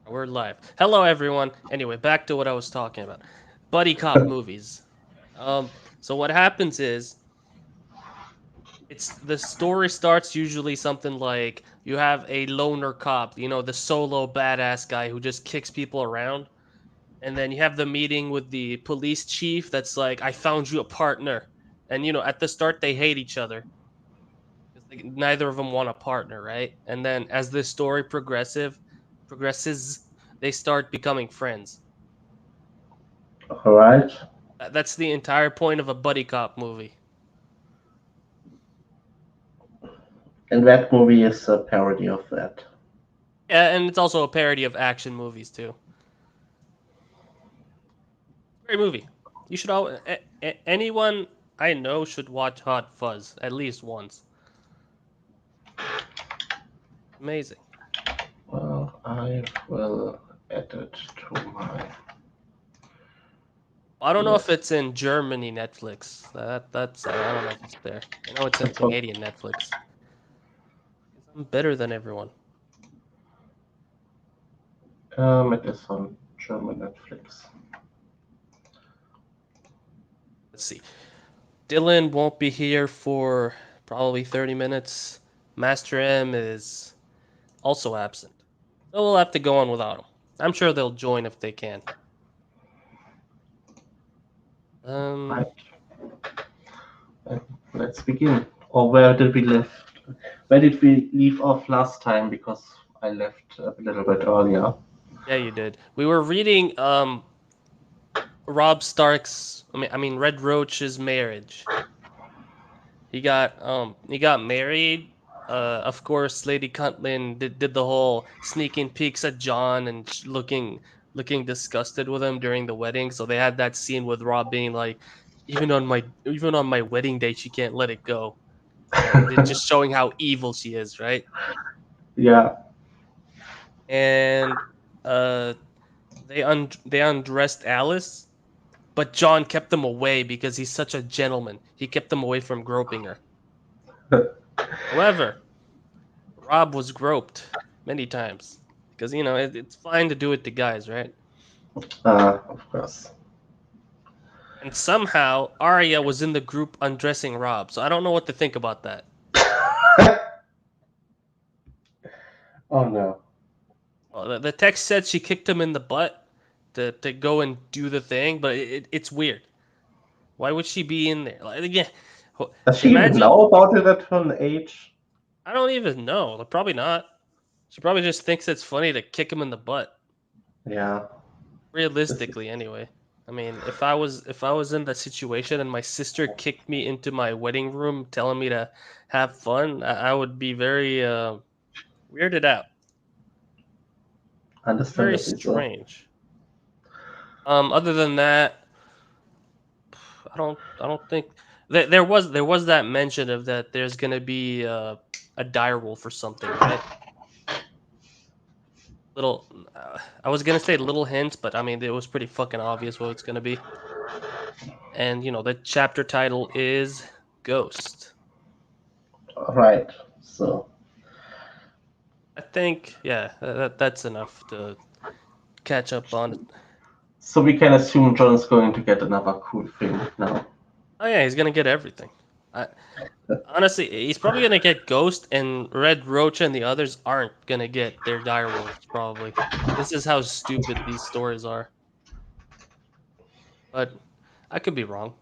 We're live. Hello, everyone. Anyway, back to what I was talking about. Buddy cop movies. So what happens is, the story starts usually something like you have a loner cop, the solo badass guy who just kicks people around, and then you have the meeting with the police chief that's like, "I found you a partner," and at the start they hate each other because neither of them want a partner, right? And then as this story progresses, they start becoming friends. All right. That's the entire point of a buddy cop movie. And that movie is a parody of that. Yeah, and it's also a parody of action movies too. Great movie. You should all anyone I know should watch Hot Fuzz at least once. Amazing. Well, I will add it to my I don't know if list. it's in Germany Netflix. That's I don't know if it's there. I know it's in It's on, Canadian Netflix. I'm better than everyone. it is on German Netflix. Let's see. Dylan won't be here for probably 30 minutes. Master M is also absent. So we'll have to go on without them. I'm sure they'll join if they can. Um, Right. Uh, let's begin. Or where did we leave? Where did we leave off last time? Because I left a little bit earlier. yeah, you did. We were reading Robb Stark's. I mean Red Roach's marriage. He got married. Of course, Lady Cuntlin did the whole sneaking peeks at John and looking disgusted with him during the wedding. So they had that scene with Robb being like, even on my wedding day, she can't let it go. They're just showing how evil she is, right? Yeah, And uh, they undressed Alice, but John kept them away because he's such a gentleman. He kept them away from groping her. However, Robb was groped many times because it's fine to do it to guys, right? of course. And somehow Arya was in the group undressing Robb, so I don't know what to think about that. Oh no. Well, the text said she kicked him in the butt to go and do the thing, but it's weird. Why would she be in there? Like, yeah, Does she even imagine. know about it at her age? I don't even know. Like, probably not. She probably just thinks it's funny to kick him in the butt. Yeah. This is Realistically, anyway. I mean, if I was in that situation and my sister kicked me into my wedding room, telling me to have fun, I would be very weirded out. Very understandably so. strange. Other than that, I don't think there was that mention of that there's gonna be a dire wolf or something, right? Little, I was gonna say little hints, but I mean it was pretty fucking obvious what it's gonna be. And the chapter title is Ghost. Right. So I think, yeah, that's enough to catch up on it. so we can assume John's going to get another cool thing now. Oh yeah, he's gonna get everything. I, honestly, he's probably gonna get Ghost, and Red Roach and the others aren't gonna get their dire wolves. Probably. This is how stupid these stories are. But I could be wrong.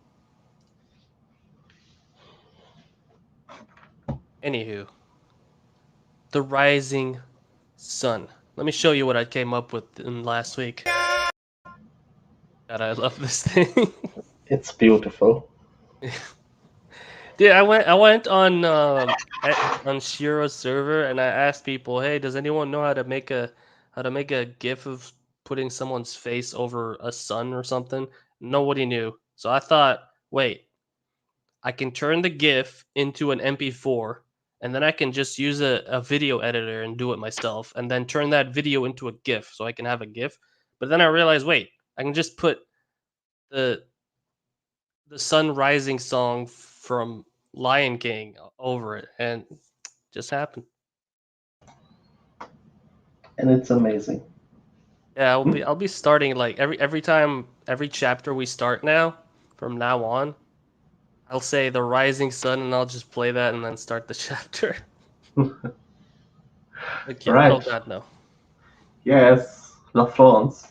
Anywho, the Rising Sun. Let me show you what I came up with in last week. God, I love this thing. It's beautiful. Dude, I went on Shiro's server and I asked people, "Hey, does anyone know how to make a GIF of putting someone's face over a sun or something?" Nobody knew. So I thought, wait, I can turn the GIF into an MP4 and then I can just use a video editor and do it myself and then turn that video into a GIF so I can have a GIF. But then I realized, wait, I can just put the the sun rising song from Lion King over it, and just happened. And it's amazing. Yeah, I'll be starting like every time every chapter we start now from now on. I'll say the rising sun and I'll just play that and then start the chapter. Like yeah, oh Right. god no. Yes. Love Thrones.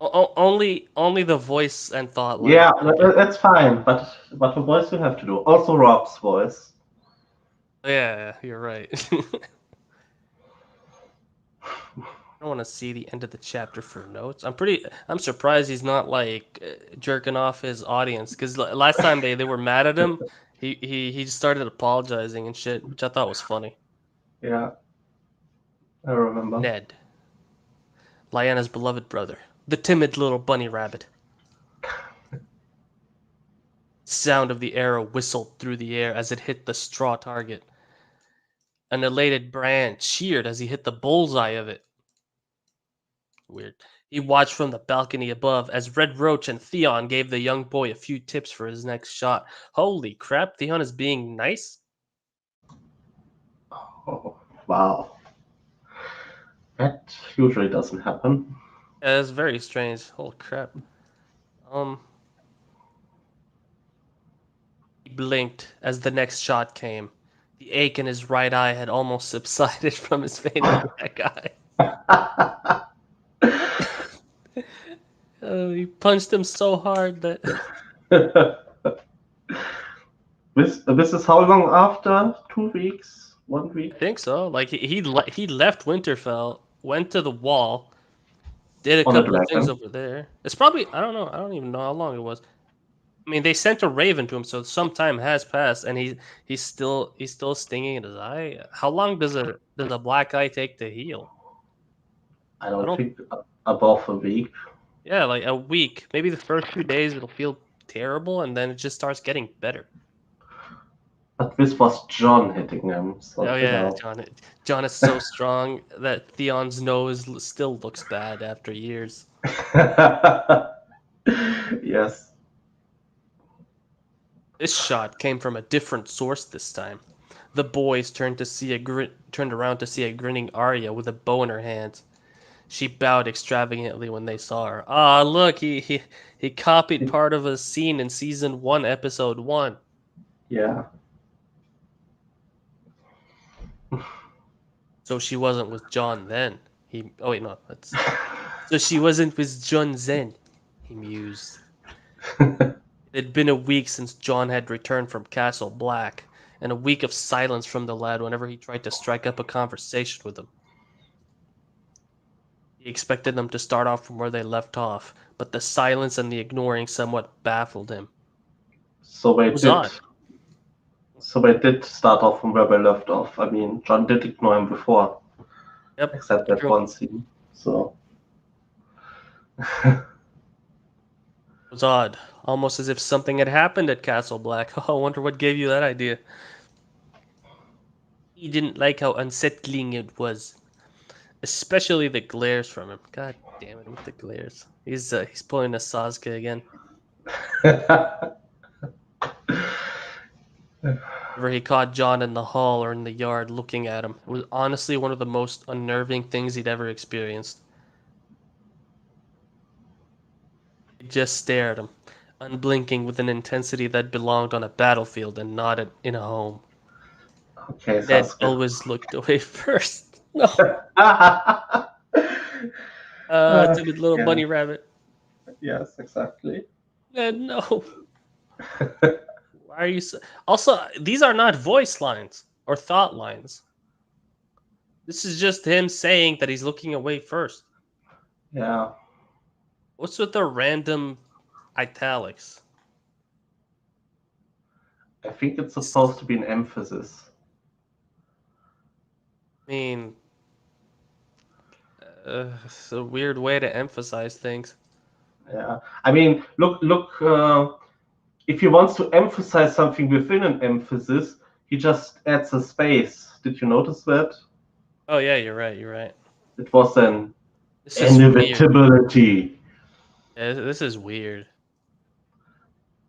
Only the voice and thought lines Yeah, are okay. that's fine, but the voice you have to do. Also Rob's voice. Yeah, you're right. I don't want to see the end of the chapter for notes. I'm surprised he's not like jerking off his audience because last time they were mad at him, he started apologizing and shit, which I thought was funny. Yeah, I remember. Ned, Lyanna's beloved brother, the timid little bunny rabbit. Sound of the arrow whistled through the air as it hit the straw target. An elated Bran cheered as he hit the bullseye of it. Weird. He watched from the balcony above as Red Roach and Theon gave the young boy a few tips for his next shot. Holy crap, Theon is being nice? Oh, wow. That usually doesn't happen. Yeah, that's very strange. Holy crap. Um, he blinked as the next shot came. The ache in his right eye had almost subsided from his fading black eye. He punched him so hard that This is how long after? 2 weeks? 1 week? I think so. Like he left Winterfell, went to the Wall, did a On a couple of things dragon. over there. It's probably I don't know. I don't even know how long it was. I mean, they sent a raven to him, so some time has passed, and he's still stinging in his eye. How long does a black eye take to heal? I I don't don't. think above a week. Yeah, like a week. Maybe the first few days it'll feel terrible, and then it just starts getting better. But this was John hitting him, Oh so you yeah, know. John. John is so strong that Theon's nose still looks bad after years. Yes. This shot came from a different source this time. The boys turned around to see a grinning Arya with a bow in her hands. She bowed extravagantly when they saw her. Ah, look, he copied part of a scene in season 1, episode 1. Yeah. So she wasn't with John then. He Oh wait, no, that's so she wasn't with John then, he mused. It had been a week since John had returned from Castle Black, and a week of silence from the lad whenever he tried to strike up a conversation with him. He expected them to start off from where they left off, but the silence and the ignoring somewhat baffled him. so they It was did odd. so they did start off from where they left off. I mean, John did ignore him before, Yep, except that true. one scene. So It was odd, almost as if something had happened at Castle Black. Oh, I wonder what gave you that idea. He didn't like how unsettling it was, especially the glares from him. God damn it with the glares. He's pulling a Sasuke again. Whenever he caught John in the hall or in the yard looking at him, it was honestly one of the most unnerving things he'd ever experienced. He just stared at him, unblinking with an intensity that belonged on a battlefield and not in a home. Okay, Ned Sasuke. always looked away first. No. Timid little Yeah, bunny rabbit. yes, exactly. Ned, no. Why are you so... Also, these are not voice lines or thought lines. This is just him saying that he's looking away first. Yeah, What's with the random italics? I think it's It's- supposed to be an emphasis. I mean, it's a weird way to emphasize things. Yeah, I mean, look. If he wants to emphasize something within an emphasis, he just adds a space. Did you notice that? Oh yeah, you're right. You're right. It was an This is weird. inevitability. Yeah, this is weird.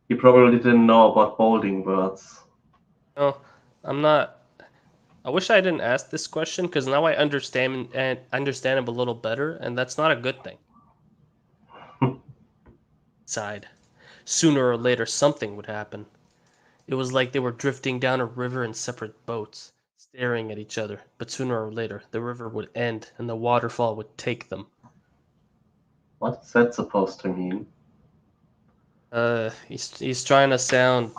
He probably didn't know about bolding words. No, I'm not. I wish I didn't ask this question because now I understand him a little better, and that's not a good thing. Sighed. Sooner or later, something would happen. It was like they were drifting down a river in separate boats, staring at each other. But sooner or later, the river would end, and the waterfall would take them. What's that supposed to mean? He's trying to sound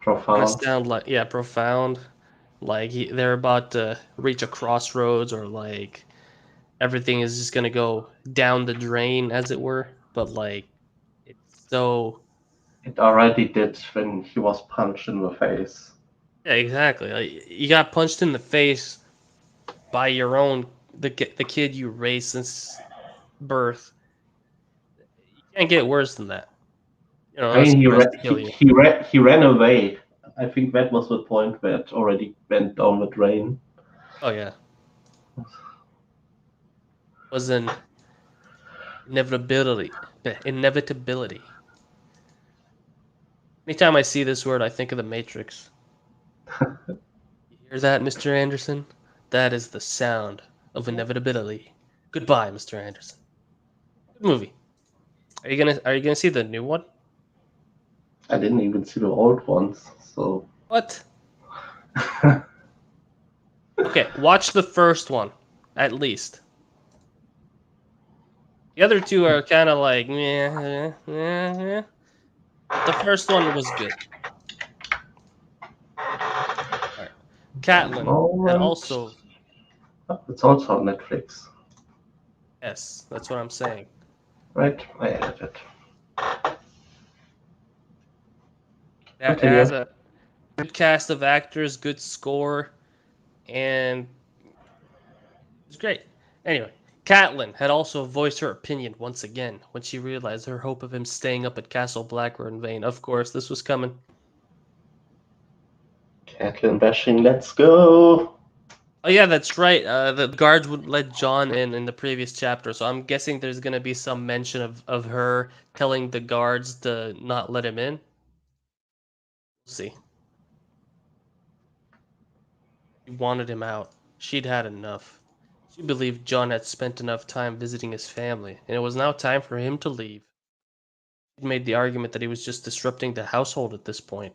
Profound. like profound, like they're about to reach a crossroads, or like everything is just gonna go down the drain, as it were. But like it's so It already did when he was punched in the face. yeah, exactly. Like, you got punched in the face by your own the kid you raised since birth. You can't get worse than that. You know, I unless mean, he tries to kill you. he ran away. I think that was the point where it already went down the drain. Oh yeah, was an inevitability. Anytime I see this word, I think of the Matrix. You hear that, Mr. Anderson? That is the sound of inevitability. Goodbye, Mr. Anderson. Good movie. Are you gonna see the new one? I didn't even see the old ones, so What? Okay, watch the first one, at least. The other two are kind of like meh, meh. But the first one was good. All right. one Catelyn had moment. also It's also on Netflix, yes, that's what I'm saying. right? I added it. That Continue. has a good cast of actors, good score, and it's great. Anyway, Catelyn had also voiced her opinion once again when she realized her hope of him staying up at Castle Black were in vain. Of course, this was coming. Catelyn bashing, let's go. Oh yeah, that's right. The guards wouldn't let John in the previous chapter, so I'm guessing there's gonna be some mention of her telling the guards to not let him in. We'll see. She wanted him out. She'd had enough. She believed John had spent enough time visiting his family, and it was now time for him to leave. She'd made the argument that he was just disrupting the household at this point.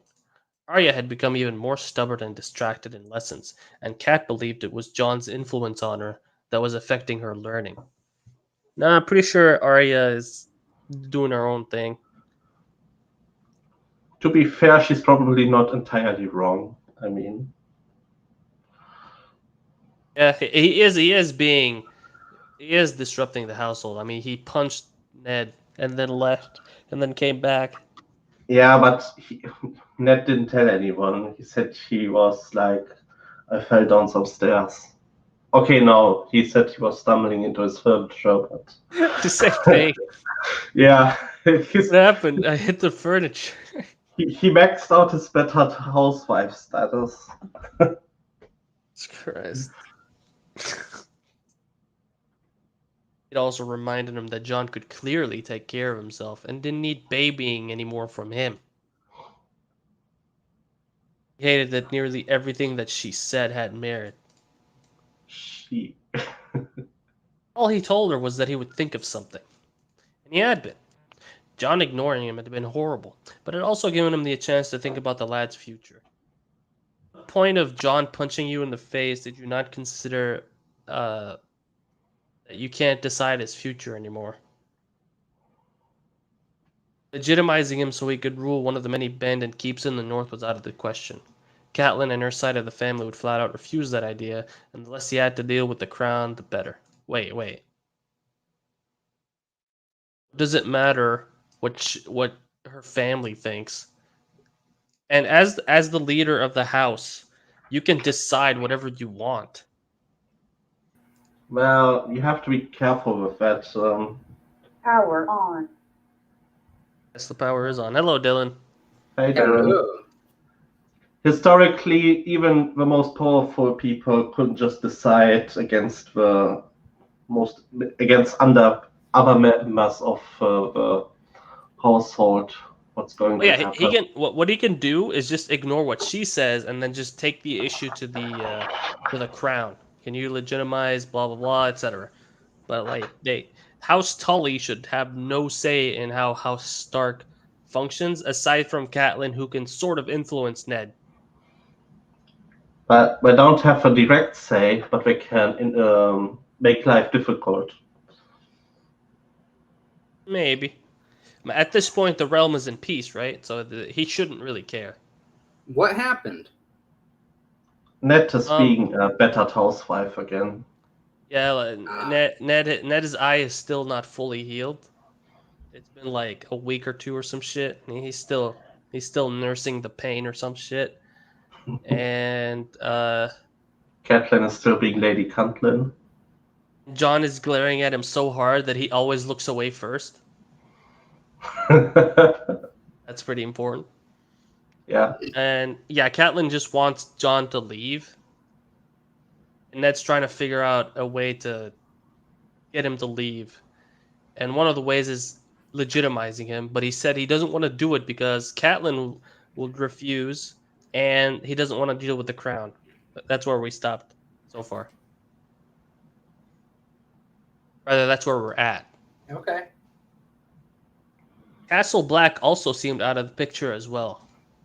Arya had become even more stubborn and distracted in lessons, and Kat believed it was John's influence on her that was affecting her learning. Nah, I'm pretty sure Arya is doing her own thing. To be fair, she's probably not entirely wrong. I mean, Yeah, he is disrupting the household. I mean, he punched Ned and then left and then came back. yeah, but Ned didn't tell anyone. He said he was like, I fell down some stairs. Okay, no, he said he was stumbling into his furniture, The same but thing. yeah, What happened? I hit the furniture. he maxed out his better housewife status. Christ. It also reminded him that John could clearly take care of himself and didn't need babying anymore from him. He hated that nearly everything that she said had merit. She. All he told her was that he would think of something. And he had been. John ignoring him had been horrible, but it had also given him the chance to think about the lad's future. What point of John punching you in the face did you not consider that you can't decide his future anymore? Legitimizing him so he could rule one of the many abandoned keeps in the north was out of the question. Catelyn and her side of the family would flat out refuse that idea, and the less he had to deal with the crown, the better. Wait. Does it matter what her family thinks? And as the leader of the house, you can decide whatever you want. Well, you have to be careful with that. Power on. Yes, the power is on. Hello, Dylan. Hey, Darren. Hello. Historically, even the most powerful people couldn't just decide against the against other members of the household. what's going Well, to yeah, he happen. can. What he can do is just ignore what she says and then just take the issue to the crown. Can you legitimize blah blah blah, etc. But like House Tully should have no say in how House Stark functions, aside from Catelyn, who can sort of influence Ned. But they don't have a direct say, but they can make life difficult. Maybe. At this point, the realm is in peace, right? So he shouldn't really care. What happened? Ned is Um, being a battered housewife again. yeah, Ned's eye is still not fully healed. It's been like a week or two or some shit. And he's still nursing the pain or some shit. And Catelyn is still being Lady Catelyn. John is glaring at him so hard that he always looks away first. That's pretty important. Yeah. And yeah, Catelyn just wants John to leave. And Ned's trying to figure out a way to get him to leave. And one of the ways is legitimizing him, but he said he doesn't want to do it because Catelyn will refuse, and he doesn't want to deal with the crown. That's where we stopped so far. Rather, that's where we're at. Okay. Castle Black also seemed out of the picture as well.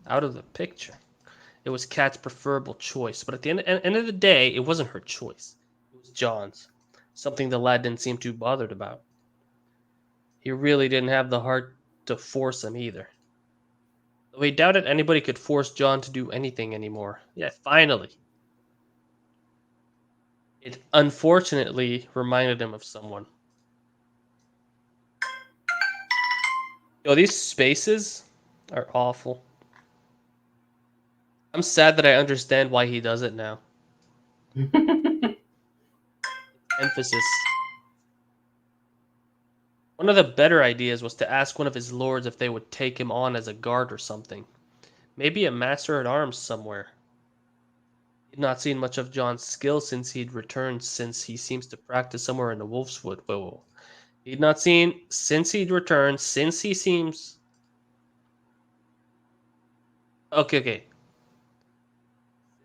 Out of the picture. It was Kat's preferable choice, but at the end of the day, it wasn't her choice. It was John's. Something the lad didn't seem too bothered about. He really didn't have the heart to force him either. Though he doubted anybody could force John to do anything anymore. Yeah, finally. It unfortunately reminded him of someone. Yo, these spaces are awful. I'm sad that I understand why he does it now. Emphasis. One of the better ideas was to ask one of his lords if they would take him on as a guard or something. Maybe a master at arms somewhere. He'd not seen much of John's skill since he'd returned, since he seems to practice somewhere in the Wolfswood. Whoa. He'd not seen since he'd returned, since he seems. Okay.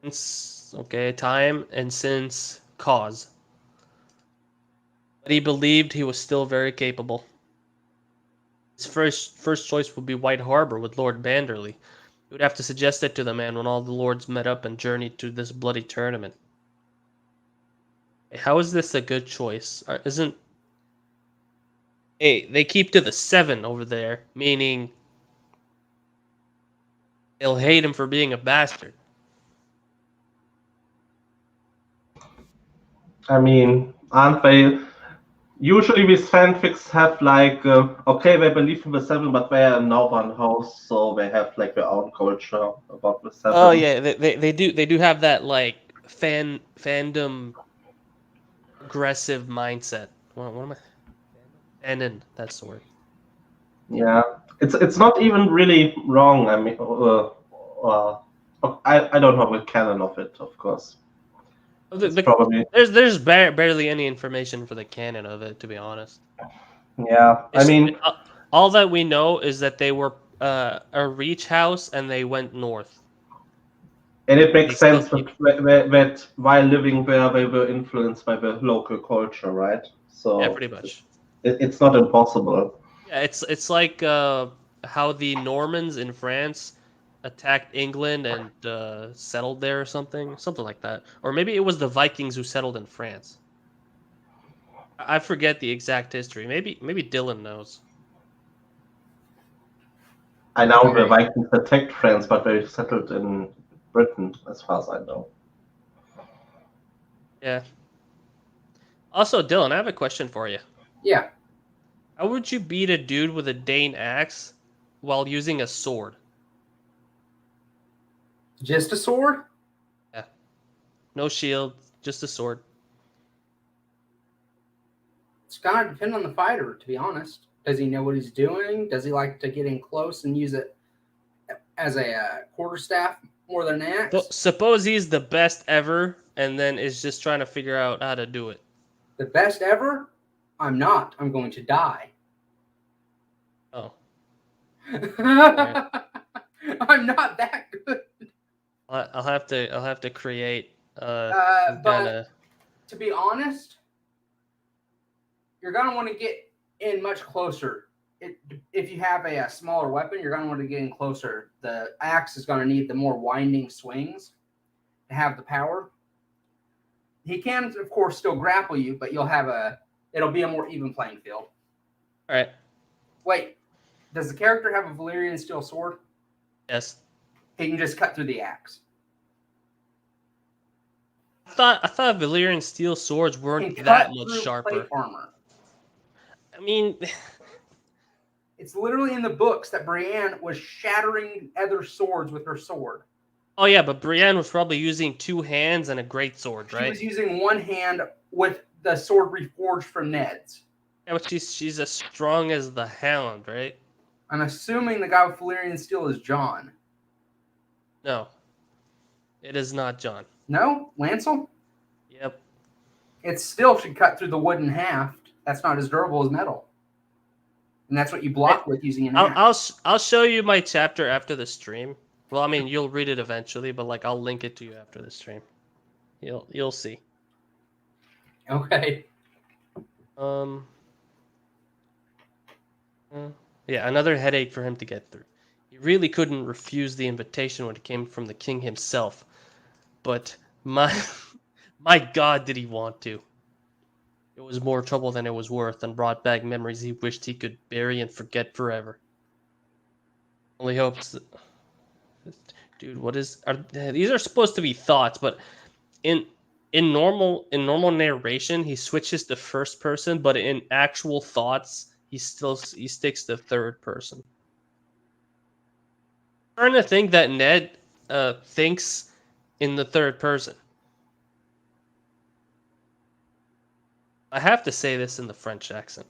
Since time and since cause. But he believed he was still very capable. His first choice would be White Harbor with Lord Banderley. He would have to suggest it to the man when all the lords met up and journeyed to this bloody tournament. Hey, how is this a good choice? Isn't Hey, they keep to the 7 over there, meaning they'll hate him for being a bastard. I mean, aren't they? Usually these fanfics have like, okay, they believe in the 7, but they are a northern house, so they have like their own culture about the 7. Oh yeah, they do have that like fandom aggressive mindset. What am I? Fanon, that's the word. Yeah, it's not even really wrong. I mean, I don't have a canon of it, of course. It's probably There's barely any information for the canon of it, to be honest. yeah. I mean, all that we know is that they were a reach house and they went north. and it makes They sense that while living there, they were influenced by the local culture, right? So yeah, pretty much. It's not impossible. Yeah, it's like how the Normans in France attacked England and settled there or something like that. Or maybe it was the Vikings who settled in France. I forget the exact history. Maybe Dylan knows. I know the Vikings attacked France, but they settled in Britain, as far as I know. Yeah. Also, Dylan, I have a question for you. Yeah. How would you beat a dude with a Dane axe while using a sword? Just a sword? Yeah. No shield, just a sword. It's gotta depend on the fighter, to be honest. Does he know what he's doing? Does he like to get in close and use it as a quarterstaff more than an axe? So, suppose he's the best ever and then is just trying to figure out how to do it. The best ever? I'm not. I'm going to die. Oh. I'm not that good. I'll have to create some But kind of. to be honest, you're gonna want to get in much closer. If you have a smaller weapon, you're gonna want to get in closer. The axe is gonna need the more winding swings to have the power. He can, of course, still grapple you, but it'll be a more even playing field. All right. Wait, does the character have a Valyrian steel sword? Yes. He can just cut through the axe. I thought Valyrian steel swords He weren't can that cut much through sharper. plate armor. I mean, It's literally in the books that Brienne was shattering other swords with her sword. oh yeah, but Brienne was probably using 2 hands and a great sword, She right? was using one hand with the sword reforged from Ned's. Yeah, but she's as strong as the Hound, right? I'm assuming the guy with Valyrian steel is Jon. No, it is not John. No? Lancel? Yep. It still should cut through the wooden haft. That's not as durable as metal. And that's what you block with using an axe. I'll show you my chapter after the stream. Well, I mean, you'll read it eventually, but like I'll link it to you after the stream. You'll see. Okay. Yeah, another headache for him to get through. He really couldn't refuse the invitation when it came from the king himself. But my God, did he want to? It was more trouble than it was worth, and brought back memories he wished he could bury and forget forever. Only hopes that... Dude, these are supposed to be thoughts, but in normal narration he switches to first person, but in actual thoughts he sticks to third person. I'm trying to think that Ned thinks in the third person. I have to say this in the French accent.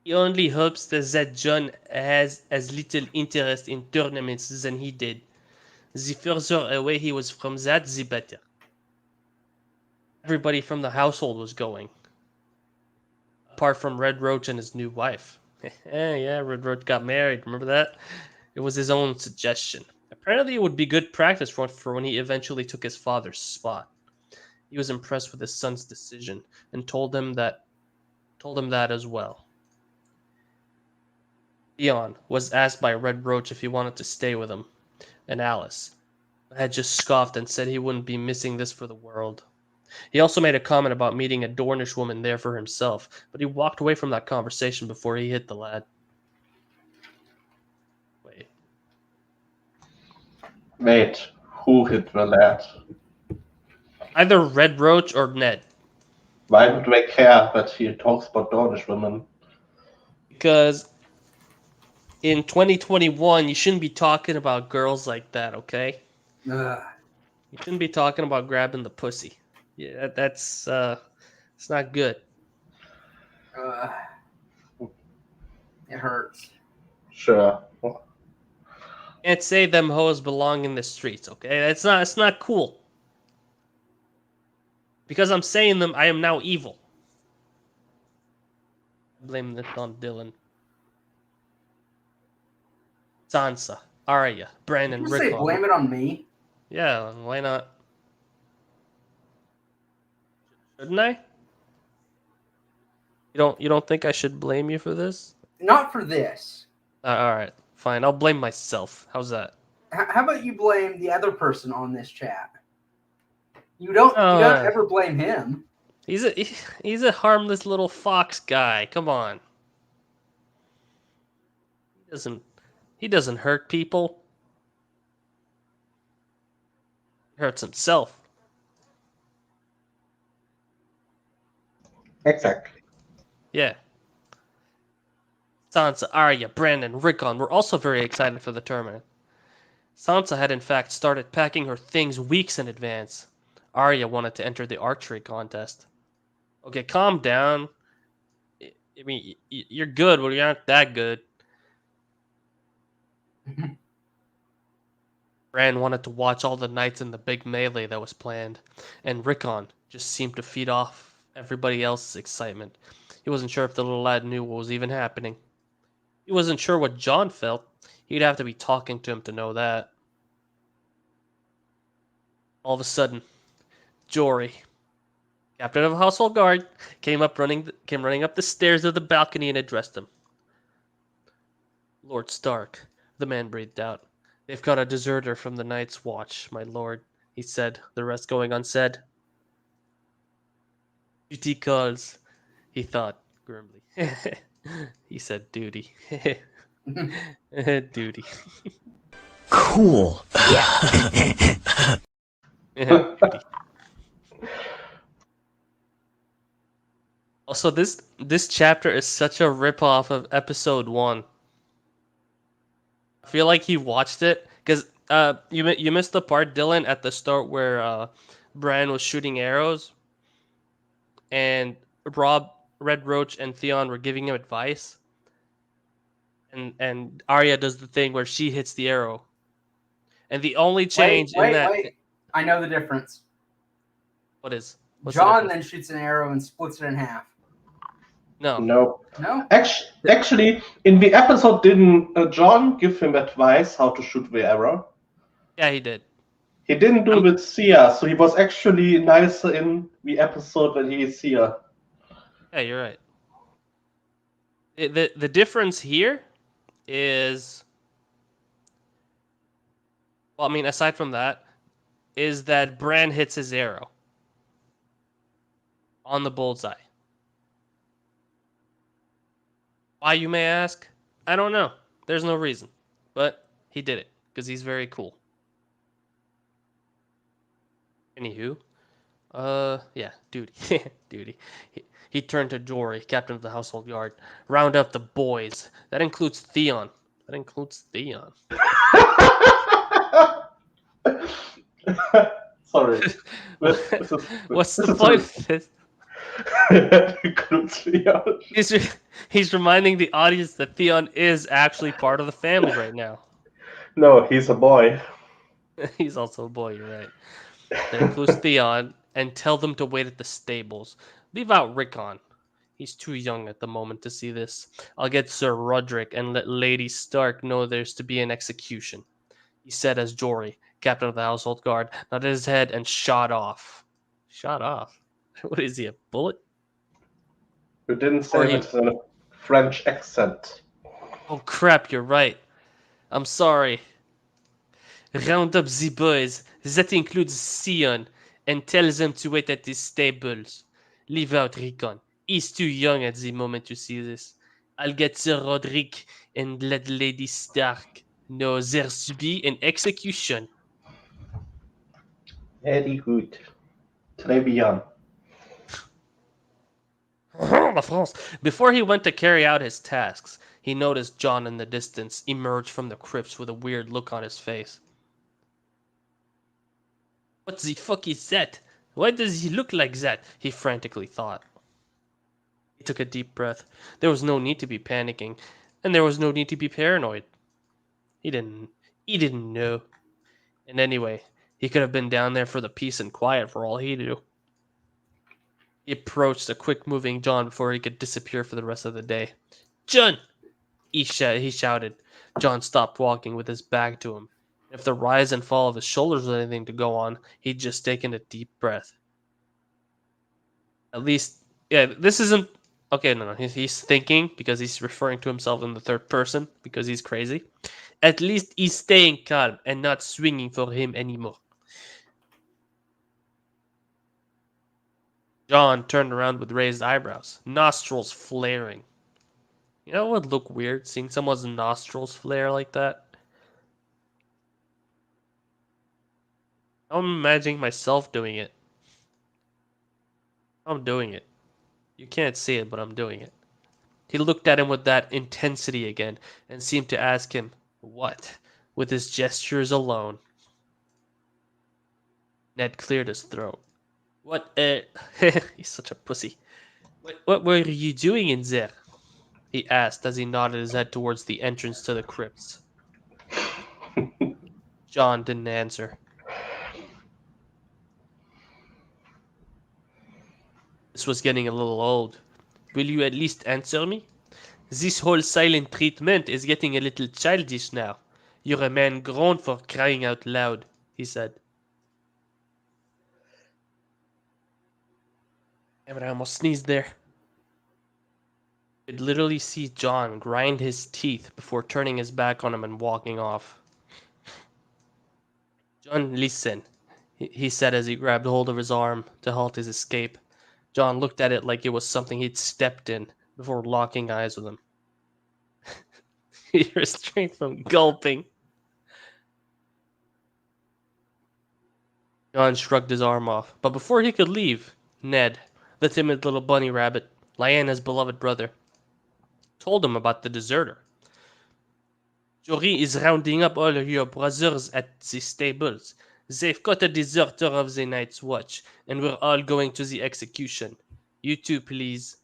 He only hopes that John has as little interest in tournaments than he did. The further away he was from that, the better. Everybody from the household was going. Apart from Red Roach and his new wife. Yeah, Red Roach got married, remember that? It was his own suggestion. Apparently it would be good practice for when he eventually took his father's spot. He was impressed with his son's decision and told him that as well. Theon was asked by Red Roach if he wanted to stay with him, and Alice had just scoffed and said he wouldn't be missing this for the world. He also made a comment about meeting a Dornish woman there for himself, but he walked away from that conversation before he hit the lad. Wait, who hit the lad? Either Red Roach or Ned. Why would they care that he talks about Dornish women? Because in 2021, you shouldn't be talking about girls like that, okay? Ugh. You shouldn't be talking about grabbing the pussy. Yeah, that's it's not good. It hurts. Sure. Can't say them hoes belong in the streets, okay? It's not cool. Because I'm saying them, I am now evil. Blame this on Dylan. Sansa, Arya, Brandon, Did you say Rickon. blame it on me? Yeah, why not? Shouldn't I? You don't think I should blame you for this? Not for this. All right, fine. I'll blame myself. How's that? How about you blame the other person on this chat? You don't ever blame him. He's a harmless little fox guy. Come on. He doesn't hurt people. He hurts himself. Exactly. Yeah. Sansa, Arya, Brandon, Rickon were also very excited for the tournament. Sansa had in fact started packing her things weeks in advance. Arya wanted to enter the archery contest. Okay, calm down. I mean, you're good, but you're not that good. Bran wanted to watch all the knights in the big melee that was planned, and Rickon just seemed to feed off everybody else's excitement. He wasn't sure if the little lad knew what was even happening. He wasn't sure what John felt. He'd have to be talking to him to know that. All of a sudden, Jory, captain of the household guard, came running up the stairs of the balcony and addressed him. Lord Stark, the man breathed out. They've got a deserter from the Night's Watch, my lord, he said, the rest going unsaid. Duty calls, he thought grimly. He said duty. Duty. Cool. Duty. Also, this chapter is such a ripoff of episode 1. I feel like he watched it because you missed the part, Dylan, at the start where Bran was shooting arrows and Robb, Red Roach, and Theon were giving him advice, and Arya does the thing where she hits the arrow, and the only change in that Wait. I know the difference. what's the John difference? then shoots an arrow and splits it in half. No. No. No? Actually, in the episode, didn't John give him advice how to shoot the arrow? Yeah, he did. He didn't do it with Sia, so he was actually nicer in the episode when he is Sia. Yeah, you're right. The difference here is, well, I mean, aside from that, is that Bran hits his arrow on the bullseye. Why, you may ask? I don't know. There's no reason. But he did it because he's very cool. Anywho, yeah, duty. Duty. He turned to Jory, captain of the household guard. Round up the boys. That includes Theon. Sorry. What's the point of this? Includes Theon. He's reminding the audience that Theon is actually part of the family right now. No, he's a boy. He's also a boy, you're right. That includes Theon, and tell them to wait at the stables. Leave out Rickon. He's too young at the moment to see this. I'll get Sir Roderick and let Lady Stark know there's to be an execution, he said as Jory, captain of the household guard, nodded his head and shot off. Shot off? What is he, a bullet? You didn't Or say he- it in a French accent. Oh crap, you're right. I'm sorry. Round up the boys, that includes Sion, and tell them to wait at the stables. Leave out Rickon. He's too young at the moment to see this. I'll get Sir Roderick and let Lady Stark know there's to be an execution. Very good. Très bien. La France. Before he went to carry out his tasks, he noticed John in the distance emerge from the crypts with a weird look on his face. What the fuck is that? Why does he look like that? He frantically thought. He took a deep breath. There was no need to be panicking, and there was no need to be paranoid. He didn't know. And anyway, he could have been down there for the peace and quiet for all he knew. He approached a quick-moving John before he could disappear for the rest of the day. John! He shouted. John stopped walking with his back to him. If the rise and fall of his shoulders was anything to go on, he'd just taken a deep breath. At least, yeah, this isn't... Okay, no. He's thinking because he's referring to himself in the third person because he's crazy. At least he's staying calm and not swinging for him anymore. John turned around with raised eyebrows, nostrils flaring. You know what would look weird? Seeing someone's nostrils flare like that? I'm imagining myself doing it. I'm doing it. You can't see it, but I'm doing it. He looked at him with that intensity again and seemed to ask him, what? With his gestures alone. Ned cleared his throat. What, he's such a pussy. What were you doing in there? He asked as he nodded his head towards the entrance to the crypts. John didn't answer. This was getting a little old. Will you at least answer me? This whole silent treatment is getting a little childish now. You're a man grown for crying out loud, he said. Damn it, I almost sneezed there. You could literally see John grind his teeth before turning his back on him and walking off. John, listen, he said as he grabbed hold of his arm to halt his escape. John looked at it like it was something he'd stepped in before locking eyes with him. He restrained from gulping. John shrugged his arm off, but before he could leave, Ned, the timid little bunny rabbit, Lyanna's beloved brother, told him about the deserter. Jory is rounding up all of your brothers at the stables. They've got a deserter of the night's watch, and we're all going to the execution. You too, please,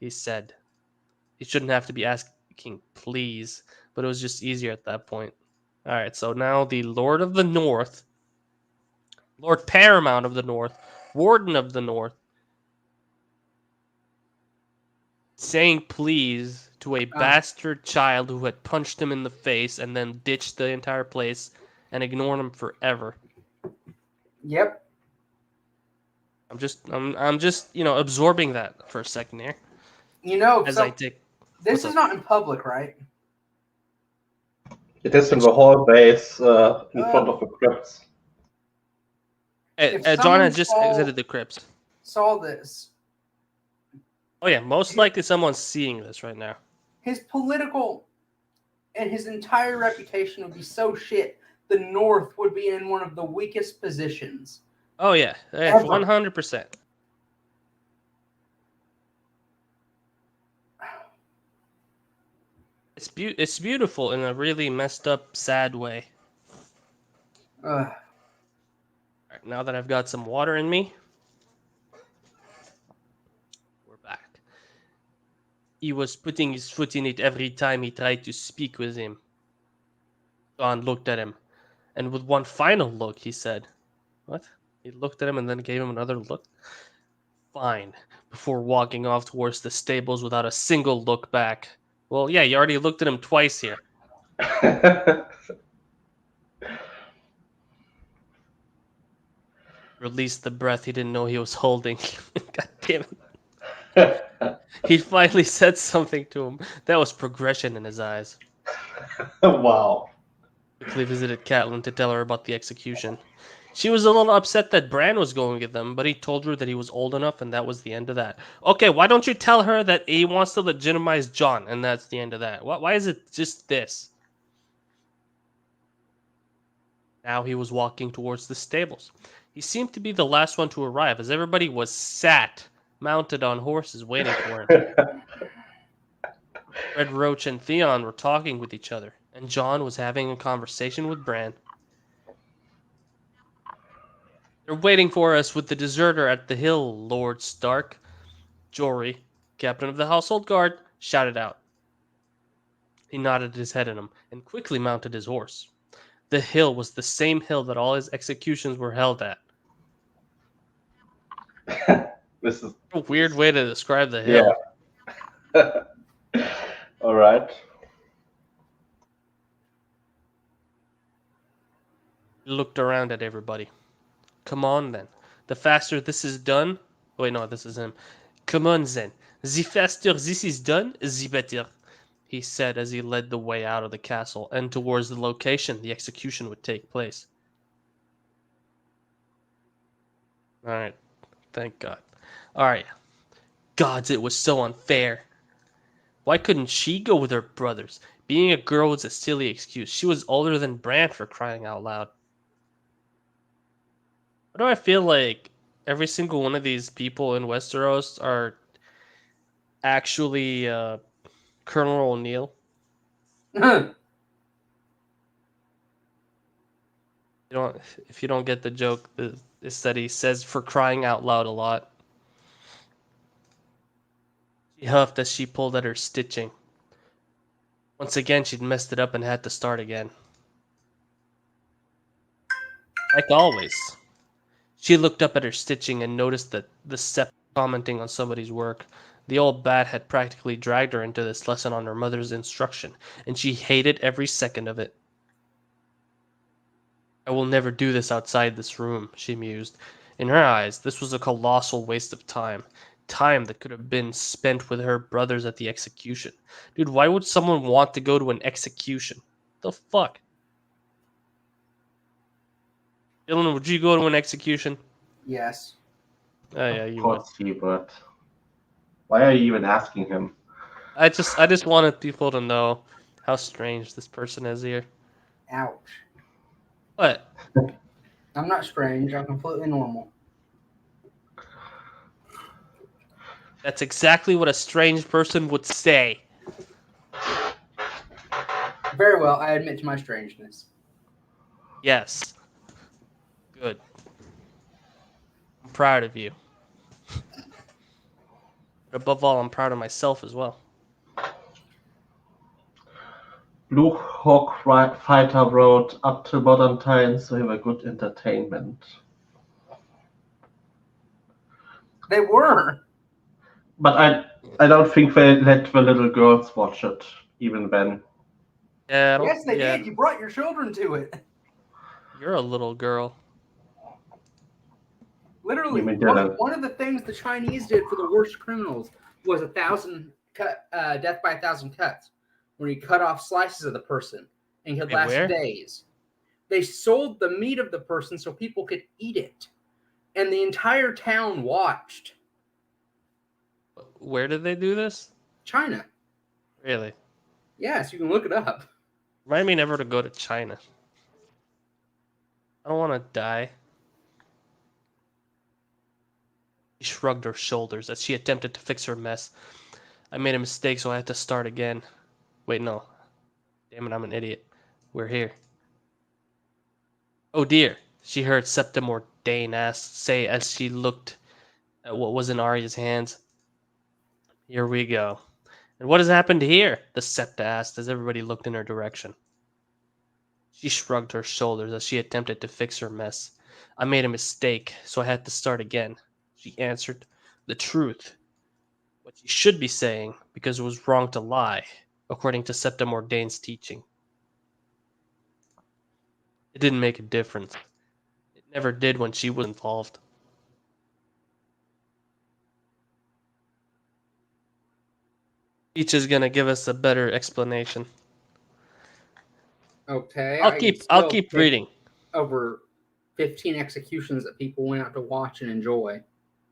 he said. He shouldn't have to be asking please, but it was just easier at that point. Alright, so now the Lord of the North, Lord Paramount of the North, Warden of the North, saying please to a bastard child who had punched him in the face and then ditched the entire place and ignored him forever. Yep. I'm just absorbing that for a second here. As I take. This is not in public, right? It is in the hallways in front of the crypts. John has just exited the crypt. Saw this. Oh yeah, most likely someone's seeing this right now. His political and his entire reputation would be so shit. The North would be in one of the weakest positions. Oh yeah, 100%. It's beautiful in a really messed up, sad way. All right, now that I've got some water in me, we're back. He was putting his foot in it every time he tried to speak with him. John looked at him, and with one final look, he said, "What?" He looked at him and then gave him another look. Fine, before walking off towards the stables without a single look back. Well, yeah, you already looked at him twice here. Released the breath he didn't know he was holding. God damn it. He finally said something to him. That was progression in his eyes. Wow. Quickly visited Catelyn to tell her about the execution. She was a little upset that Bran was going with them, but he told her that he was old enough and that was the end of that. Okay, why don't you tell her that he wants to legitimize Jon and that's the end of that? Why is it just this? Now he was walking towards the stables. He seemed to be the last one to arrive as everybody was sat, mounted on horses waiting for him. Red Roach and Theon were talking with each other, and Jon was having a conversation with Bran. They're waiting for us with the deserter at the hill, Lord Stark. Jory, captain of the household guard, shouted out. He nodded his head at him and quickly mounted his horse. The hill was the same hill that all his executions were held at. This is a weird way to describe the hill. Yeah. All right. He looked around at everybody. Come on, then. The faster this is done... Wait, no, this is him. Come on, then. The faster this is done, the better, he said as he led the way out of the castle and towards the location the execution would take place. Alright. Thank God. Alright. Gods, it was so unfair. Why couldn't she go with her brothers? Being a girl was a silly excuse. She was older than Bran, for crying out loud. Why do I feel like every single one of these people in Westeros are actually Colonel O'Neill? If you don't get the joke, it's that he says "for crying out loud" a lot. She huffed as she pulled at her stitching. Once again, she'd messed it up and had to start again. Like always. She looked up at her stitching and noticed that the Sept commenting on somebody's work. The old bat had practically dragged her into this lesson on her mother's instruction, and she hated every second of it. I will never do this outside this room, she mused. In her eyes, this was a colossal waste of time. Time that could have been spent with her brothers at the execution. Dude, why would someone want to go to an execution? The fuck? Dylan, would you go to an execution? Yes. Oh yeah, Of you would. course he would. Why are you even asking him? I just wanted people to know how strange this person is here. Ouch. What? I'm not strange. I'm completely normal. That's exactly what a strange person would say. Very well. I admit to my strangeness. Yes. Good. I'm proud of you. But above all, I'm proud of myself as well. Blue Hawk Fighter wrote, up to modern times we were good entertainment. They were. But I don't think they let the little girls watch it, even then. Yeah, Yes, they did. You brought your children to it. You're a little girl. Literally, You mean Dylan? one of the things the Chinese did for the worst criminals was 1,000 death by 1,000 cuts, where you cut off slices of the person and could Wait, last where? days. They sold the meat of the person so people could eat it, and the entire town watched. Where did they do this? China. Really? Yes, you can look it up. Remind me never to go to China. I don't want to die. She shrugged her shoulders as she attempted to fix her mess. I made a mistake, so I had to start again. Wait, no. Damn it, I'm an idiot. We're here. Oh dear, she heard Septim Dane say as she looked at what was in Arya's hands. Here we go. And what has happened here? The Septa asked as everybody looked in her direction. She shrugged her shoulders as she attempted to fix her mess. I made a mistake, so I had to start again. She answered. The truth. What she should be saying, because it was wrong to lie, according to Septim Dane's teaching. It didn't make a difference. It never did when she was involved. Each is gonna give us a better explanation. Okay. I'll keep reading. Over 15 executions that people went out to watch and enjoy.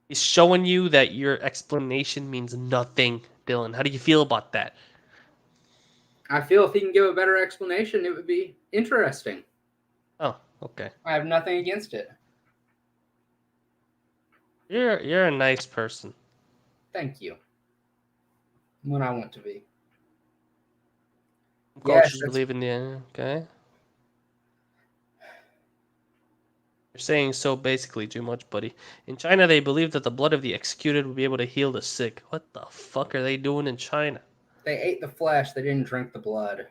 He's showing you that your explanation means nothing, Dylan. How do you feel about that? I feel if he can give a better explanation, it would be interesting. Oh, okay. I have nothing against it. You're a nice person. Thank you. When I want to be. Cultures that's- believe in the okay. You're saying so basically too much, buddy. In China, they believe that the blood of the executed would be able to heal the sick. What the fuck are they doing in China? They ate the flesh, they didn't drink the blood.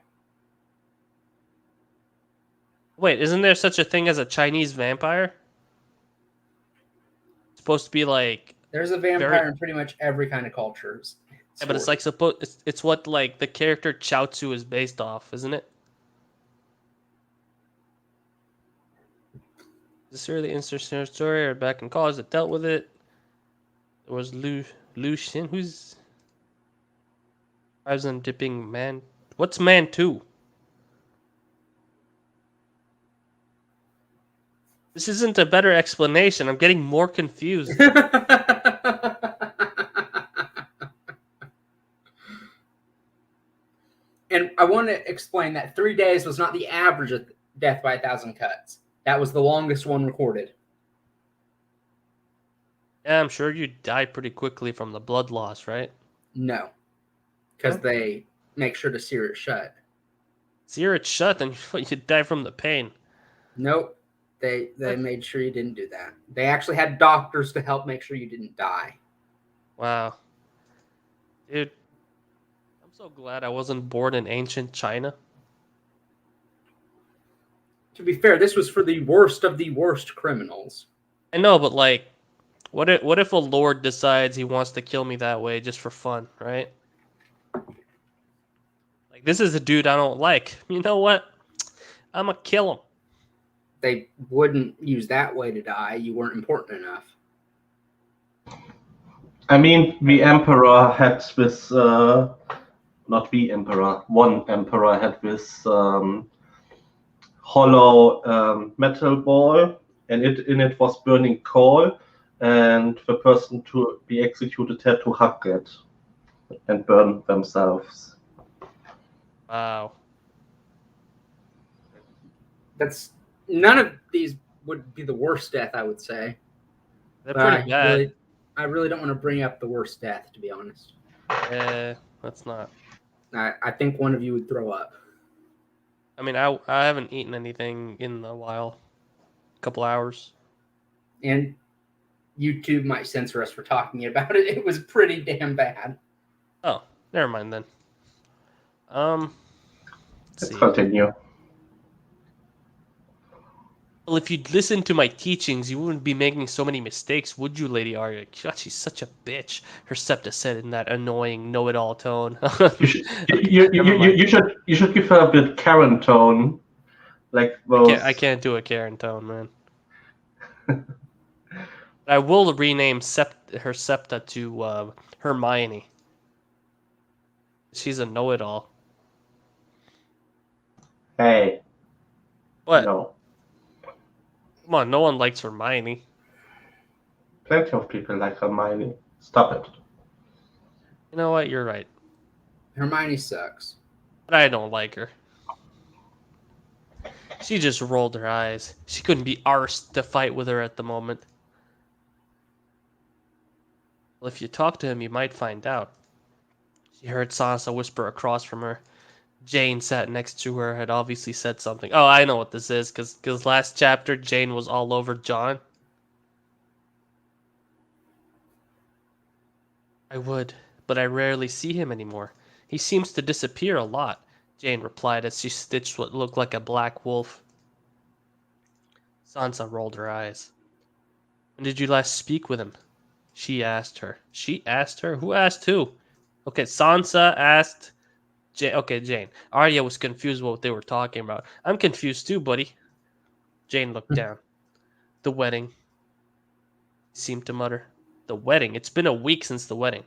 Wait, isn't there such a thing as a Chinese vampire? It's supposed to be like, There's a vampire Very- in pretty much every kind of culture. yeah, but it's like it's what like the character Chaozu is based off, isn't it? Is this really interesting story or back in college that dealt with it? There was Lu Xin, who's Tribes on dipping man. What's man 2? This isn't a better explanation. I'm getting more confused. And I want to explain that 3 days was not the average of death by 1,000 cuts. That was the longest one recorded. Yeah, I'm sure you die pretty quickly from the blood loss, right? No. Because they make sure to sear it shut. Sear it shut and you die from the pain. Nope. They made sure you didn't do that. They actually had doctors to help make sure you didn't die. Wow. Dude, I'm so glad I wasn't born in ancient China. To be fair, this was for the worst of the worst criminals. I know, but like, What if a lord decides he wants to kill me that way just for fun, right? Like, this is a dude I don't like. You know what? I'm gonna kill him. They wouldn't use that way to die. You weren't important enough. I mean, the Emperor had this, not the Emperor, one Emperor had this hollow metal ball, and in it was burning coal, and the person to be executed had to hug it and burn themselves. Wow. That's none of these would be the worst death, I would say. They're But pretty bad. I really don't want to bring up the worst death, to be honest. That's not. I think one of you would throw up. I mean, I haven't eaten anything in a while. A couple hours. And YouTube might censor us for talking about it. It was pretty damn bad. Oh, never mind then. Let's see. continue. Well, if you'd listened to my teachings, you wouldn't be making so many mistakes, would you, Lady Arya? God, she's such a bitch. Her septa said in that annoying know-it-all tone. You should, you should give her a bit Karen tone, like those. I can't do a Karen tone, man. I will rename her septa to Hermione. She's a know-it-all. Hey. What? No. Come on, no one likes Hermione. Plenty of people like Hermione. Stop it. You know what? You're right. Hermione sucks. But I don't like her. She just rolled her eyes. She couldn't be arsed to fight with her at the moment. Well, if you talk to him, you might find out. She heard Sansa whisper across from her. Jane sat next to her, had obviously said something. Oh, I know what this is, because last chapter, Jane was all over Jon. I would, but I rarely see him anymore. He seems to disappear a lot, Jane replied as she stitched what looked like a black wolf. Sansa rolled her eyes. When did you last speak with him? She asked her. She asked her? Who asked who? Okay, Sansa asked Jane. Okay, Jane. Arya was confused what they were talking about. I'm confused too, buddy. Jane looked down. The wedding. He seemed to mutter. The wedding? It's been a week since the wedding.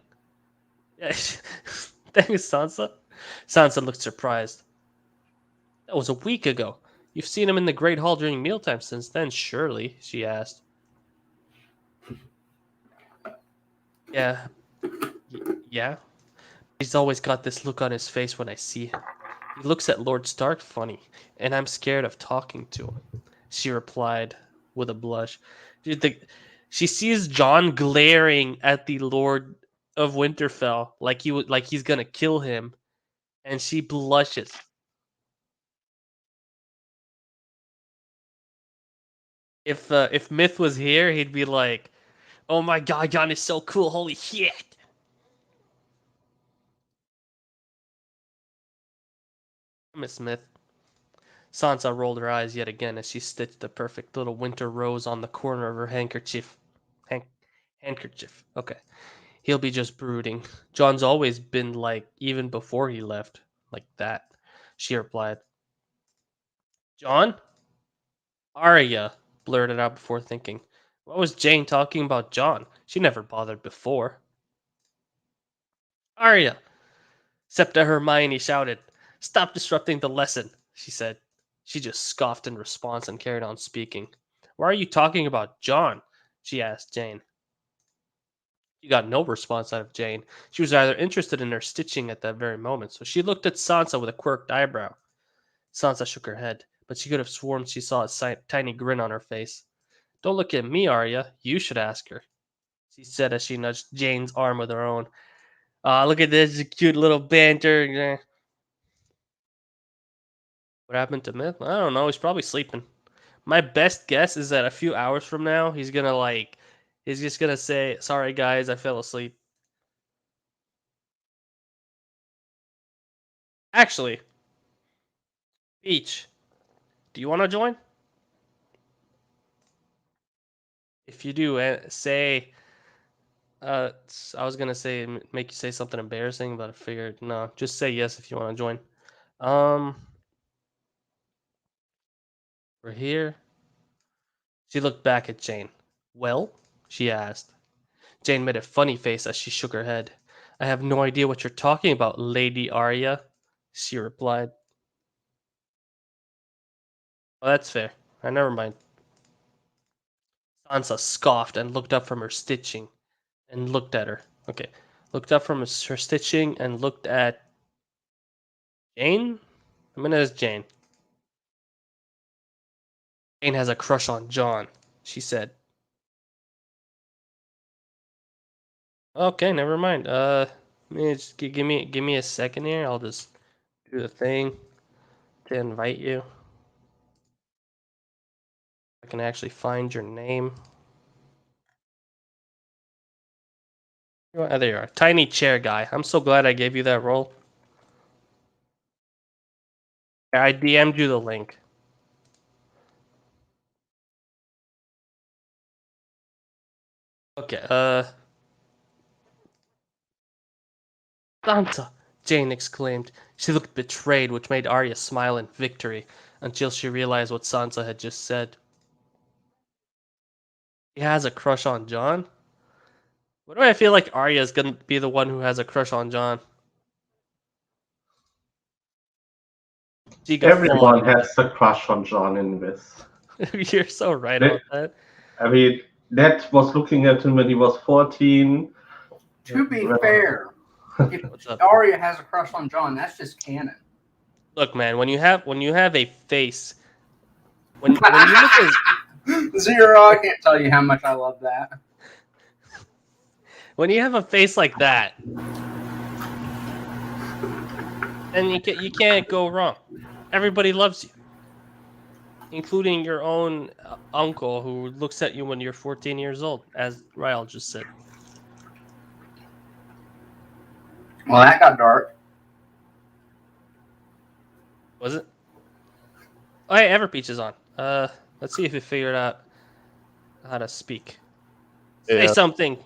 Yeah, thanks, Sansa. Sansa looked surprised. That was a week ago. You've seen him in the Great Hall during mealtime since then, surely? She asked. Yeah. Yeah? He's always got this look on his face when I see him. He looks at Lord Stark funny, and I'm scared of talking to him. She replied with a blush. She sees Jon glaring at the Lord of Winterfell like he's gonna kill him, and she blushes. If Myth was here, he'd be like, "Oh my God, Jon is so cool! Holy shit!" Miss Smith. Sansa rolled her eyes yet again as she stitched the perfect little winter rose on the corner of her handkerchief. Handkerchief. Okay. He'll be just brooding. Jon's always been like, even before he left, like that. She replied. Jon? Arya blurted out before thinking. What was Jane talking about Jon? She never bothered before. Arya! Septa Hermione shouted. Stop disrupting the lesson, she said. She just scoffed in response and carried on speaking. Why are you talking about Jon? She asked Jane. She got no response out of Jane. She was rather interested in her stitching at that very moment, so she looked at Sansa with a quirked eyebrow. Sansa shook her head, but she could have sworn she saw a tiny grin on her face. Don't look at me, Arya. You should ask her, she said as she nudged Jane's arm with her own. Look at this cute little banter. What happened to Myth? I don't know. He's probably sleeping. My best guess is that a few hours from now, he's just gonna say, "Sorry guys, I fell asleep." Actually, Peach, do you want to join? If you do, say. I was gonna say make you say something embarrassing, but I figured no. Just say yes if you want to join. We're here. She looked back at Jane. Well, she asked. Jane made a funny face as she shook her head. I have no idea what you're talking about, Lady Arya, she replied. Oh, that's fair. Never mind. Sansa scoffed and looked up from her stitching and looked at her. Okay. Looked up from her stitching and looked at Jane? I'm gonna ask Jane. Jane has a crush on John, she said. Okay, never mind. Just give me a second here. I'll just do the thing to invite you. I can actually find your name. Oh, there you are. Tiny chair guy. I'm so glad I gave you that role. I DM'd you the link. Okay, Sansa! Jane exclaimed. She looked betrayed, which made Arya smile in victory, until she realized what Sansa had just said. He has a crush on Jon? What do I feel like Arya's gonna be the one who has a crush on Jon? She guffawed. Everyone has a crush on John in this. You're so right That- about that. I mean, Ned was looking at him when he was 14. To be Well, fair, if What's up? Arya has a crush on John, that's just canon. Look, man, when you have a face, when you look at Zero, I can't tell you how much I love that. when you have a face like that, then you can't go wrong. Everybody loves you, including your own uncle who looks at you when you're 14 years old, as Ryle just said. Well, that got dark. Was it? Oh, hey, Everpeach is on. Let's see if we figured out how to speak. Say Yeah. something.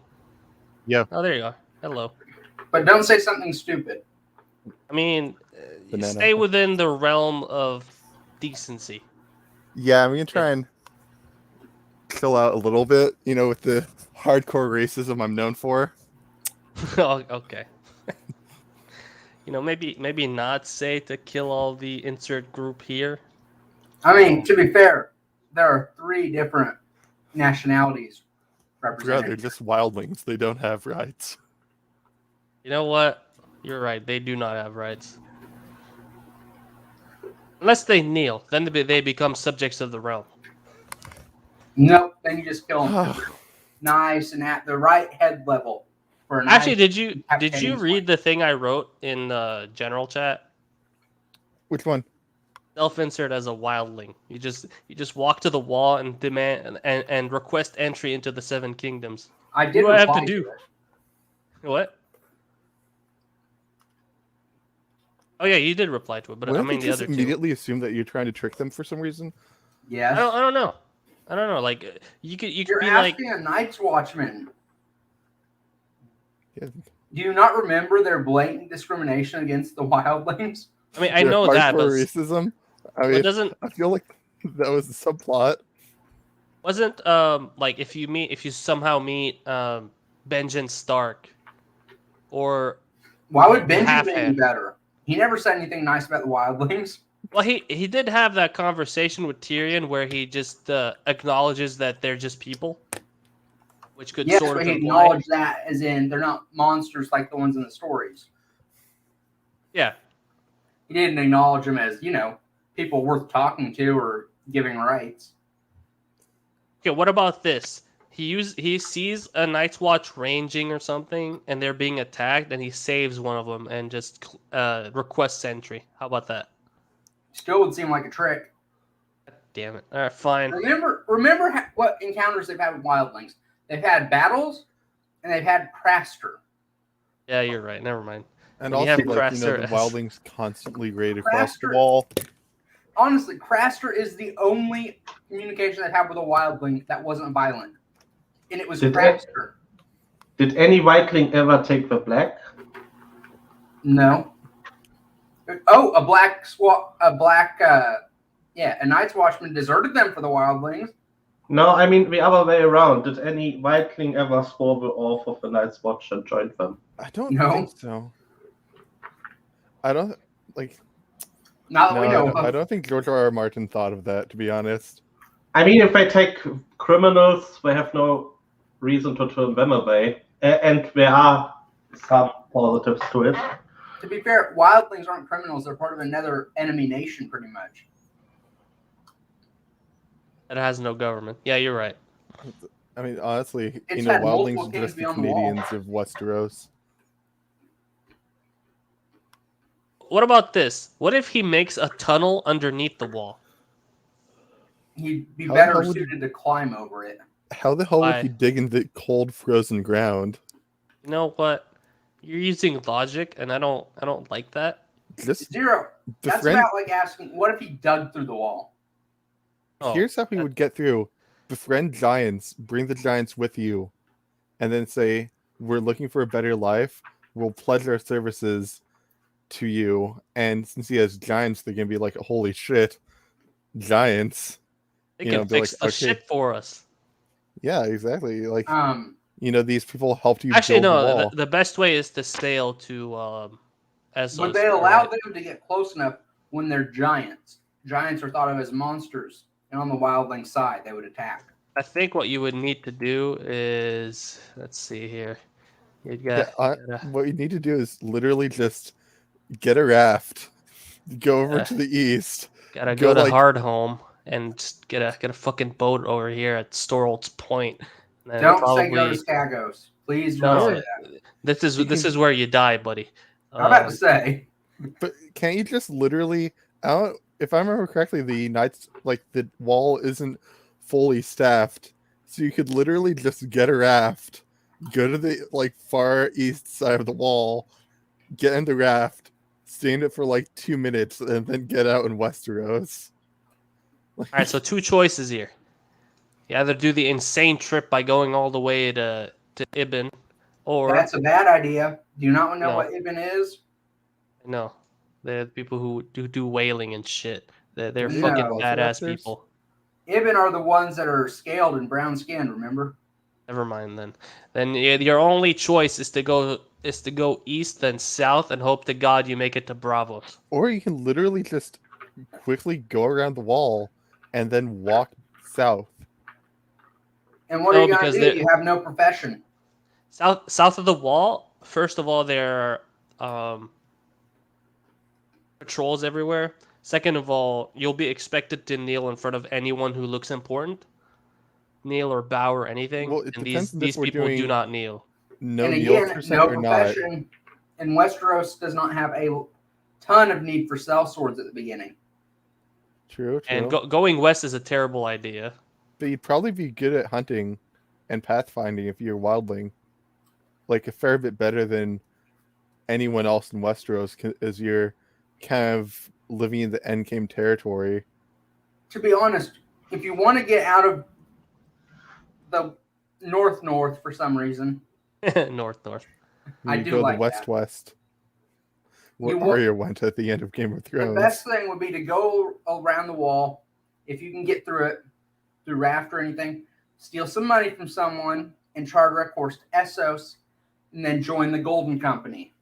Yeah. Oh, there you are. Hello. But don't say something stupid. I mean, Banana. stay within the realm of decency. Yeah, I'm gonna try and chill out a little bit, with the hardcore racism I'm known for. Oh, okay. Maybe not say to kill all the insert group here. I mean, to be fair, there are 3 different nationalities Yeah, they're represented. just wildlings. They don't have rights. You know what? You're right. They do not have rights. Unless they kneel, then they become subjects of the realm. Nope, then you just kill them. Nice and at the right head level. For a nice Actually, did you decapitating read the thing I wrote in the general chat? Which one? Self-insert as a wildling. You just walk to the wall and demand and request entry into the 7 kingdoms. I did What do I have to reply do? it. What? Oh yeah, you did reply to it, but I Wouldn't mean they the just other two. immediately assume that you're trying to trick them for some reason? Yes. I don't know. Like you could You're be like, asking a Night's Watchman. Yeah. Do you not remember their blatant discrimination against the wildlings? I mean, I Their know that, but hardcore racism. I well, mean, it doesn't I feel like that was the subplot. wasn't like if you somehow meet Benjen Stark or Why would the Benji be half-hand. any better? He never said anything nice about the wildlings. Well, he did have that conversation with Tyrion where he just acknowledges that they're just people, which could Yes, sort but of he imply. acknowledged that as in they're not monsters like the ones in the stories. Yeah. He didn't acknowledge them as, people worth talking to or giving rights. Okay, what about this? He sees a Night's Watch ranging or something, and they're being attacked, and he saves one of them and just requests entry. How about that? Still would seem like a trick. Damn it! All right, fine. Remember what encounters they've had with wildlings. They've had battles, and they've had Craster. Yeah, you're right. Never mind. And When you also, have the Craster as- wildlings constantly raid across the Craster- wall. Honestly, Craster is the only communication they've had with a wildling that wasn't violent. and it was Did Crapster. Did any Whiteling ever take the black? No. Oh, a Night's Watchman deserted them for the Wildlings. No, I mean the other way around. Did any Whiteling ever score the oath of the Night's Watch and join them? I don't No. think so. I don't like. Not that No, we know I of. don't think George R. R. Martin thought of that. To be honest. I mean, if they take criminals, they have no reason to turn them away, and there are some positives to it. To be fair, Wildlings aren't criminals. They're part of another enemy nation, pretty much. It has no government. Yeah, you're right. I mean, honestly, It's had Wildlings multiple are kings just the beyond the wall. Canadians of Westeros. What about this? What if he makes a tunnel underneath the wall? He'd be How better the hell would suited to climb over it. How the hell would Why? he dig in the cold, frozen ground? You know what? You're using logic, and I don't like that. Just Zero. That's befriend. about like asking, what if he dug through the wall? Oh, Here's how he would get through: befriend giants, bring the giants with you, and then say, "We're looking for a better life. We'll pledge our services to you." And since he has giants, they're gonna be like, "Holy shit, giants!" they you can know, be fix like, the okay. shit for us. Yeah, exactly. Like these people helped you Actually, build the no. wall. The best way is to sail to Essos. Would they allow them to get close enough when they're giants? Giants are thought of as monsters, and on the Wildling side, they would attack. I think what you would need to do is, let's see here. You Yeah, got what you need to do is literally just get a raft, go over to the east, gotta go go to like- Hardhome and just get a fucking boat over here at Storolt's Point. And then Don't say go probably to Skagos. Please no. don't say that. This is where you die, buddy. I'm about to say. But can't you just literally? If I remember correctly, the the wall isn't fully staffed, so you could literally just get a raft, go to the far east side of the wall, get in the raft, stay in it for 2 minutes, and then get out in Westeros. All right, so two choices here. You either do the insane trip by going all the way to Ibn, or That's a bad idea. Do you not know No. what Ibn is? no, they're the people who do whaling and shit. They're No. fucking Velociraptors? badass people. Ibn are the ones that are scaled and brown skinned, remember? Never mind then. Then your only choice is to go east then south and hope to God you make it to Bravos. Or you can literally just quickly go around the wall and then walk south. And what No, are you going because to do? they're- You have no profession. South of the wall. First of all, there are patrols everywhere. Second of all, you'll be expected to kneel in front of anyone who looks important. Kneel or bow or anything. Well, it and depends these if we're people do doing not kneel. No and kneel again, percent no or not. profession. And Westeros does not have a ton of need for sellswords at the beginning. True. And going west is a terrible idea. But you'd probably be good at hunting and pathfinding if you're a wildling. Like a fair bit better than anyone else in Westeros, as you're kind of living in the endgame territory. To be honest, if you want to get out of the north for some reason, north. I You do go like the west. Where You wa- Arya went at the end of Game of the Thrones. best thing would be to go around the wall. If you can get through it, through raft or anything, steal some money from someone and charter a course to Essos, and then join the Golden Company.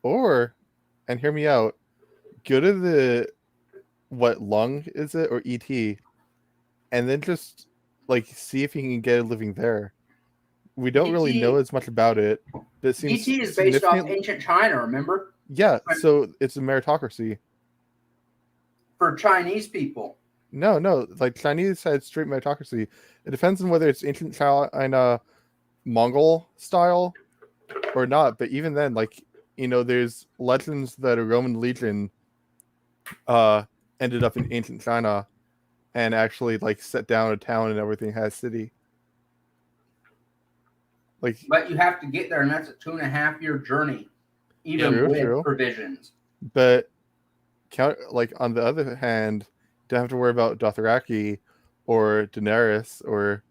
Or, and hear me out, go to the, Lung is it, or ET, and then just, see if you can get a living there. We don't really ET know as much about it, but it seems ET is based off significant- ancient China, remember? Yeah, so it's a meritocracy. For Chinese people. No, Chinese had straight meritocracy. It depends on whether it's ancient China, Mongol style or not, but even then, there's legends that a Roman legion ended up in ancient China and actually set down a town and everything, has city. But you have to get there, and that's a 2.5-year journey, even with provisions. But on the other hand, don't have to worry about Dothraki or Daenerys or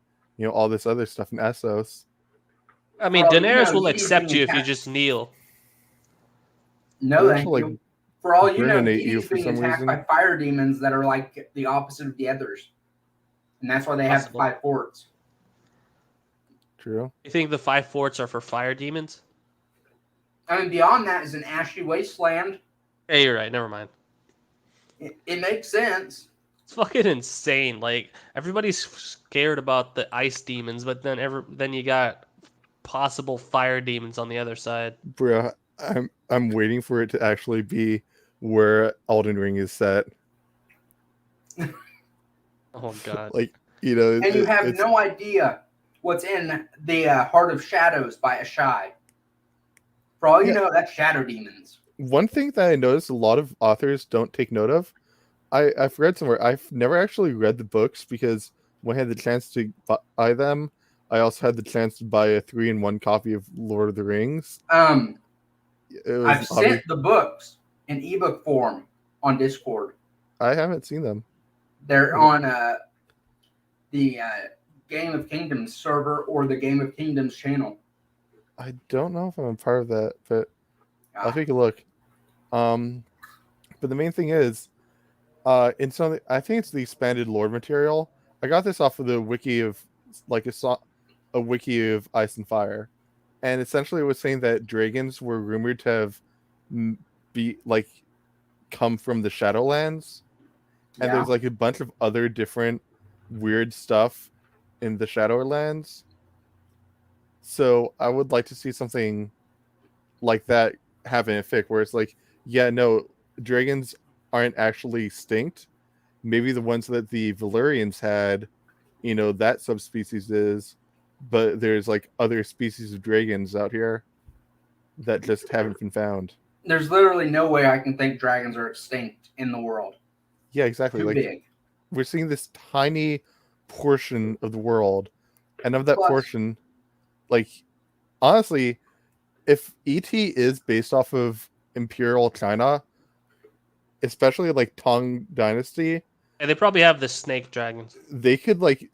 all this other stuff in Essos. I mean, For all you Daenerys know, will Yeety's accept being you if you attacked. just kneel. No, Well, thank she'll, like, you. For all you know, burninate you Yeety's for being some attacked reason. by fire demons that are like the opposite of the others. And that's why they have the Possible. 5 forts. True. You think the 5 forts are for fire demons? I mean, beyond that is an ashy wasteland. Hey, you're right. Never mind. It makes sense. It's fucking insane. Like everybody's scared about the ice demons, but then you got possible fire demons on the other side. Bro, I'm waiting for it to actually be where Elden Ring is set. Oh god. Like, And you have it's no idea what's in the Heart of Shadows by Ashai. For all you know, that's shadow demons. one thing that I noticed a lot of authors don't take note of. I've read somewhere. I've never actually read the books because when I had the chance to buy them, I also had the chance to buy a 3-in-1 copy of Lord of the Rings. It was I've sent the books in ebook form on Discord. I haven't seen them. They're on the Game of Kingdoms server or the Game of Kingdoms channel. I don't know if I'm a part of that, but I'll take a look. But the main thing is, in some, I think it's the expanded lore material. I got this off of the wiki of a wiki of Ice and Fire, and essentially it was saying that dragons were rumored to have come from the Shadowlands, and there's like a bunch of other different weird stuff in the Shadowlands. So I would like to see something like that happen in fic, where it's like, yeah, no, dragons aren't actually extinct. Maybe the ones that the Valyrians had, that subspecies is, but there's like other species of dragons out here that just haven't been found. There's literally no way I can think dragons are extinct in the world. Yeah, exactly. Too like big. We're seeing this tiny portion of the world, and of that portion, like, honestly, if ET is based off of Imperial China, especially like Tang Dynasty, And they probably have the snake dragons. they could like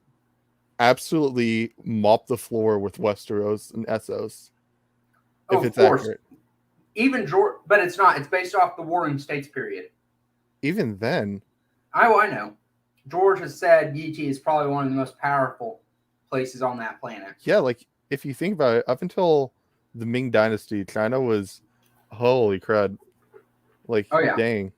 absolutely mop the floor with Westeros and Essos. If it's accurate. Even George, but it's not. It's based off the Warring States period. Even then, I know. George has said Yeti is probably one of the most powerful places on that planet. Yeah, like if you think about it, up until the Ming Dynasty, China was holy crud. Like, oh yeah, dang.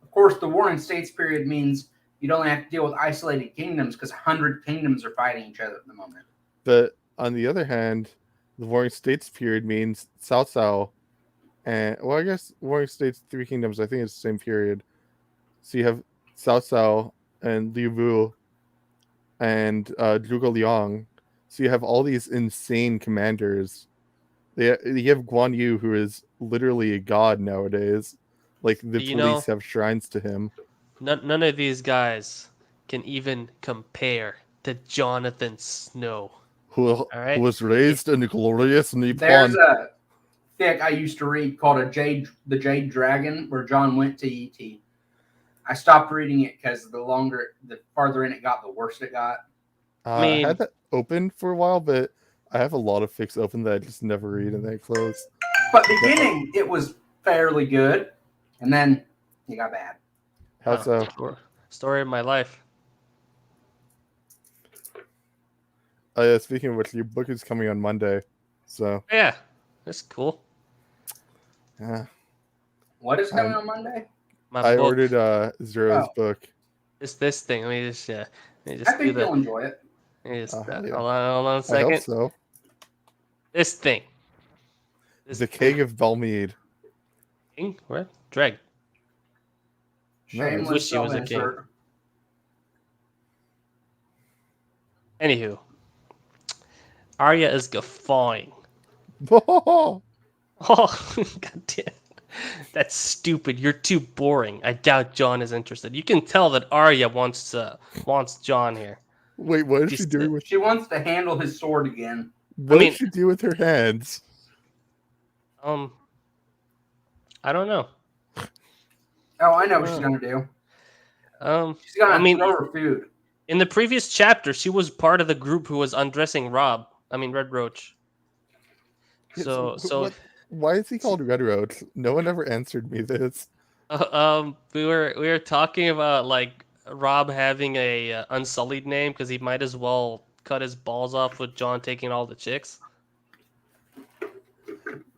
Of course, the Warring States period means you don't have to deal with isolated kingdoms because 100 kingdoms are fighting each other at the moment. But on the other hand, the Warring States period means Cao Cao, and well, I guess Warring States, 3 Kingdoms, I think it's the same period. So you have Cao Cao and Liu Wu and Zhuge Liang. So you have all these insane commanders. You have Guan Yu, who is literally a god nowadays. Like, the police have shrines to him. None of these guys can even compare to Jonathan Snow. Who was raised in a glorious Nippon. There's a fic I used to read called The Jade Dragon, where John went to ET. I stopped reading it because the farther in it got, the worse it got. I had that open for a while, but I have a lot of fics open that I just never read and then close. But beginning, it was fairly good, and then it got bad. How so? Story of my life. Speaking of which, your book is coming on Monday, so yeah, that's cool. Yeah. What is coming on Monday? I ordered Zero's book. It's this thing. Let me just I think you'll enjoy it. Hold on a second. I hope so. This thing. The Keg of Balmead. King? What? Dreg. Shameless wish he was a king. Anywho, Arya is guffawing. Oh, God damn. That's stupid. You're too boring. I doubt John is interested. You can tell that Arya wants John here. Wait, what is she doing with? She wants to handle his sword again. What does she do with her hands? I don't know. Oh, I know what she's gonna do. She's gonna throw her food. In the previous chapter, she was part of the group who was undressing Robb. I mean, Red Roach. So Why is he called Red Roach? No one ever answered me this. we were talking about like Robb having a unsullied name because he might as well cut his balls off with John taking all the chicks.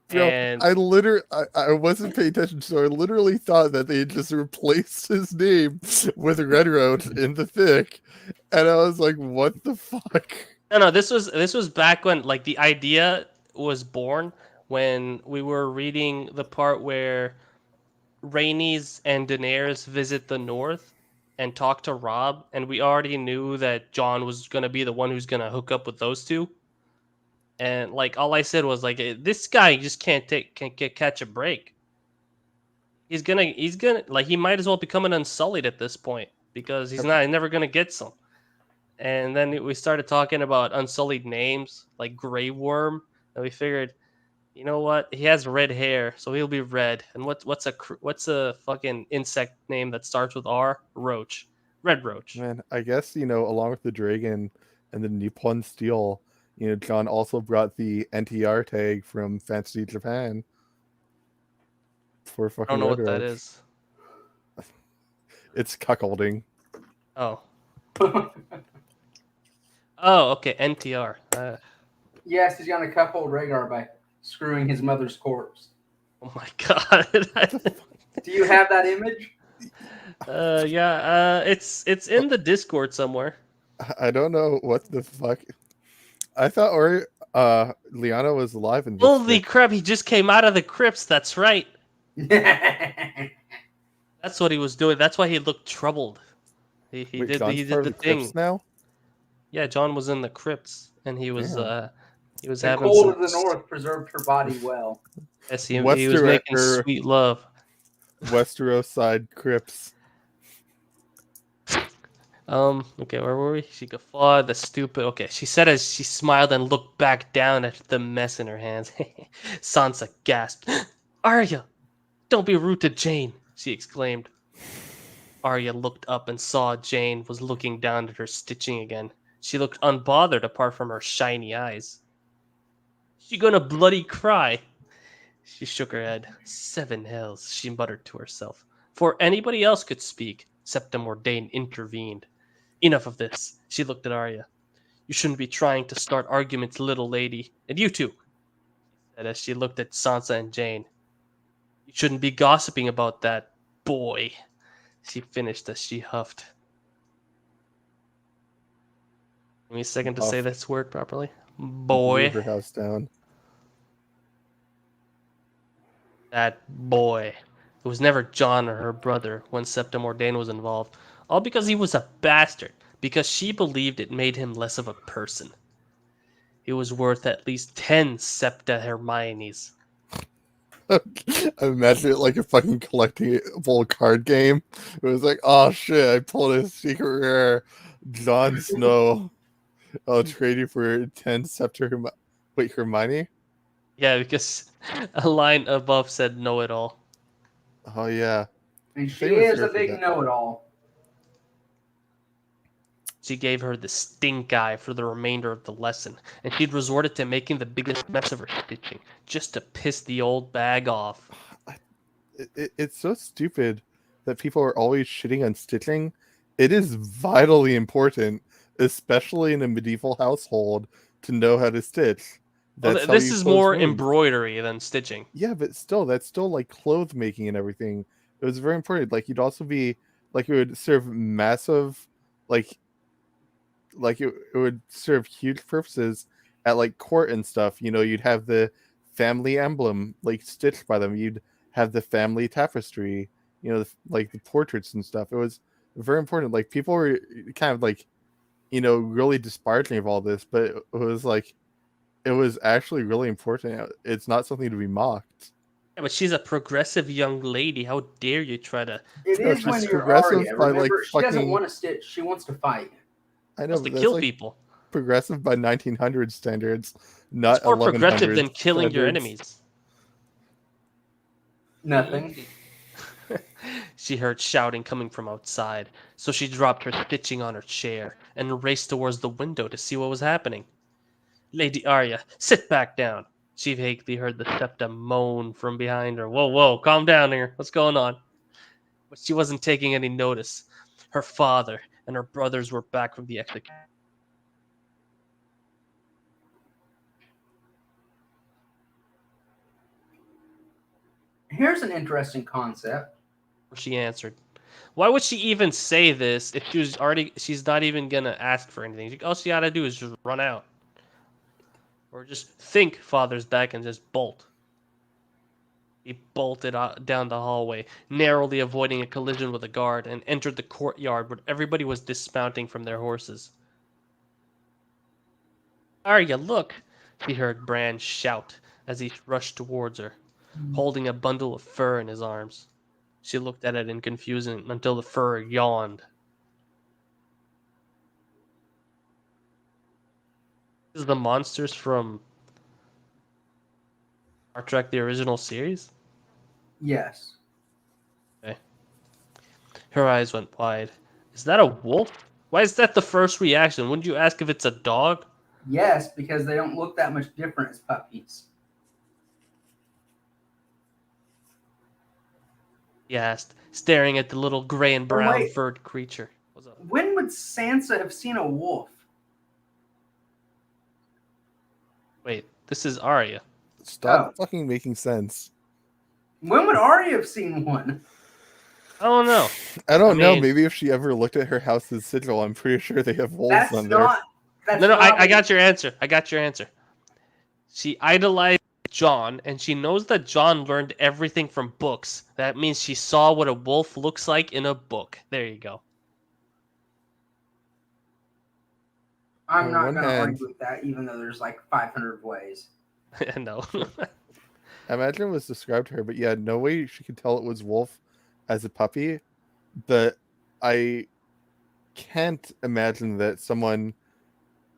Bro, And I wasn't paying attention, so I literally thought that they had just replaced his name with Red Roach in the fic, and I was like, "What the fuck?" no, this was back when like the idea was born when we were reading the part where Rhaenys and Daenerys visit the North and talk to Robb, and we already knew that John was gonna be the one who's gonna hook up with those two. And like all I said was like, this guy just can't catch a break. He's gonna like he might as well become an Unsullied at this point because he's never gonna get some. And then we started talking about Unsullied names like Grey Worm, and we figured, you know what? He has red hair, so he'll be red. And what's a fucking insect name that starts with R? Roach, Red Roach. Man, I guess along with the dragon and the Nippon Steel, John also brought the NTR tag from Fantasy Japan for I fucking don't know Red what that Roach. is. It's cuckolding. Oh. Oh, okay. NTR. Yes, he's gonna cuckold Rhaegar by screwing his mother's corpse. Oh my god. Do you have that image? Yeah. It's in the Discord somewhere. I don't know what the fuck. I thought Liana was alive in this. Holy fic. crap! He just came out of the crypts. That's right. That's what he was doing. That's why he looked troubled. He Wait, did John's part the of the Crips thing. now. Yeah, John was in the crypts, and he was Damn. he was The having cold some. of the north preserved her body well. Yes, he was making Westeros- sweet love. Westeros side Crips. Okay, where were we? She guffawed, the stupid. Okay, she said as she smiled and looked back down at the mess in her hands. Sansa gasped. Arya, don't be rude to Jane, she exclaimed. Arya looked up and saw Jane was looking down at her stitching again. She looked unbothered apart from her shiny eyes. She gonna bloody cry? She shook her head. 7 hells, she muttered to herself. Before anybody else could speak, Septim Ordain intervened. Enough of this. She looked at Arya. You shouldn't be trying to start arguments, little lady. And you too, she said as she looked at Sansa and Jane. You shouldn't be gossiping about that boy, she finished as she huffed. Give me a second to say Huff. this word properly. Blew Boy. her house down. That boy. It was never John or her brother when Septim Ordain was involved. All because he was a bastard. Because she believed it made him less of a person. He was worth at least 10 Septa Hermiones. I imagine it like a fucking collectible card game. It was like, oh shit, I pulled a secret rare Jon Snow. I'll trade you for 10 Scepter Hermione? Yeah, because a line above said know it all. Oh yeah. And she They was is here a for big that. know-it-all. She gave her the stink eye for the remainder of the lesson, and she'd resorted to making the biggest mess of her stitching, just to piss the old bag off. It's so stupid that people are always shitting on stitching. It is vitally important, especially in a medieval household, to know how to stitch. Well, How this you is close more wounds. embroidery than stitching. Yeah, but still, that's still like clothes making and everything. It was very important. Like you'd also be like it would serve massive, like it would serve huge purposes at like court and stuff. You'd have the family emblem like stitched by them. You'd have the family tapestry. Like the portraits and stuff. It was very important. Like people were kind of like, really disparaging of all this, but it was like, it was actually really important. It's not something to be mocked. Yeah, but she's a progressive young lady. How dare you try to It No, is she's when you're progressive Arya. by, Remember, like, she doesn't fucking- want to stitch. She wants to fight. I know, wants to but that's kill like people? progressive by 1900 standards, not It's more 1100 progressive than killing your standards. enemies. Nothing. She heard shouting coming from outside, so she dropped her stitching on her chair and raced towards the window to see what was happening. Lady Arya, sit back down. She vaguely heard the septa moan from behind her. Whoa, whoa, calm down here. What's going on? But she wasn't taking any notice. Her father and her brothers were back from the execution. Here's an interesting concept. She answered. Why would she even say this if she's not even gonna ask for anything? All she gotta do is just run out. Or just think father's back and just bolt. He bolted down the hallway, narrowly avoiding a collision with a guard, and entered the courtyard where everybody was dismounting from their horses. Arya, look! She heard Bran shout as he rushed towards her, holding a bundle of fur in his arms. She looked at it in confusion until the fur yawned. This is the monsters from Star Trek, the original series? Yes. Okay. Her eyes went wide. Is that a wolf? Why is that the first reaction? Wouldn't you ask if it's a dog? Yes, because they don't look that much different as puppies. He asked, staring at the little gray and brown furred creature. What's up? When would Sansa have seen a wolf? Wait, this is Arya. Stop fucking making sense. When would Arya have seen one? I don't know. I don't know. Maybe if she ever looked at her house's sigil, I'm pretty sure they have wolves on there. I got your answer. I got your answer. She idolized Jon, and she knows that Jon learned everything from books. That means she saw what a wolf looks like in a book. There you go. I'm not going to argue with that, even though there's like 500 ways. No. I imagine it was described to her, but yeah, no way she could tell it was wolf as a puppy. But I can't imagine that someone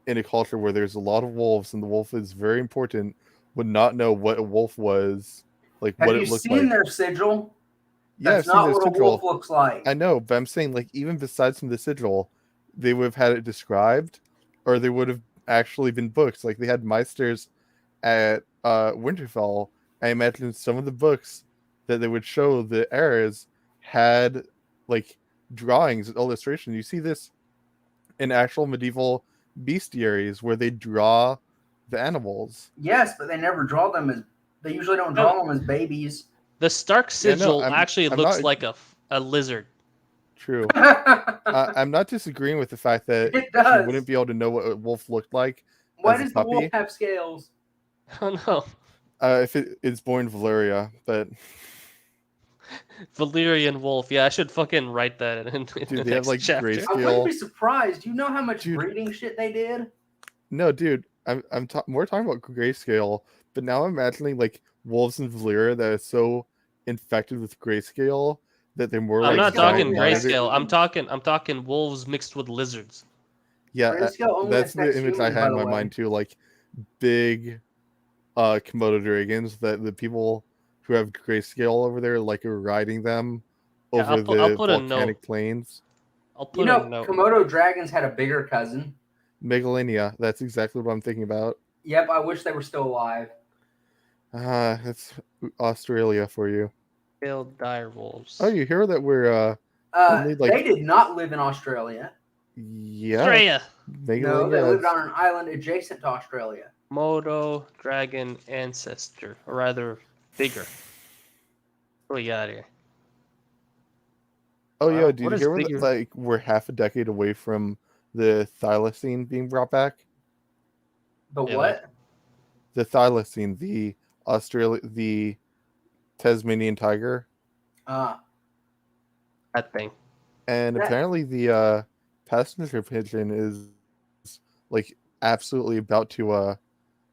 in a culture where there's a lot of wolves and the wolf is very important would not know what a wolf was, like what it looked like. Have you seen their sigil? Yeah, That's not what a wolf looks like. I know, but I'm saying, like, even besides from the sigil, they would have had it described, or they would have actually been books. Like they had Meisters at Winterfell. I imagine some of the books that they would show the heirs had like drawings and illustrations. You see this in actual medieval bestiaries where they draw the animals. Yes, but they never draw them as. They usually don't draw them as babies. The Stark sigil actually looks like a lizard. True. I'm not disagreeing with the fact that you wouldn't be able to know what a wolf looked like. Why does the wolf have scales? Oh no. If it's born Valyria, but Valyrian wolf. Yeah, I should fucking write that in dude, the they have like chapter. grayscale. I wouldn't be surprised. Do you know how much breeding shit they did? No, dude. I'm more talking about grayscale, but now I'm imagining like wolves in Valyria that are so infected with grayscale that they're more. I'm like not talking grayscale. I'm talking wolves mixed with lizards. Yeah, that's the image I had in my mind too. Like big Komodo dragons that the people who have grayscale over there like are riding them over the volcanic plains. I'll put a note. Komodo dragons had a bigger cousin. Megalania. That's exactly what I'm thinking about. Yep, I wish they were still alive. That's Australia for you. Scaled dire wolves. Oh, you hear that we're they did not live in Australia. Yeah. Australia. No, they lived on an island adjacent to Australia. Komodo dragon ancestor, or rather, bigger. What do we got here? Oh yeah, dude, you hear like we're half a decade away from the thylacine being brought back? The what? The thylacine, the Tasmanian tiger. That thing. And apparently the passenger pigeon is like absolutely about to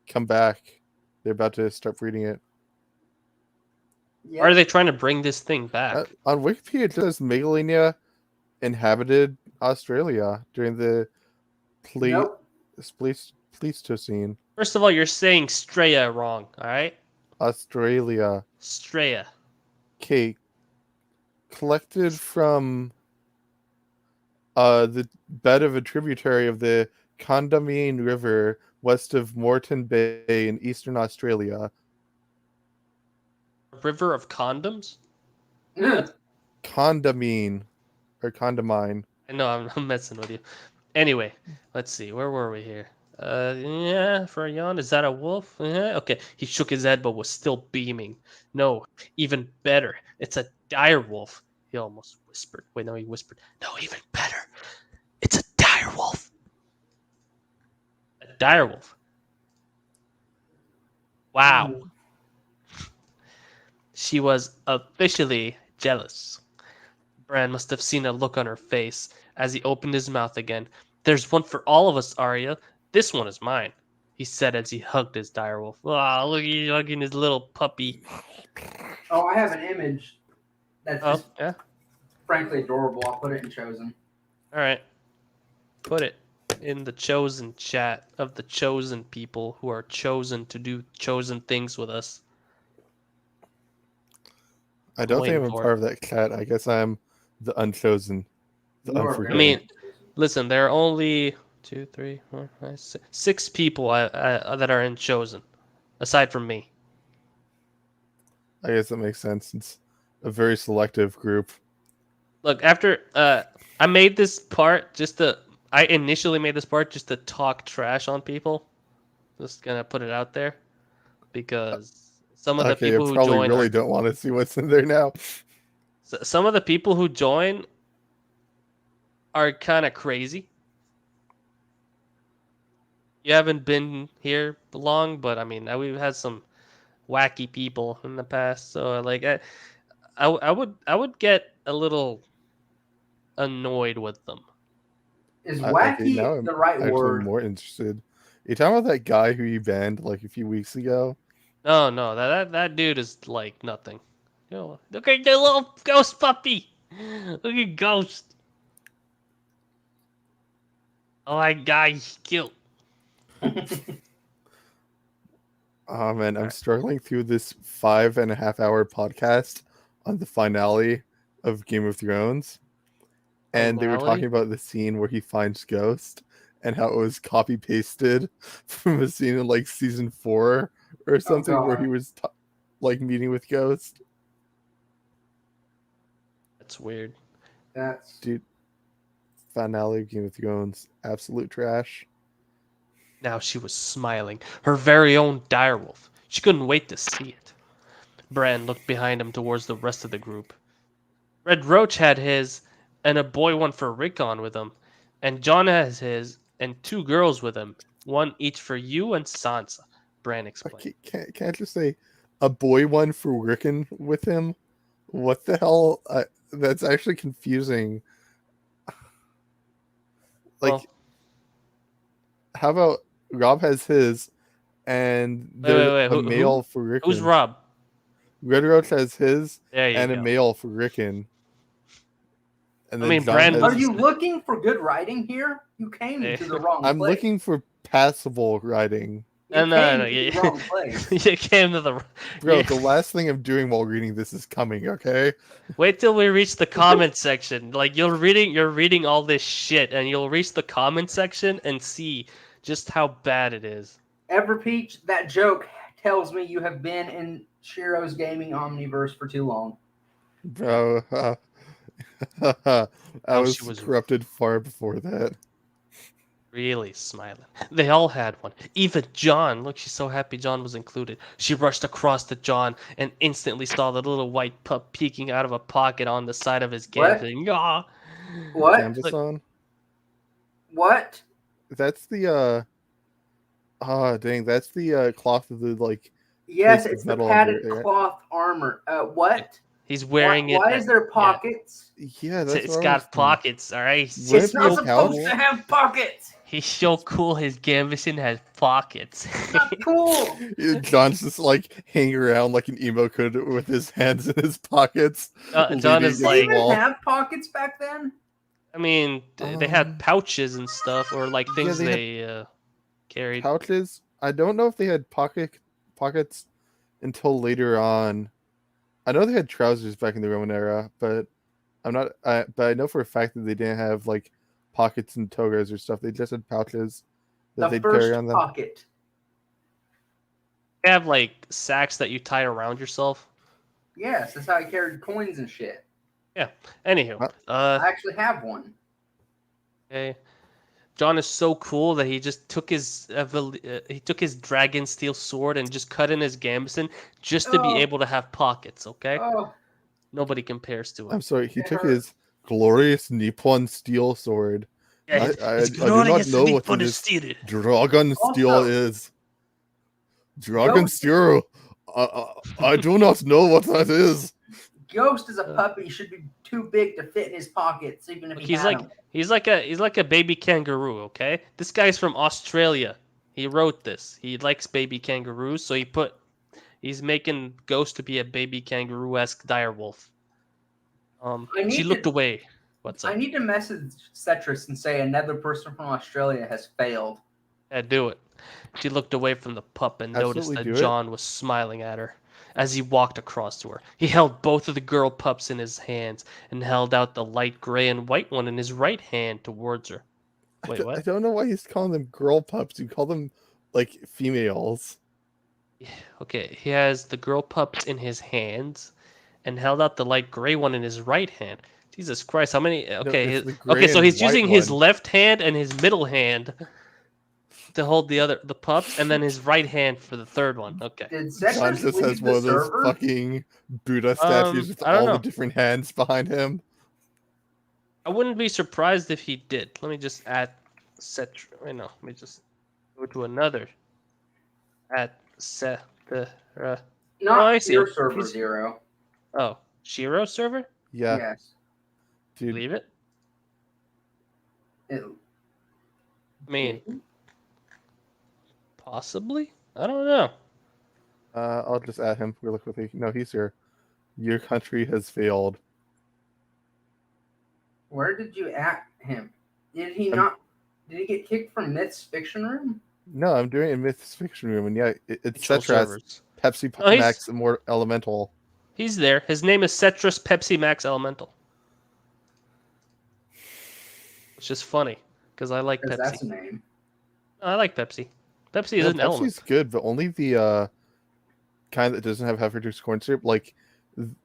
come back. They're about to start breeding it. Yep. Are they trying to bring this thing back? On Wikipedia, it says Megalania inhabited Australia during the Pleistocene. First of all, you're saying Straya wrong, all right? Australia. Straya. Okay. collected from the bed of a tributary of the Condamine River west of Moreton Bay in eastern Australia. River of condoms? Condamine or Condamine. I know I'm messing with you. Anyway, let's see. Where were we here? Yeah, for a yawn. Is that a wolf? Yeah. Okay. He shook his head but was still beaming. No, even better. It's a dire wolf. He almost whispered. Wait, no, he whispered. No, even better. It's a dire wolf. A dire wolf. Wow. She was officially jealous. Bran must have seen a look on her face as he opened his mouth again. There's one for all of us, Arya. This one is mine, he said as he hugged his direwolf. Oh, look, he's hugging his little puppy. Oh, I have an image that's Oh, just yeah. frankly adorable. I'll put it in Chosen. All right. Put it in the chosen chat of the chosen people who are chosen to do chosen things with us. I don't think waiting I'm a for part of that cat. I guess I'm the unchosen, the You are unforgiven. I mean, listen, there are only 2, 3, 4, 5, 6 people that are in chosen, aside from me. I guess that makes sense. It's a very selective group. Look, after I made this part I initially made this part just to talk trash on people. Just gonna put it out there because some of the Okay, I people who probably join really don't want to see what's in there now. some of the people who join are kind of crazy. You haven't been here long, but I mean, we've had some wacky people in the past, so like I would get a little annoyed with them. Is Okay, wacky now I'm the right actually word? more interested. You talking about that guy who you banned like a few weeks ago? No, that dude is like nothing. You know, look at the little ghost puppy. Look at Ghost. Oh my god, he's cute. Oh man, I'm struggling through this 5.5 hour podcast on the finale of Game of Thrones. And they were Finality? talking about the scene where he finds Ghost and how it was copy pasted from a scene in like season 4 or something where he God. was like meeting with Ghost. That's weird. That's Dude, finale of Game of Thrones, absolute trash. Now she was smiling. Her very own direwolf. She couldn't wait to see it. Bran looked behind him towards the rest of the group. Red Roach had his, and a boy one for Rickon with him. And John has his, and 2 girls with him. One each for you and Sansa, Bran explained. Can't I just say a boy one for Rickon with him? What the hell? That's actually confusing. Like, Well, how about Rob has his, and there's wait. a male for Rickon. Who's Rob? Red Roach has his, There you and go. a male for Rickon. And I then mean, John Bran has, Are you looking for good writing here? You came Hey. to the wrong I'm place. looking for passable writing. You No, came no, to you, the wrong place. you came to the. Bro, you- the last thing I'm doing while reading this is coming, okay? Wait till we reach the comment section. Like you're reading all this shit, and you'll reach the comment section and see just how bad it is. Everpeach, that joke tells me you have been in Shiro's gaming omniverse for too long. Bro, I was she was- corrupted far before that. Really smiling. They all had one. Even John. Look, she's so happy John was included. She rushed across to John and instantly saw the little white pup peeking out of a pocket on the side of his What? gambit. Yaw. What? Gambeson? What? That's the dang, that's the cloth of the like Yes, piece of it's the metal padded under it. cloth armor. What? He's wearing why, it. Why is there pockets? Yeah, that's It's what I was got thinking. pockets, alright? Wouldn't It's it not be a supposed pouch? to have pockets. He's so cool, his gambison has pockets. It's not cool. John's just like hanging around like an emo kid with his hands in his pockets. John leaning is against Did the they like- even wall. have pockets back then? I mean, they had pouches and stuff, or like things they they carried. pouches. I don't know if they had pockets until later on. I know they had trousers back in the Roman era, but I'm not, but I know for a fact that they didn't have like pockets and togas or stuff. They just had pouches that The they'd carry first on them. pocket. They have like sacks that you tie around yourself. Yes, that's how I carried coins and shit. Anywho, I actually have one. okay. John is so cool that he just took his dragon steel sword and just cut in his gambeson just to be Oh. able to have pockets. Okay, Oh, nobody compares to him. I'm sorry, he It took hurt. his glorious Nippon steel sword. Yeah, I do not know what this dragon steel Also- is. Dragon steel. I do not know what that is. Ghost is a puppy. Should be too big to fit in his pockets, even if Look, he had them. he's like a baby kangaroo. Okay, this guy's from Australia. He wrote this. He likes baby kangaroos, so he's making Ghost to be a baby kangaroo-esque direwolf. She looked away. What's up? I need to message Cetrus and say another person from Australia has failed. Yeah, do it. She looked away from the pup and noticed Absolutely that do it. John was smiling at her as he walked across to her. He held both of the girl pups in his hands and held out the light gray and white one in his right hand towards her. Wait, I what? don't know why he's calling them girl pups. You call them like females. Okay, he has the girl pups in his hands and held out the light gray one in his right hand. Jesus Christ, how many? Okay, it's the gray so and he's white using his one. left hand and his middle hand to hold the pups, and then his right hand for the third one. Okay. Did John Cetrus just leave has the one of those server? fucking Buddha statues with I don't all know. the different hands behind him. I wouldn't be surprised if he did. Let me just add set. Wait, no. Let me just go to another. At set the. Not I see your him. server, He's- Zero. Oh, Shiro server? Yeah, Yes. dude. Leave it. It- I mean, possibly. I don't know. I'll just add him really quickly. No, he's here. Your country has failed. Where did you at him? Did he not? Did he get kicked from Myth's Fiction Room? No, I'm doing it in Myth's Fiction Room, and yeah, it's Control Cetras, servers. Pepsi Oh, he's- Max, Immortal Elemental. He's there. His name is Cetrus Pepsi Max Elemental. Which is funny because I like Because that's Pepsi. a name. I like Pepsi. Pepsi is Yeah, an element. Pepsi's good, but only the kind that doesn't have half reduced corn syrup. Like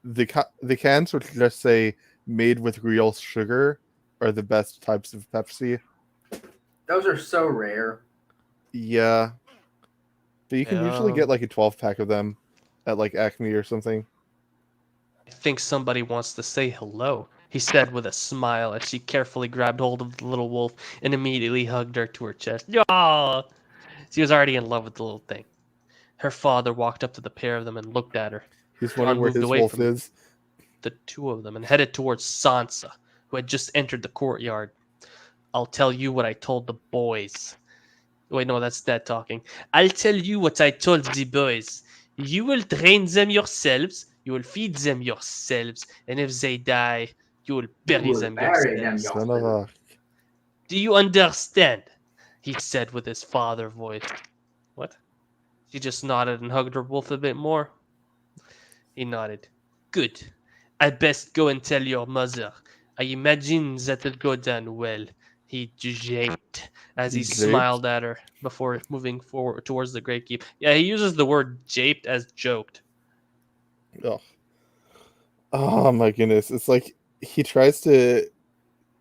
the cans which just say made with real sugar are the best types of Pepsi. Those are so rare. Yeah, but you can usually Yeah. get like a 12-pack of them at like Acme or something. I think somebody wants to say hello, he said with a smile as she carefully grabbed hold of the little wolf and immediately hugged her to her chest. Yaw! She was already in love with the little thing. Her father walked up to the pair of them and looked at her. He's John wondering where moved his away wolf from is. the two of them and headed towards Sansa, who had just entered the courtyard. I'll tell you what I told the boys. Wait, no, that's Dad talking. I'll tell you what I told the boys. You will train them yourselves, you will feed them yourselves, and if they die, you will bury them yourselves. Son of a... Do you understand? He said with his father voice. What? She just nodded and hugged her wolf a bit more. He nodded. Good. I best go and tell your mother. I imagine that'll go down well. He japed as he Japed? smiled at her before moving forward towards the Great Keep. Yeah, he uses the word japed as joked. Ugh. Oh my goodness. It's like he tries to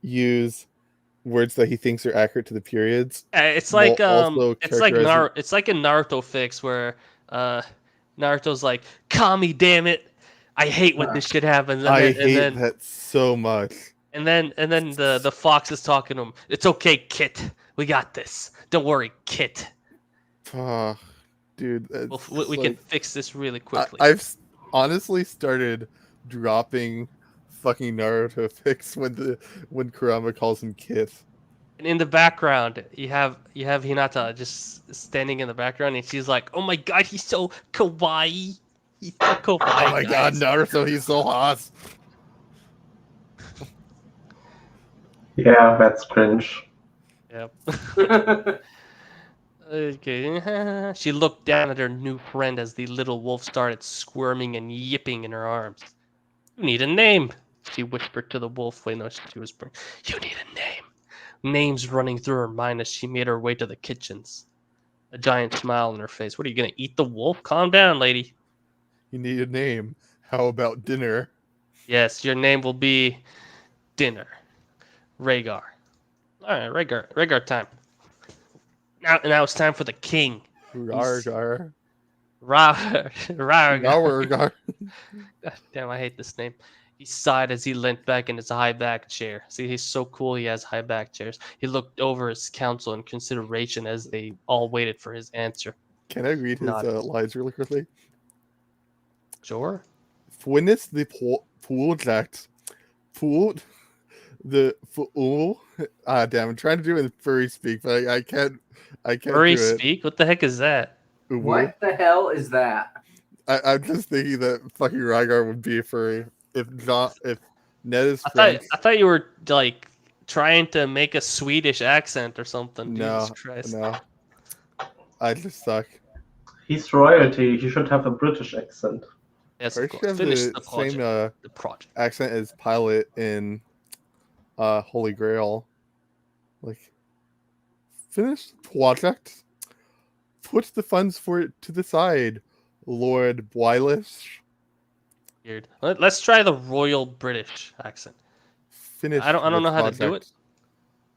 use words that he thinks are accurate to the periods. It's like also it's like characterizing- it's like a Naruto fix where Naruto's like, Kami, damn it. I hate when this shit happens. And I then, hate and then, that so much. And then the fox is talking to him. It's okay, Kit. We got this. Don't worry, Kit. Oh, dude, We can fix this really quickly. I've honestly started dropping fucking Naruto fics when Kurama calls him Kit. And in the background, you have Hinata just standing in the background, and she's like, "Oh my god, he's so kawaii. He's so kawaii." Oh my god, Naruto, he's so hot. Yeah, that's cringe. Yep. Okay. She looked down at her new friend as the little wolf started squirming and yipping in her arms. You need a name. She whispered to the wolf. Wait, no, she whispered, "You need a name." Names running through her mind as she made her way to the kitchens. A giant smile on her face. What are you gonna eat the wolf? Calm down, lady. You need a name. How about dinner? Yes, your name will be Dinner. Rhaegar. All right, Rhaegar time. Now it's time for the king. Rargar. Rhaegar. Rargar. God damn, I hate this name. He sighed as he leant back in his high back chair. See, he's so cool he has high back chairs. He looked over his counsel in consideration as they all waited for his answer. Can I read his Nodded. lines really quickly? Sure. Finis the project. Pool the fool. Damn, I'm trying to do it in furry speak, but I can't Furry do it. speak? What the heck is that? Uwu. What the hell is that? I'm just thinking that fucking Rygar would be a furry. If Ned is I French. thought you were like trying to make a Swedish accent or something. No, Jesus Christ. no. I just suck. He's royalty. He should have a British accent. Yes, I of should course. have Finish the the project. same The project. accent as Pilot in Holy Grail. Like, finish the project. Put the funds for it to the side, Lord Bwylish. Weird. Let's try the Royal British accent. Finish. I don't the know how to do it. project.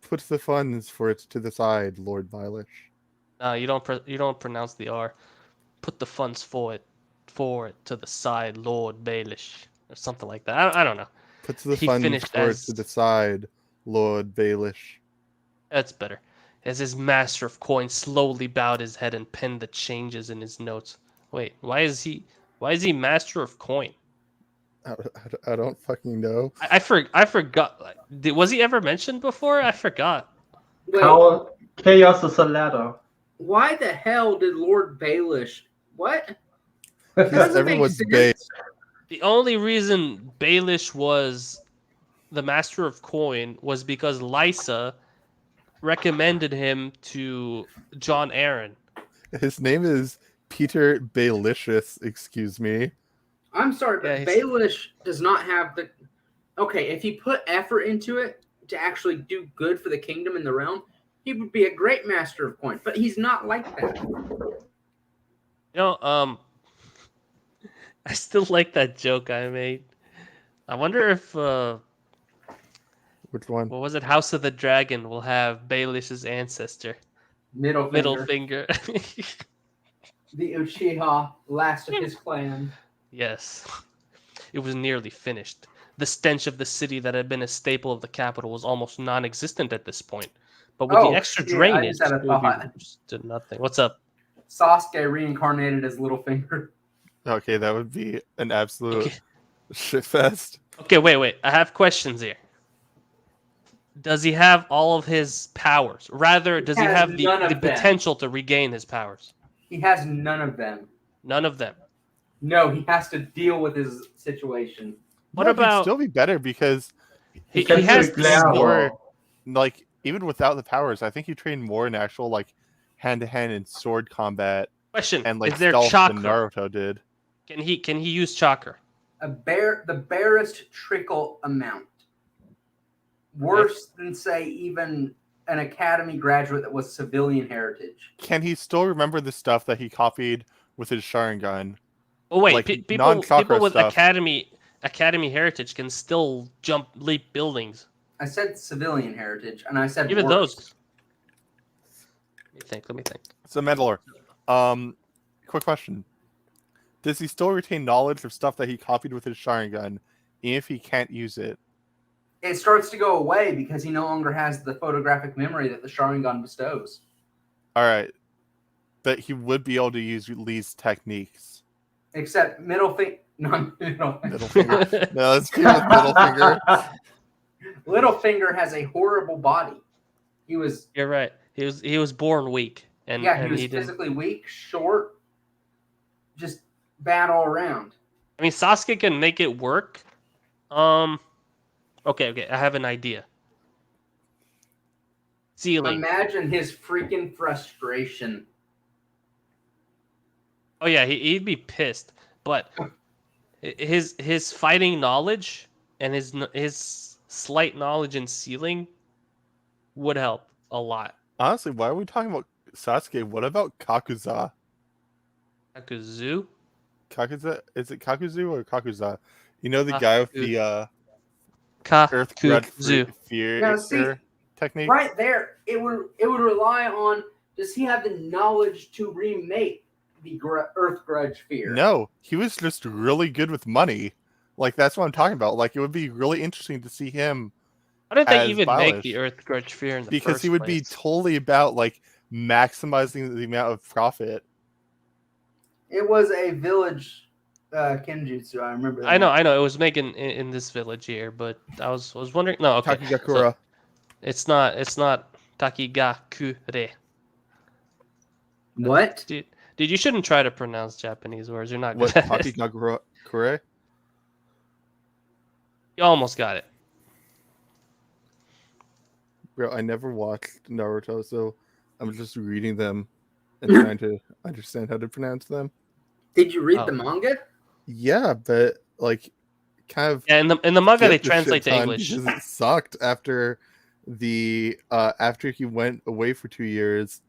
Put the funds for it to the side, Lord Bwylish. No, you don't pronounce the R. Put the funds for it to the side, Lord Baelish, or something like that. I don't know. Put the He funds finished for as- it to the side, Lord Baelish. That's better. As his master of coin slowly bowed his head and penned the changes in his notes. Wait, why is he master of coin? I don't fucking know. I forgot. Was he ever mentioned before? I forgot. Wait, How chaos is a ladder. why the hell did Lord Baelish? What? He's Doesn't make everyone's sense. bae. The only reason Baelish was the master of coin was because Lysa recommended him to John Aaron. His name is Peter Baelicious, excuse me. I'm sorry, but Yeah, Baelish does not have the. Okay, if he put effort into it to actually do good for the kingdom and the realm, he would be a great master of coin. But he's not like that. I still like that joke I made. I wonder if Which one? what was it? House of the Dragon will have Baelish's ancestor, Middle finger. The Uchiha, last of his clan. Yes, it was nearly finished. The stench of the city that had been a staple of the capital was almost non-existent at this point. But with the extra shit, I drainage, just had a it would be thought. reduced to nothing. What's up? Sasuke reincarnated as Littlefinger. Okay, that would be an absolute Okay. shitfest. Okay, wait. I have questions here. Does he have all of his powers? Rather, does he has have the none of them. potential to regain his powers? He has none of them. None of them. No, he has to deal with his situation. What No, it'd about still be better because he can has do the glare skill. more, like even without the powers, I think you train more in actual like hand-to-hand and sword combat Question: and like is there stealth than chakra? Naruto did. Can he use chakra? The barest trickle amount. Worse than say even an academy graduate that was civilian heritage. Can he still remember the stuff that he copied with his Sharingan? Oh wait, Like, people non-chakra with stuff. academy heritage can still leap buildings. I said civilian heritage, and I said Even worse. those. Let me think. So Mandalore, quick question: does he still retain knowledge of stuff that he copied with his Sharingan, even if he can't use it? It starts to go away because he no longer has the photographic memory that the Sharingan bestows. All right, but he would be able to use Lee's techniques. Except middle finger, not middle. Middle finger. No, let's do with middle finger. Littlefinger has a horrible body. He was You're right. He was born weak, and he and was he didn't. physically weak, short, just bad all around. I mean, Sasuke can make it work. Okay. I have an idea. Ceiling. Imagine his freaking frustration. Oh yeah, he'd be pissed. But his fighting knowledge and his slight knowledge in sealing would help a lot. Honestly, why are we talking about Sasuke? What about Kakuza? Kakuzu? Kakuza? Is it Kakuzu or Kakuza? You know the guy with the Earth Grudge Kakuzu. Fear Now, see, technique? right there, it would rely on, does he have the knowledge to remake the Earth Grudge Fear? No, he was just really good with money. Like, that's what I'm talking about. Like, it would be really interesting to see him Why did they as even make the Byleth, Earth Grudge Fear in the because first he would be place? totally about like maximizing the amount of profit. It was a village kenjutsu. I remember that. I know. It was making in this village here, but I was wondering. No, okay. Takigakura. So it's not Takigakure. What? Dude, you shouldn't try to pronounce Japanese words. You're not What, good at it. Takigakura? You almost got it. Bro, I never watched Naruto, so I'm just reading them and trying to understand how to pronounce them. Did you read Oh. the manga? Yeah, but like, kind of. Yeah, in the manga they skipped a translate shit to ton English. because it sucked after after he went away for 2 years.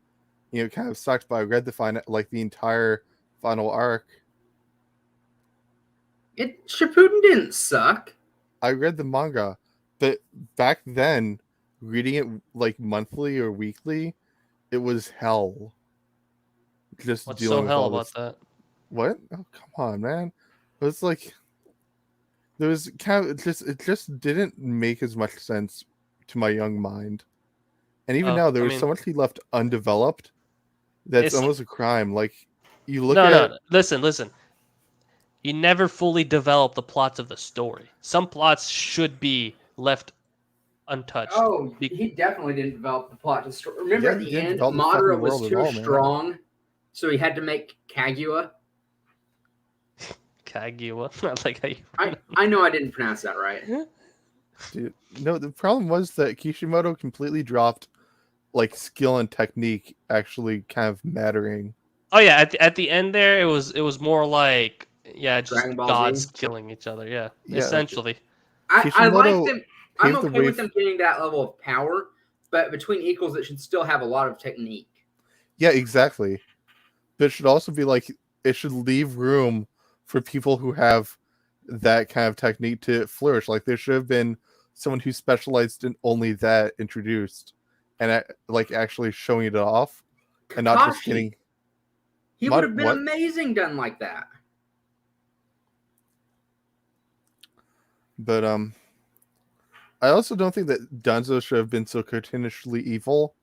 You know, it kind of sucked. But I read the entire final arc. Shippuden didn't suck. I read the manga, but back then, reading it like monthly or weekly, it was hell. Just What's dealing so with hell all about this. that? What? Oh, come on, man! It was like there was kind of it just didn't make as much sense to my young mind. And even now, there was so much he left undeveloped. That's It's- almost a crime. Like, you look No. Listen. You never fully develop the plots of the story. Some plots should be left untouched. Oh, he definitely didn't develop the plot to the story. Remember Yeah, at he the didn't end, develop the fucking Madara was world at too all, man. strong, so he had to make Kaguya. Kaguya. I like how you. I know I didn't pronounce that right. Dude, no, the problem was that Kishimoto completely dropped like skill and technique actually kind of mattering. Oh yeah, at the end there, it was more like just Dragon Ball gods Z. killing each other. Yeah, Yeah, essentially. I like Kishimoto them. I'm paved the okay way with them getting that level of power, but between equals, it should still have a lot of technique. Yeah, exactly. But it should also be like it should leave room for people who have that kind of technique to flourish. Like there should have been someone who specialized in only that introduced, and like actually showing it off, and not just Kakashi. getting. He What- would have been what? amazing done like that. But I also don't think that Danzo should have been so cartoonishly evil.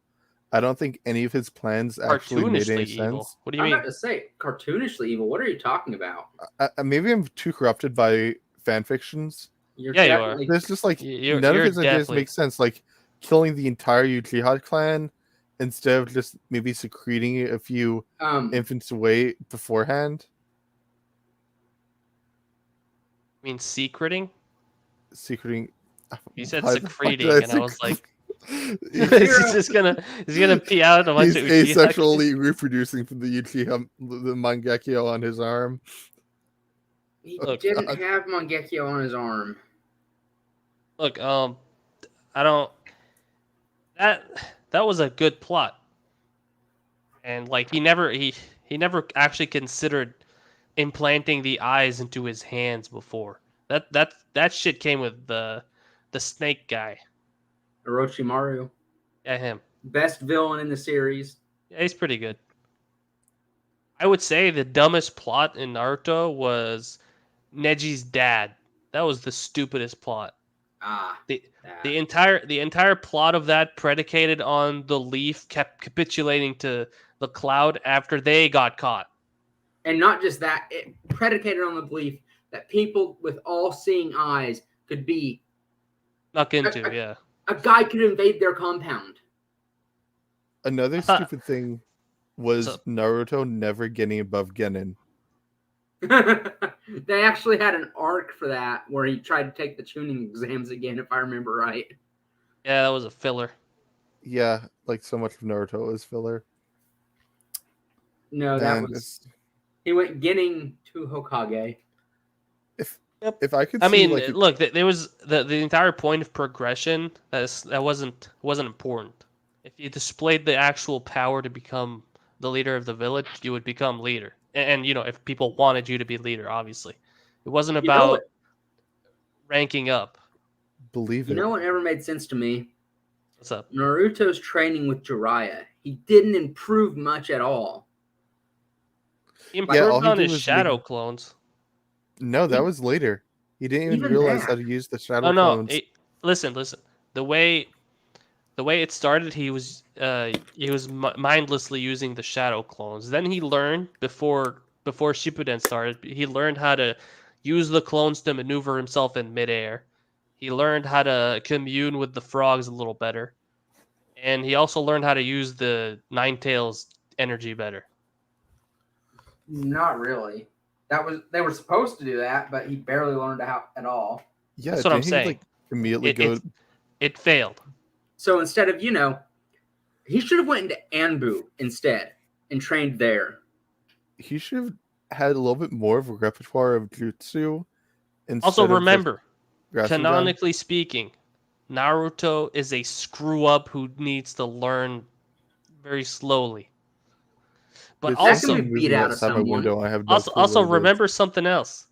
I don't think any of his plans actually made any Cartoonishly evil. sense. What do you I'm mean? about to say cartoonishly evil. What are you talking about? Maybe I'm too corrupted by fan fictions. You're Yeah, you are. definitely There's just like You're none of his ideas definitely- make sense. Like killing the entire Uchiha clan instead of just maybe secreting a few infants away beforehand. I mean secreting. Secreting. You said Why the fuck secreting, did I and I was like, He's he's just gonna pee out a bunch of Uchiha asexually reproducing from the Uchiha, the Mangekyo on his arm. He Oh, didn't God. have Mangekyo on his arm. Look, I don't. That was a good plot, and like he never actually considered implanting the eyes into his hands before. That shit came with the snake guy. Orochimaru, Yeah, him. best villain in the series. Yeah, he's pretty good. I would say the dumbest plot in Naruto was Neji's dad. That was the stupidest plot. The entire plot of that predicated on the leaf kept capitulating to the cloud after they got caught. And not just that, it predicated on the belief that people with all-seeing eyes could be Snuck into, yeah. a guy could invade their compound. Another stupid thing was So- Naruto never getting above Genin. They actually had an arc for that where he tried to take the tuning exams again, if I remember right. Yeah, that was a filler. Yeah, like so much of Naruto is filler. No, that And was he went getting to Hokage. Yep. If I could I see mean, like look, there was the entire point of progression that wasn't important. If you displayed the actual power to become the leader of the village, you would become leader. And you know, if people wanted you to be leader, obviously, it wasn't You know about what? ranking up. believe You it. know what never made sense to me? What's up? Naruto's training with Jiraiya. He didn't improve much at all. He Yeah, all improved he on did his was shadow clones. No, that was later. He didn't even Even realize that. how to use the shadow Oh no! clones. Listen. The way it started, he was mindlessly using the shadow clones. Then he learned before Shippuden started. He learned how to use the clones to maneuver himself in midair. He learned how to commune with the frogs a little better, and he also learned how to use the Nine Tails energy better. Not really. They were supposed to do that, but he barely learned how at all. Yeah, That's what I'm didn't he saying. like immediately It, go? it failed. So instead of, he should have went into Anbu instead and trained there. He should have had a little bit more of a repertoire of jutsu instead Also, of just remember, Rasengan. canonically speaking, Naruto is a screw up who needs to learn very slowly. But There's That can also, be something beat moving out of outside my someone. window. I have no clue also what it is. remember something else.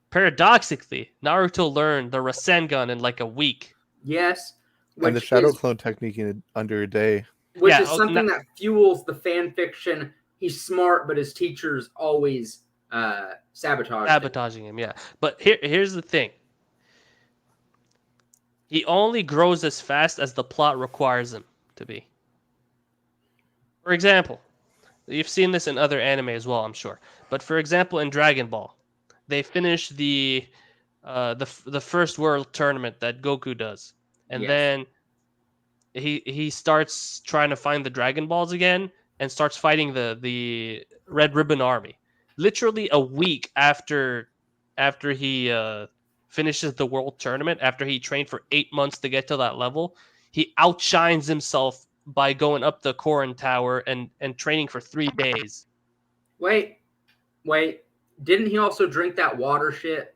Paradoxically, Naruto learned the Rasengan in like a week. Yes, And the which shadow is clone technique in under a day. Yeah, something that fuels the fan fiction. He's smart, but his teachers always sabotage him. sabotaging him. Yeah, but here's the thing. He only grows as fast as the plot requires him to be. For example, you've seen this in other anime as well, I'm sure. But for example, in Dragon Ball, they finish the first world tournament that Goku does, and Yes. then he starts trying to find the Dragon Balls again and starts fighting the Red Ribbon Army. Literally a week after he finishes the world tournament, after he trained for 8 months to get to that level, he outshines himself by going up the Korin Tower and training for 3 days. Wait. Didn't he also drink that water shit?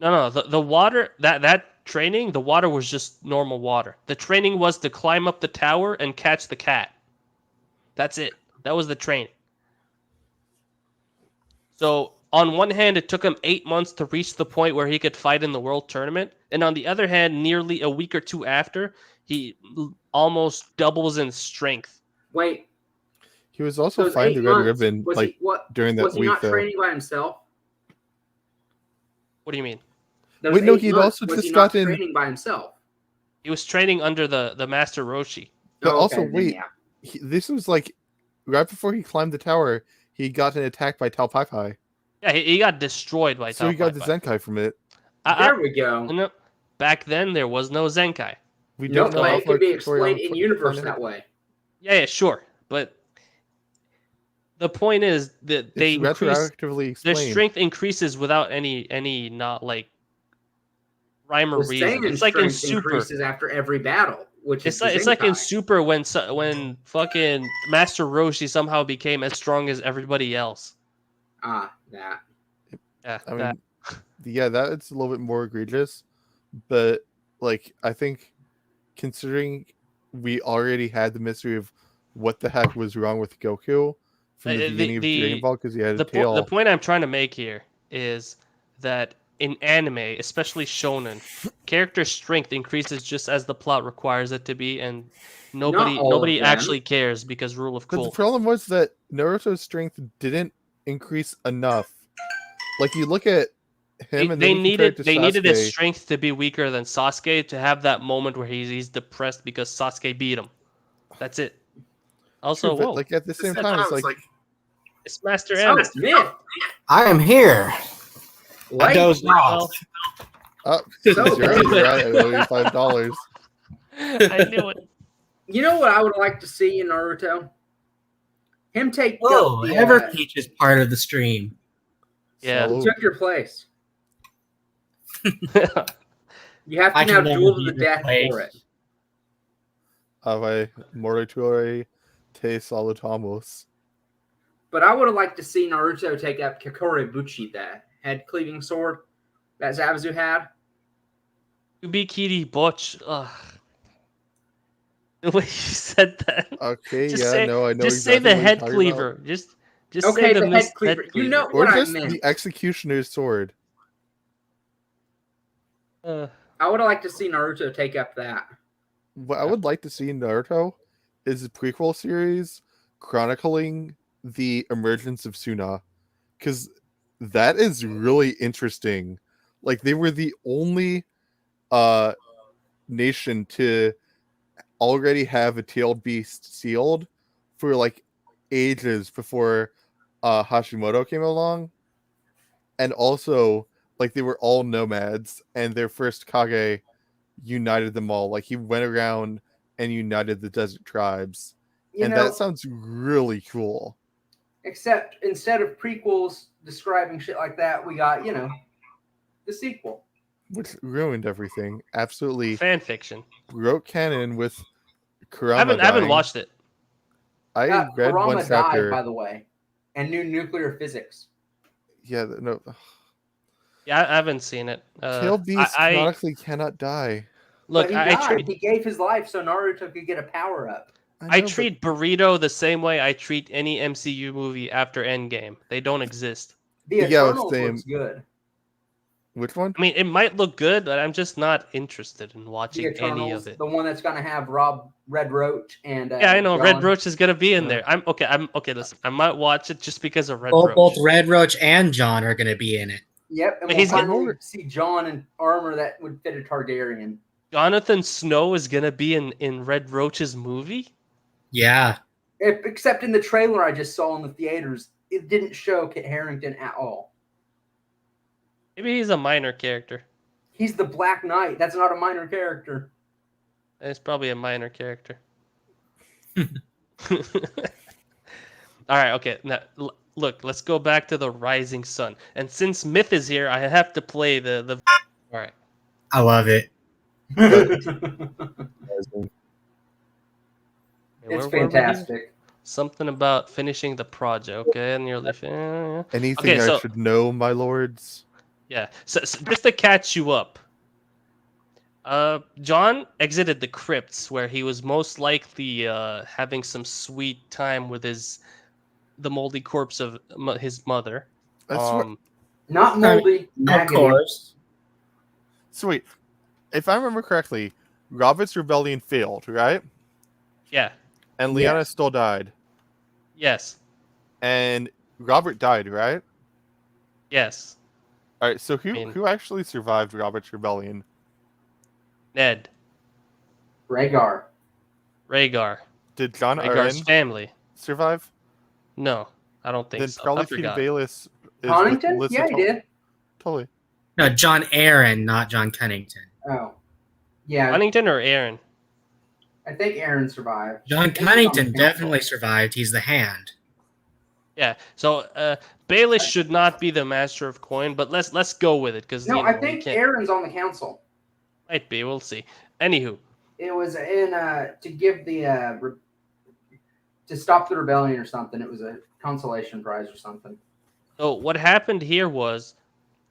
No, the water that training, the water was just normal water. The training was to climb up the tower and catch the cat. That's it. That was the training. So on one hand, it took him 8 months to reach the point where he could fight in the world tournament, and on the other hand, nearly a week or two after, he almost doubles in strength. Wait. He was also Those fighting 8 the red months, ribbon was like he what? during that Was he week not though. training by himself? What do you mean? Those Wait, no, 8 he'd months, also was just he not gotten- training by himself? He was training under the Master Roshi. But Oh, also, then wait, yeah. this was like right before he climbed the tower. He got an attack by Tal Pai Pai, Yeah, he got destroyed by so he got the Zenkai from it. There we go. No, back then there was no Zenkai. We No, don't know but how it far could be Kitori explained in on universe planet- that way. Yeah, sure, but the point is that they It's increase retroactively their explained. strength increases without any not like rhyme or The reason. Saiyan It's like in strength Super. increases after every battle, which is It's like in Zenkai. Super when fucking Master Roshi somehow became as strong as everybody else. That. Yeah, I that. mean, yeah, that's a little bit more egregious, but like I think, considering we already had the mystery of what the heck was wrong with Goku from the beginning of Dragon Ball because he had a tail. The point I'm trying to make here is that in anime, especially shonen, character strength increases just as the plot requires it to be, and nobody them. actually cares because rule of But cool. the problem was that Naruto's strength didn't increase enough. Like you look at him, and They then you compare it to needed his Sasuke. strength to be weaker than Sasuke to have that moment where he's depressed because Sasuke beat him. That's it. Also, True, but whoa, like at the same time, it's like it's Master Oh, M. Smith. I am here. I Late. dozed off. oh, So you're right, good. you're right, I owe you $5. I knew it. You know what I would like to see in Naruto? Him take Oh, the, Everpeach is part of the stream. Yeah. So, took your place. You have I to can have never duel to be the your death place. for it. Ave Morituri Te Salutamos. But I would have liked to see Naruto take up Kakore Buchi, the head cleaving sword. that Zabuzu had. Ubikiri Botch. Ugh. The way you said that. Okay, Just yeah, say, no, I know just say exactly the what you're head talking cleaver. Just say Okay, the the missed head cleaver. You know Or what I just meant. the executioner's sword. Uh, I would have liked to see Naruto take up that. What I would like to see in Naruto is a prequel series chronicling the emergence of Suna, because that is really interesting. Like they were the only nation to already have a tailed beast sealed for like ages before Hashimoto came along, and also like they were all nomads, and their first Kage united them all. Like he went around and united the desert tribes, You and know, that sounds really cool. except instead of prequels describing shit like that, we got, the sequel. Which ruined everything. Absolutely fan fiction. broke canon with Kurama I haven't dying. watched it. I read one Kurama chapter. died, by the way, and knew nuclear physics. Yeah, no. Yeah, I haven't seen it. Tailed beasts I chronically cannot die. look. But he I died. treat He gave his life so Naruto could get a power up. I know, but treat Burrito the same way I treat any MCU movie after Endgame. They don't exist. The Yeah, Eternals same. looks good. Which one? I mean, it might look good, but I'm just not interested in The watching any Eternals, of it. the one that's going to have Robb, Red Roach, and Yeah, I know Red John. Roach is gonna be in Uh. there. I'm okay. Listen, I might watch it just because of Red Both, Roach. both Red Roach and John are going to be in it. Yep, and But we'll he's getting finally over- see John in armor that would fit a Targaryen. Jonathan Snow is gonna be in Red Roach's movie. Yeah. Except in the trailer I just saw in the theaters, it didn't show Kit Harington at all. Maybe he's a minor character. He's the Black Knight. That's not a minor character. It's probably a minor character. All right, okay. Now, look, let's go back to the Rising Sun. And since Myth is here, I have to play the. All right. I love it. It's Where were we here? fantastic. Something about finishing the project, okay? And you're like, Anything Okay, I so- should know, my lords? yeah. So just to catch you up, John exited the crypts where he was most likely having some sweet time with the moldy corpse of his mother. That's what. Not moldy. Of Maggoty. course. Sweet. If I remember correctly, Robert's rebellion failed, right? Yeah. And Liana still died. Yes. And Robert died, right? Yes. All right. So I mean- who actually survived Robert's rebellion? Ned. Rhaegar. Rhaegar. Did John Rhaegar's Arryn family. survive? No, I don't think Then so. probably I Peter forgot. Baelish. is with Connington? Melissa Yeah, he did. Totally. No, John Aaron, not John Cunnington. Oh. Yeah, Huntington or Aaron? I think Aaron survived. John I think he's on the Cunnington council. definitely survived. He's the hand. Yeah. So Baelish should not be the master of coin, but let's go with it because No, I think Aaron's on the council. might be. We'll see. Anywho, It was in to give the to stop the rebellion or something. It was a consolation prize or something. so what happened here was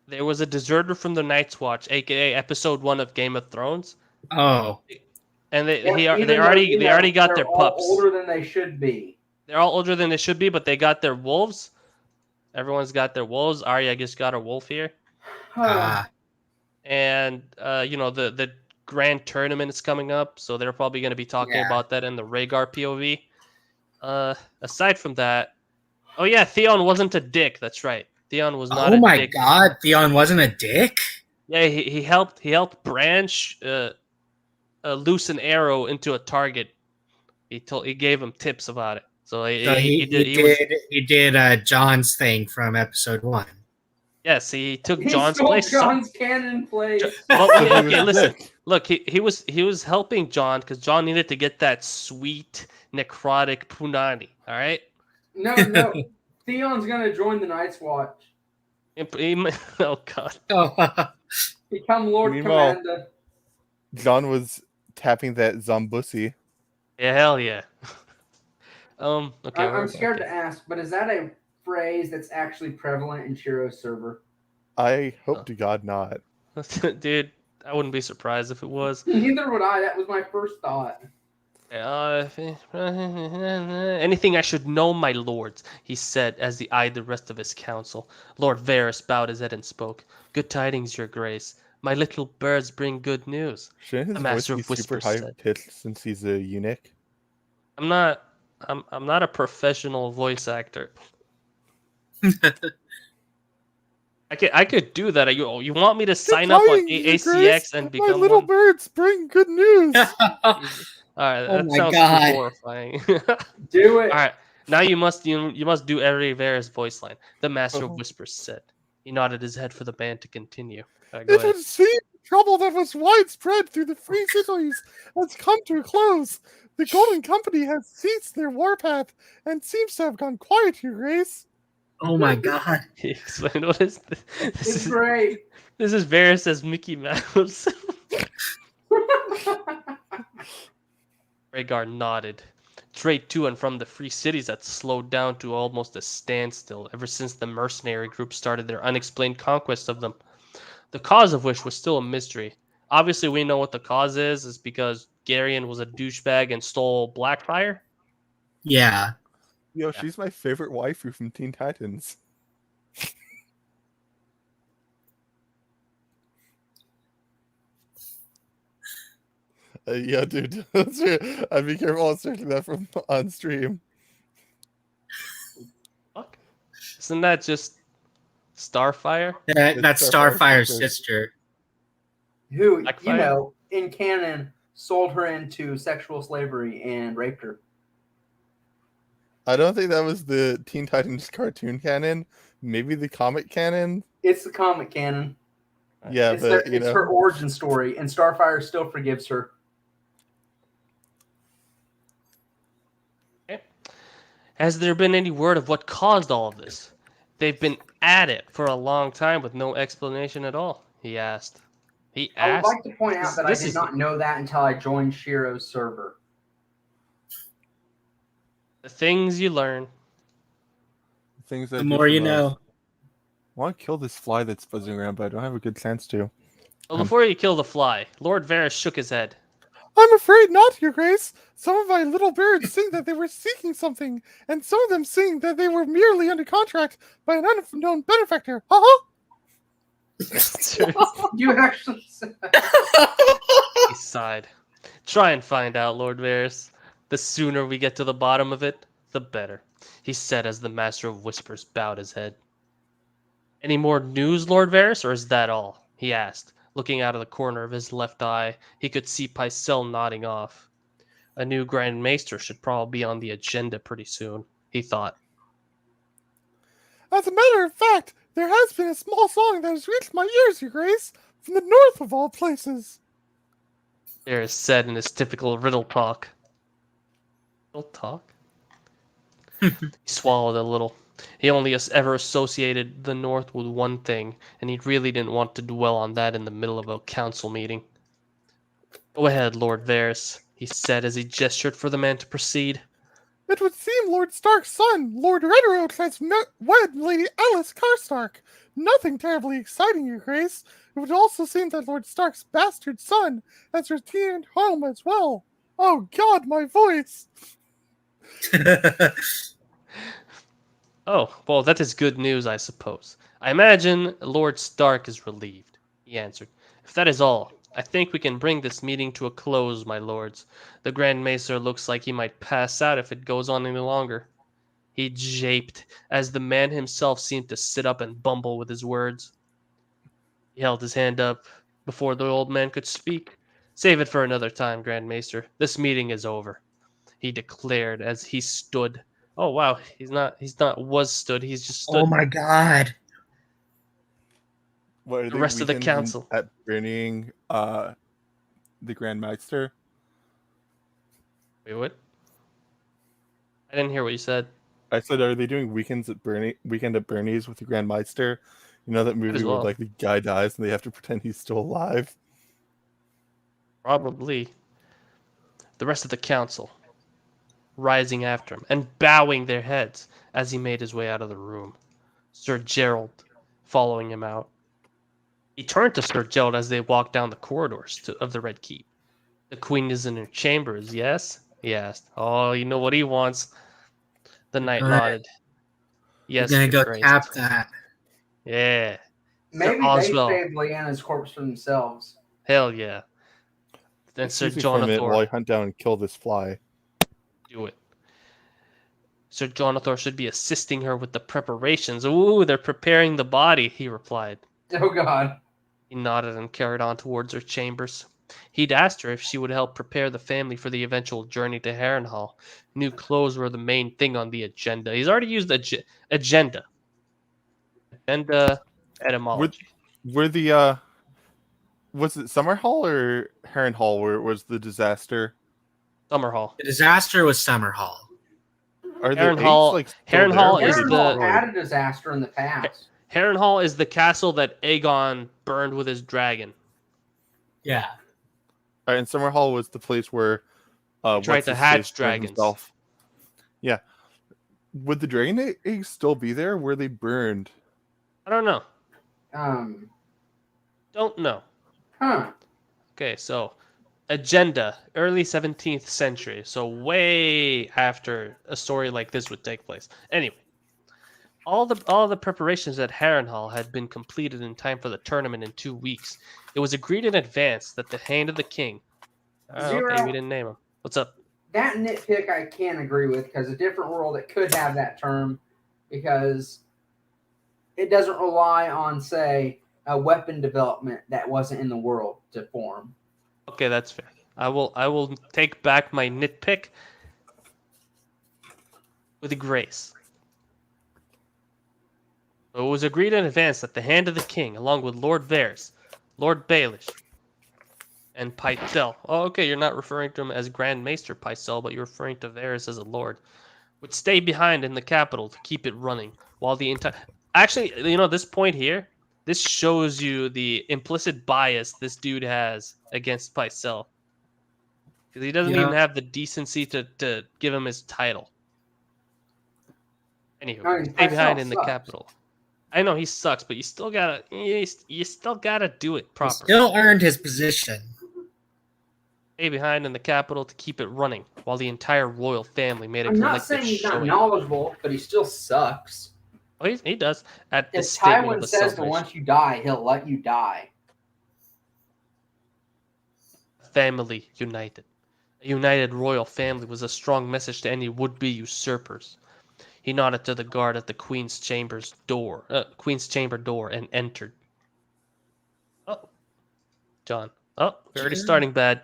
there was a deserter from the Night's Watch, aka Episode 1 of Game of Thrones, Oh, and they Even though, already got they're their all pups. older than they should be. They're all older than they should be, but they got their wolves. Everyone's got their wolves. Arya just got a wolf here. And the grand tournament is coming up, so they're probably going to be talking Yeah. about that in the Rhaegar POV. Aside from that, oh yeah, Theon wasn't a dick. That's right, Theon was not. oh a my dick. God! Theon wasn't a dick. Yeah, he helped Branch loose an arrow into a target. He gave him tips about it. So So he he did John's thing from episode 1. yes, he took He John's stole place. John's canon place. Well, He was okay, a listen. dick. Look, he was helping John because John needed to get that sweet necrotic punani. All right. No. Theon's gonna join the Night's Watch. Oh God. Oh, Become Lord Meanwhile- Commander. John was tapping that Zombussy. Yeah, hell yeah. Okay. I'm scared okay. to ask, but is that a phrase that's actually prevalent in Shiro's server? I hope to God not. Dude, I wouldn't be surprised if it was. Neither would I. That was my first thought. Anything I should know, my lords, he said as he eyed the rest of his council. Lord Varys bowed his head and spoke. Good tidings, your grace. My little birds bring good news. Shouldn't The his voice Master be of super Whispers high said. pitched since he's a eunuch? I'm not a professional voice actor. I could do that. You want me to Good sign up on tidings, your grace. ACX and My become little one? birds bring good news. All right, Oh that my sounds God. horrifying. Do All it. right, now you must do every Varys voice line. The Master of Oh. Whispers said. He nodded his head for the band to continue. Go It ahead. would seem the trouble that was widespread through the free cities has come to a close. The Golden Company has ceased their warpath and seems to have gone quiet, your grace. Oh my God. He explained what is this? It's great. This is Varys as Mickey Mouse. Rhaegar nodded. Trade to and from the free cities had slowed down to almost a standstill ever since the mercenary group started their unexplained conquest of them. The cause of which was still a mystery. Obviously, we know what the cause is because Garyon was a douchebag and stole Blackfire. Yeah. Yo, she's my favorite waifu from Teen Titans. Yeah, dude. I'd be careful on searching that from on stream. Fuck. Isn't that just Starfire? That's Starfire's Starfire's sister. Who, Blackfire? in canon, sold her into sexual slavery and raped her. I don't think that was the Teen Titans cartoon canon. Maybe the comic canon. It's the comic canon. Yeah, It's, but it's her origin story, and Starfire still forgives her. Okay. Has there been any word of what caused all of this? They've been at it for a long time with no explanation at all, he asked. He I would asked? like to point out that I This did is- not know that until I joined Shiro's server. The things you learn. things that The I do more for you love. know. I want to kill this fly that's buzzing around, but I don't have a good chance to. Well, before you kill the fly, Lord Varys shook his head. I'm afraid not, your grace. Some of my little birds sing that they were seeking something, and some of them sing that they were merely under contract by an unknown benefactor. Ha You actually said He sighed. Try and find out, Lord Varys. The sooner we get to the bottom of it, the better, he said as the Master of Whispers bowed his head. Any more news, Lord Varys, or is that all? He asked. Looking out of the corner of his left eye, he could see Pycelle nodding off. A new Grand Maester should probably be on the agenda pretty soon, he thought. As a matter of fact, there has been a small song that has reached my ears, your grace, from the north of all places. Varys said in his typical riddle talk. Riddle talk? He swallowed a little. He only ever associated the North with one thing, and he really didn't want to dwell on that in the middle of a council meeting. Go ahead, Lord Varys, he said as he gestured for the man to proceed. It would seem Lord Stark's son, Lord Red Roach, has wed Lady Alice Karstark. Nothing terribly exciting, your grace. It would also seem that Lord Stark's bastard son has returned home as well. Oh God, my voice! Oh, well, that is good news, I suppose. I imagine Lord Stark is relieved, he answered. If that is all, I think we can bring this meeting to a close, my lords. The Grand Maester looks like he might pass out if it goes on any longer. He japed, as the man himself seemed to sit up and bumble with his words. He held his hand up before the old man could speak. Save it for another time, Grand Maester. This meeting is over, he declared as he stood. Oh wow, he's not was stood, he's just stood. Oh my God. What are The rest of the weekends council. at burning the Grand Maester? Wait, what? I didn't hear what you said. I said, are they doing weekend at Bernie's with the Grand Meister? You know that movie as well. where like the guy dies and they have to pretend he's still alive? Probably. The rest of the council, rising after him and bowing their heads as he made his way out of the room. Sir Gerald following him out. He turned to Sir Gerald as they walked down the corridors of the Red Keep. The queen is in her chambers, yes? He asked. Oh, you know what he wants. The knight gonna- nodded. You're Yes, gonna your go grace. tap that. Yeah. Sir Maybe they Oswell. saved Lyanna's corpse for themselves. Hell yeah. Then Sir Excuse me for a minute while I Jonathor. hunt down and kill this fly. Do it. Sir Jonathor should be assisting her with the preparations. Ooh, they're preparing the body, he replied. Oh God. He nodded and carried on towards her chambers. He'd asked her if she would help prepare the family for the eventual journey to Harrenhal. New clothes were the main thing on the agenda. He's already used agenda. Agenda etymology. Were the was it Summerhall or Harrenhal where it was the disaster? Summerhall. The disaster was Summerhall. Are the Harrenhal- eggs like still there, Harrenhal or is are they the- Harrenhal destroyed? had a disaster in the past. Harrenhal is the castle that Aegon burned with his dragon. Yeah. And Summerhall was the place where He tried to hatch dragons. Yeah. Would the dragon eggs still be there? Were they burned? I don't know. Don't know. Huh. Okay, so agenda, early 17th century, so way after a story like this would take place. Anyway, all the preparations at Harrenhal had been completed in time for the tournament in 2 weeks. It was agreed in advance that the hand of the king. Okay, Zero. we didn't name him. What's up? That nitpick I can't agree with because a different world it could have that term because it doesn't rely on, say, a weapon development that wasn't in the world to form. Okay, that's fair. I will take back my nitpick with grace. It was agreed in advance that the hand of the king, along with Lord Varys, Lord Baelish, and Pycelle. Oh, okay, you're not referring to him as Grand Maester Pycelle, but you're referring to Varys as a lord. Would stay behind in the capital to keep it running while the entire. Actually, this point here, this shows you the implicit bias this dude has against Pycelle. Because he doesn't even have the decency to give him his title. Anywho, I mean, stay behind Pycelle in the sucks. capital. I know he sucks, but you still gotta do it He properly. still earned his position. Stay behind in the capital to keep it running, while the entire royal family made a I'm not collective saying he's not showing. knowledgeable, but he still sucks. Oh, he does. At If this statement Tywin of a says that celebration, once you die, he'll let you die. family united. A united royal family was a strong message to any would-be usurpers. He nodded to the guard at the Queen's chamber door, and entered. Oh, John. Oh, we're already starting bad.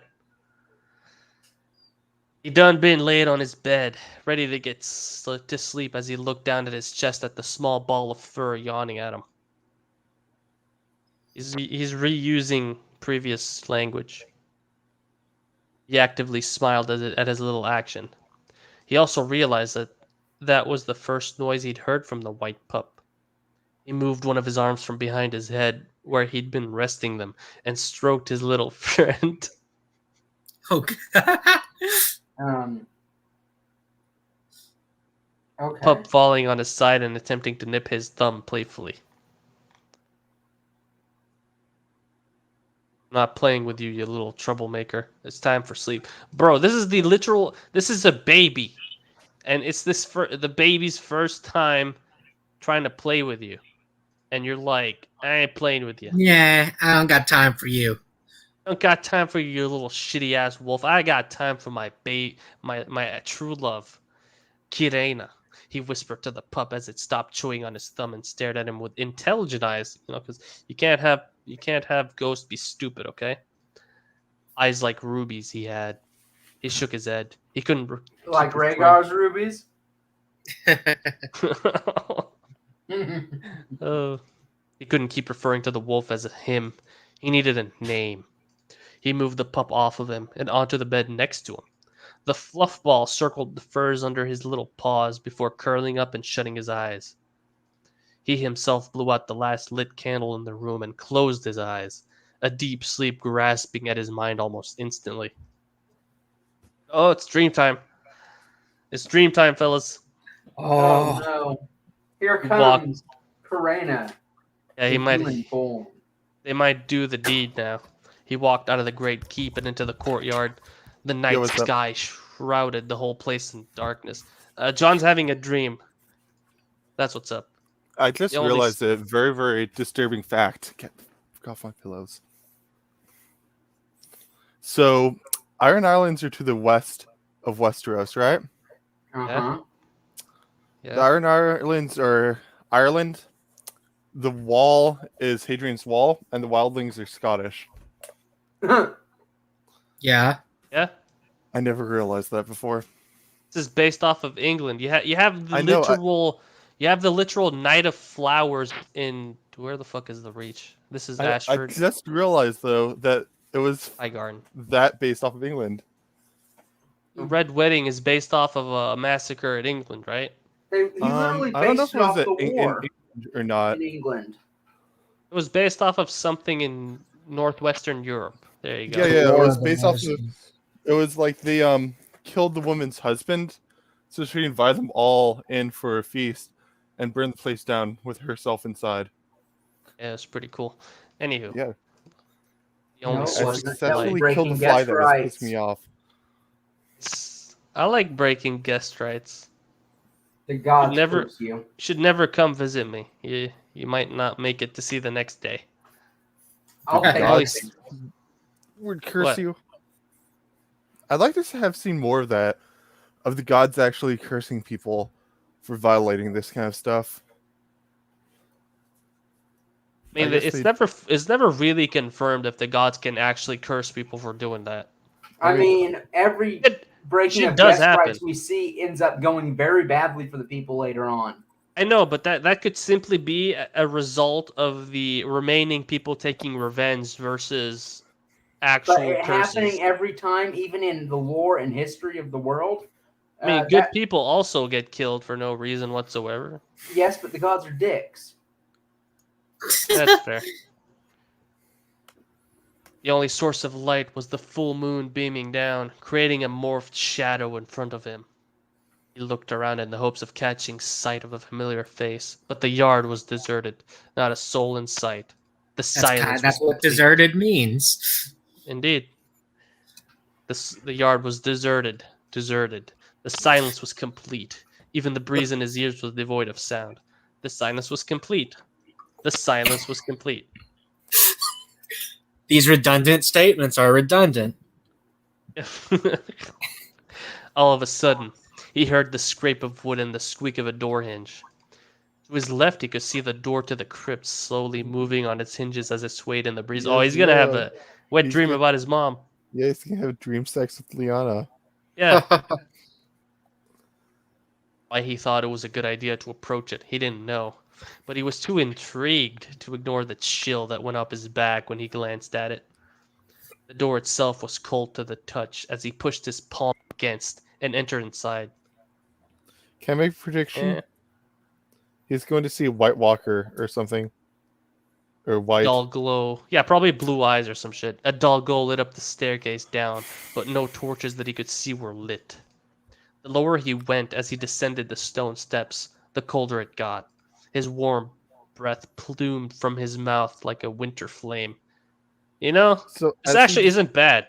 He done been laid on his bed, ready to get to sleep as he looked down at his chest at the small ball of fur yawning at him. He's reusing previous language. He actively smiled at his little action. He also realized that was the first noise he'd heard from the white pup. He moved one of his arms from behind his head, where he'd been resting them, and stroked his little friend. Oh, Okay. Pup falling on his side and attempting to nip his thumb playfully. I'm not playing with you, you little troublemaker. It's time for sleep. Bro, this is a baby. And it's the baby's first time trying to play with you. And you're like, I ain't playing with you. yeah, I don't got time for you. I don't got time for you little shitty ass wolf. I got time for my true love, Kirena. He whispered to the pup as it stopped chewing on his thumb and stared at him with intelligent eyes. Because you can't have ghosts be stupid, okay? Eyes like rubies he had. He shook his head. He couldn't. Like keep referring- Rhaegar's rubies. Oh, he couldn't keep referring to the wolf as a him. He needed a name. He moved the pup off of him and onto the bed next to him. The fluff ball circled the furs under his little paws before curling up and shutting his eyes. He himself blew out the last lit candle in the room and closed his eyes, a deep sleep grasping at his mind almost instantly. Oh, it's dream time. It's dream time, fellas. Oh Oh, no! Here He walked. comes Karena. Yeah, he in might. human form. They might do the deed now. He walked out of the great keep and into the courtyard. The night what's up? sky shrouded the whole place in darkness. John's having a dream. That's what's up. I just The only realized a very, very disturbing fact. Forgot off my pillows. So, Iron Islands are to the west of Westeros, right? Uh-huh. The Yeah. Iron Islands are Ireland. The wall is Hadrian's Wall, and the wildlings are Scottish. Yeah. Yeah. I never realized that before. This is based off of England. You have the I know, literal Night of Flowers in where the fuck is the Reach? This is I Ashford, just realized though that it was Highgarden. that based off of England. The Red Wedding is based off of a massacre in England, right? He literally I don't know based if it it was off the in war England or not. in England. It was based off of something in northwestern Europe. There you go. Yeah, it War was of the based off of. Moslems. It was like they killed the woman's husband, so she invited them all in for a feast, and burned the place down with herself inside. Yeah, it's pretty cool. Anywho, Yeah, the only No, it source I wasn't. of successfully light. killed the Breaking fly guest that was rights. pissing me off. I like breaking guest rights. The gods never- curse you. You should never come visit me. You might not make it to see the next day. I'll The take gods it. would curse What? you. I'd like to have seen more of that, of the gods actually cursing people for violating this kind of stuff. I mean, guess it's never really confirmed if the gods can actually curse people for doing that. I mean, every breaking shit of does guest happen. rights we see ends up going very badly for the people later on. I know, but that could simply be a result of the remaining people taking revenge versus But actual it curses. happening every time, even in the lore and history of the world. I mean, good people also get killed for no reason whatsoever. Yes, but the gods are dicks. That's fair. The only source of light was the full moon beaming down, creating a morphed shadow in front of him. He looked around in the hopes of catching sight of a familiar face, but the yard was deserted, not a soul in sight. The silence That's was what complete. deserted means. Indeed. The yard was deserted. The silence was complete. Even the breeze in his ears was devoid of sound. The silence was complete. The silence was complete. These redundant statements are redundant. All of a sudden, he heard the scrape of wood and the squeak of a door hinge. To his left, he could see the door to the crypt slowly moving on its hinges as it swayed in the breeze. Yes, Oh, he's gonna have a wet He's dream gonna- about his mom. Yeah, he's gonna have dream sex with Liana. Yeah. Why he thought it was a good idea to approach it, he didn't know. But he was too intrigued to ignore the chill that went up his back when he glanced at it. The door itself was cold to the touch as he pushed his palm against and entered inside. Can I make a prediction? Eh. He's going to see a White Walker or something. Or white. Dull glow. Yeah, probably blue eyes or some shit. A dull glow lit up the staircase down, but no torches that he could see were lit. The lower he went as he descended the stone steps, the colder it got. His warm breath plumed from his mouth like a winter flame. You know, So this as actually he- isn't bad.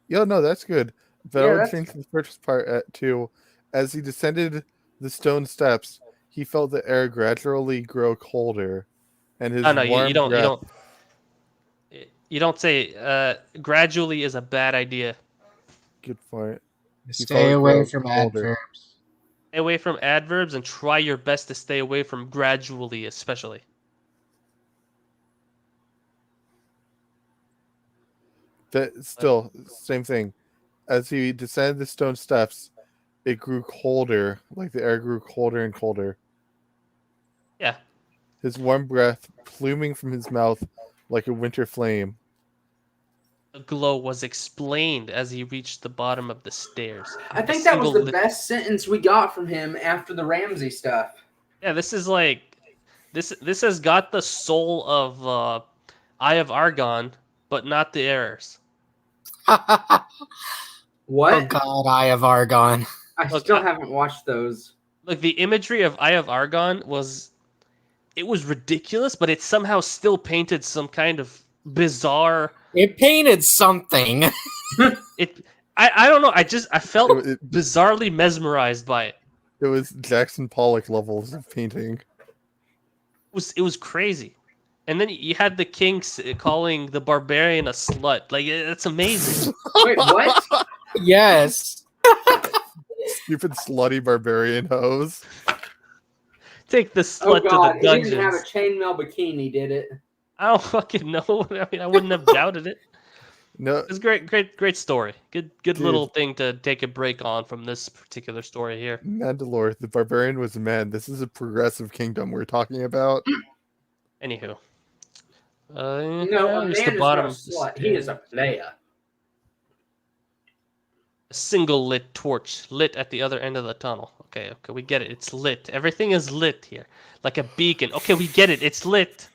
Yeah, no, that's good. But Yeah, I would that's- change the first part too. As he descended the stone steps, he felt the air gradually grow colder, and his Oh no, warm you don't. breath. You don't say. Gradually is a bad idea. Good point. Stay away grow from colder. adverbs. Stay away from adverbs and try your best to stay away from gradually, especially. That still same thing. As he descended the stone steps, it grew colder. Like the air grew colder and colder. Yeah. His warm breath pluming from his mouth like a winter flame. The glow was explained as he reached the bottom of the stairs. I A think that was single the lit- best sentence we got from him after the Ramsey stuff. Yeah, this is like this has got the soul of Eye of Argon, but not the errors. What? Oh God, Eye of Argon. I Look, still haven't watched those. Like the imagery of Eye of Argon was it was ridiculous, but it somehow still painted some kind of bizarre. It painted something. I don't know. I felt It bizarrely mesmerized by it. was Jackson Pollock levels of painting. It was crazy. And then you had the king calling the barbarian a slut. Like it's amazing. Wait, what? Yes. Stupid slutty barbarian hose. Take the Oh slut god, to it the didn't have a dungeons. chainmail bikini, did it? I don't fucking know. I mean, I wouldn't have doubted it. No, It's great story. Good Dude. little thing to take a break on from this particular story here. Mandalore, the barbarian was a man. This is a progressive kingdom we're talking about. Anywho, No, a reached man the is bottom not a of the slut. He is a stairs. player. A single lit torch lit at the other end of the tunnel. Okay, we get it. It's lit. Everything is lit here, like a beacon. Okay, we get it. It's lit.